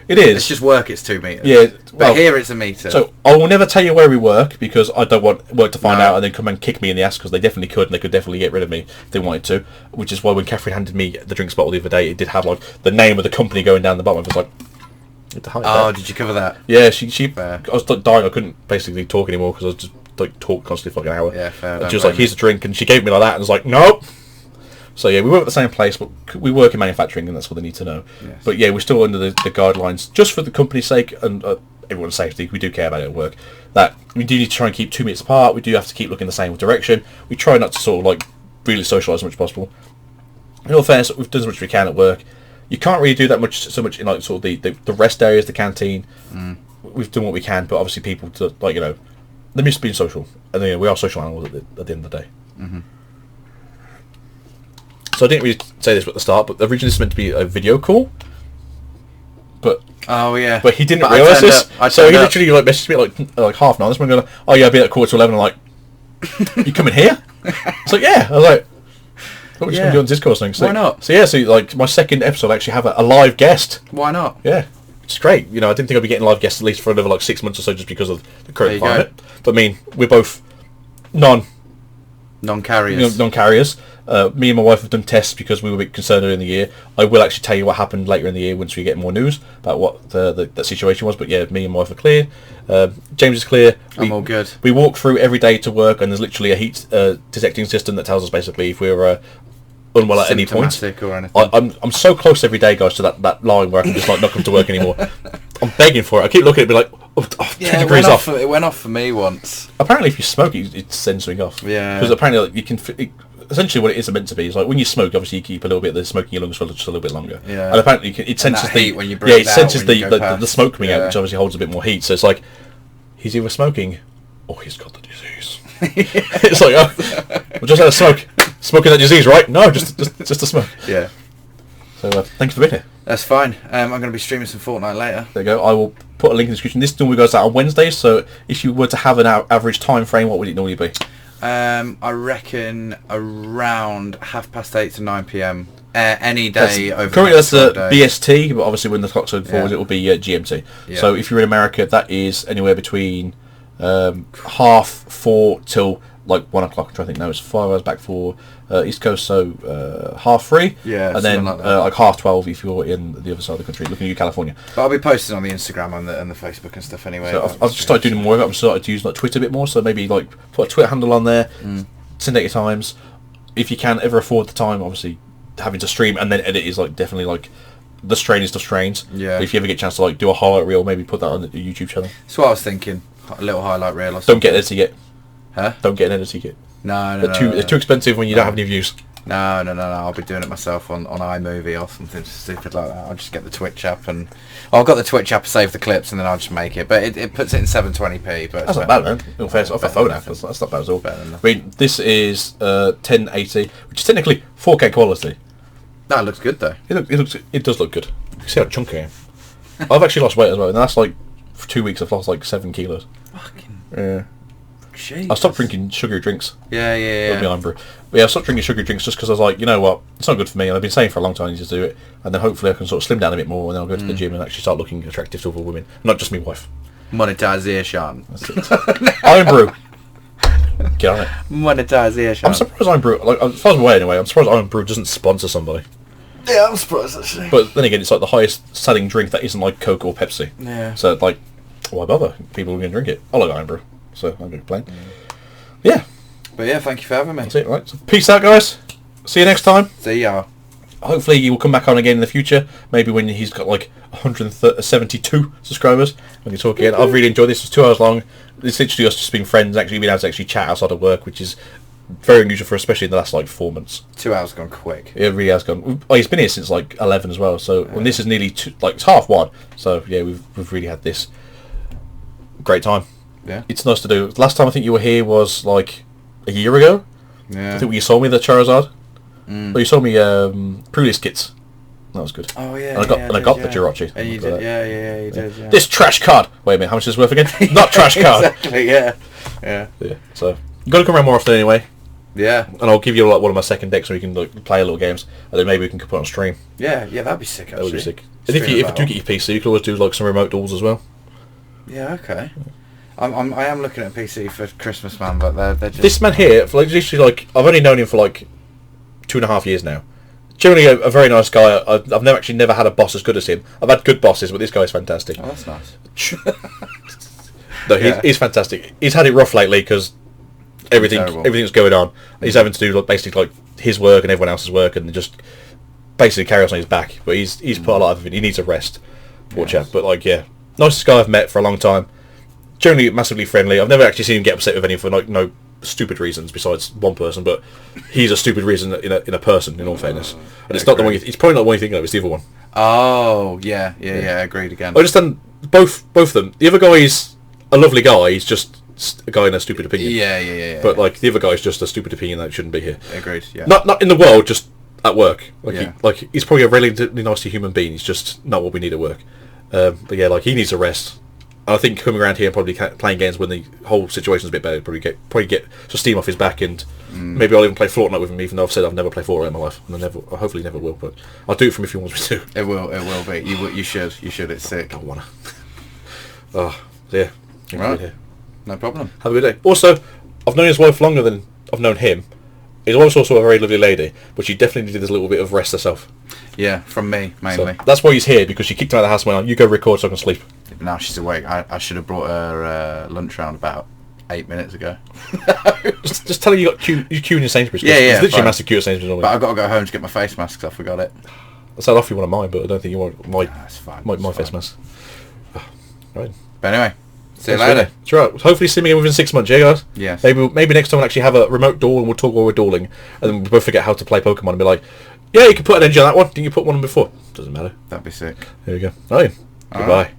It is. It's just work. It's 2 meters. Yeah. But Well, here it's a meter. so I will never tell you where we work because I don't want work to find No. out and then come and kick me in the ass because they definitely could and they could definitely get rid of me if they wanted to. Which is why when Catherine handed me the drinks bottle the other day, it did have like the name of the company going down the bottom. I was like, "Get to hide oh, that." did you cover that? Yeah, she. Fair. I was like, dying. I couldn't basically talk anymore because I was just like talk constantly for like an hour. Yeah, fair. And don't she was like, blame "Here's a drink," and she gave me like that, and I was like, "Nope." So yeah, we work at the same place, but we work in manufacturing, and that's what they need to know. Yes. But yeah, we're still under the guidelines, just for the company's sake and everyone's safety. We do care about it at work. That we do need to try and keep 2 meters apart. We do have to keep looking the same direction. We try not to sort of like really socialise as much as possible. In all fairness, we've done as much as we can at work. You can't really do that so much in like sort of the rest areas, the canteen. We've done what we can, but obviously people to like they're just being social, and we are social animals at the end of the day. Mm-hmm. So I didn't really say this at the start, but originally this was meant to be a video call. But Oh yeah. he didn't But I realise turned this, up. so he literally like messaged me like 9:30 this morning, going, "Oh yeah, I'll be at 11:15." I'm like, "You coming here?" It's like, "Yeah." I was like, "What, we're just going to do on Discord thing?" So, Why not? So yeah, so like my second episode I actually have a live guest. Why not? Yeah, it's great. I didn't think I'd be getting live guests at least for another like 6 months or so, just because of the There current you climate. But I mean, we're both Non-carriers. non-carriers. Me and my wife have done tests because we were a bit concerned earlier in the year. I will actually tell you what happened later in the year once we get more news about what the situation was. But yeah, me and my wife are clear. James is clear. I'm all good. We walk through every day to work, and there's literally a heat detecting system that tells us basically if we're unwell at any point. Symptomatic or anything. I'm so close every day, guys, to that line where I can just like not come to work anymore. I'm begging for it. I keep looking at it, be like, oh, 2 degrees off. It went off for me once. Apparently, if you smoke, it sends something off. Yeah. Because apparently, like, you can. Essentially, what it is meant to be is like when you smoke, obviously you keep a little bit of the smoke in your lungs for just a little bit longer. Yeah. And apparently, it senses that the heat when you breathe it out senses when you go the past. smoke coming out, Yeah. which obviously holds a bit more heat. So it's like he's either smoking or he's got the disease. It's like, oh, we just had a smoke. Smoking that disease, right? No, just a smoke. Yeah. So thanks for being here. That's fine. I'm going to be streaming some Fortnite later. There you go. I will put a link in the description. This normally goes out on Wednesdays, so if you were to have an average time frame, what would it normally be? I reckon around 8:30 to 9 PM. Any day over. Currently, that's BST, but obviously when the clock's going forward, it will be GMT. Yeah. So if you're in America, that is anywhere between 4:30 till like 1 o'clock. I'm trying to think now. It's 5 hours back for East Coast, so 3:30. Yeah, and then like 12:30 if you're in the other side of the country, looking at you, California. But I'll be posting on the Instagram and the Facebook and stuff anyway. So I've just started doing more of it. I've started to use like Twitter a bit more, so maybe like put a Twitter handle on there, send out your times. If you can ever afford the time, obviously having to stream and then edit is like definitely like the strainiest of strains. Yeah. But if you ever get a chance to like do a highlight reel, maybe put that on the YouTube channel. That's what I was thinking. A little highlight reel or something. Don't get an editor yet. Huh? Don't get an editor yet. No. They're too expensive when you don't have any views. No. I'll be doing it myself on iMovie or something stupid like that. I'll just get the Twitch app and I've got the Twitch app to save the clips and then I'll just make it. But it puts it in 720p. But that's not bad, man. In fairness, off a phone app. That's not bad at all. I mean, this is 1080, which is technically 4K quality. That looks good though. It does look good. You see how chunky I am. I've actually lost weight as well. And that's like for 2 weeks I've lost like 7 kilos. Fucking. Yeah. Jeez. I stopped drinking sugary drinks. Yeah. But yeah, I stopped drinking sugary drinks just because I was like, you know what, it's not good for me. And I've been saying for a long time I need to do it. And then hopefully I can sort of slim down a bit more and then I'll go to the gym and actually start looking attractive to other women. Not just me wife. Monetization. That's it. Iron Brew. Get on it. Monetization. I'm surprised Iron Brew, like, as far as I'm aware anyway, I'm surprised Iron Brew doesn't sponsor somebody. Yeah, I'm surprised actually. But then again, it's like the highest selling drink that isn't like Coke or Pepsi. Yeah. So like, why bother? People are going to drink it. I like Iron Brew, so I'm going to complain. Yeah. But yeah, thank you for having me. That's it, right? So peace out, guys. See you next time. See ya. Hopefully he will come back on again in the future. Maybe when he's got like 172 subscribers. We can talk again. I've really enjoyed this. It's 2 hours long. It's literally us just being friends, actually being able to actually chat outside of work, which is very unusual for especially in the last like 4 months. 2 hours gone quick. It really has gone. Oh, he's been here since like 11 as well. So when this is nearly it's 1:30. So yeah, we've really had this great time. Yeah. It's nice to do. Last time I think you were here was like a year ago. Yeah. I think you sold me the Charizard. Well, you sold me Prulis kits. That was good. Oh yeah. And I got the Jirachi. And you did. Yeah, you did. Yeah. This trash card. Wait a minute, how much is this worth again? Not trash card. Exactly. Yeah. So you got to come around more often anyway. Yeah. And I'll give you like one of my second decks so we can like, play a little games, and then maybe we can put it on stream. Yeah, that'd be sick. Actually. That would be sick. And if you do get your PC, you can always do like some remote duels as well. Yeah. Okay. I am looking at a PC for Christmas, man, but they're just... This man here, for like literally like I've only known him for like 2.5 years now. Generally a very nice guy. I've never had a boss as good as him. I've had good bosses, but this guy's fantastic. Oh, that's nice. No, he's fantastic. He's had it rough lately because everything's going on. He's having to do like basically like his work and everyone else's work, and just basically carry us on his back. But he's put a lot of it. He needs a rest, poor chap. But like nicest guy I've met for a long time. Generally massively friendly. I've never actually seen him get upset with anyone for like no stupid reasons besides one person, but he's a stupid reason in a person. In all fairness, and it's not the one. It's probably not the one you think of. It's the other one. Oh yeah. Agreed again. I understand both of them. The other guy is a lovely guy. He's just a guy in a stupid opinion. Yeah. But like the other guy is just a stupid opinion that shouldn't be here. Agreed. Yeah. Not in the world, just at work. Like he's probably a relatively nice human being. He's just not what we need at work. But yeah, like he needs a rest. I think coming around here and probably playing games when the whole situation's a bit better, probably get some steam off his back, and maybe I'll even play Fortnite with him, even though I've said I've never played Fortnite in my life, and I hopefully never will. But I'll do it for him if he wants me to. It will be. You should. It's sick. I wanna. Oh yeah. Right. No problem. Have a good day. Also, I've known his wife longer than I've known him. His wife's also a very lovely lady, but she definitely needed a little bit of rest herself. Yeah, from me mainly. So that's why he's here, because she kicked him out of the house and went, you go record so I can sleep. Now she's awake. I should have brought her lunch round about 8 minutes ago. just tell her you got queuing in Sainsbury's. Yeah. It's literally a massive queue at Sainsbury's normally. But I've got to go home to get my face mask because I forgot it. I'll offer you one of mine, but I don't think you want my face mask. Right. But anyway, see you later. That's right. Hopefully see me again within 6 months, yeah guys? Yes. Maybe next time we'll actually have a remote duel and we'll talk while we're dueling, and then we'll both forget how to play Pokemon and be like, yeah, you can put an engine on that one. Didn't you put one on before? Doesn't matter. That'd be sick. There we go. Right. Goodbye.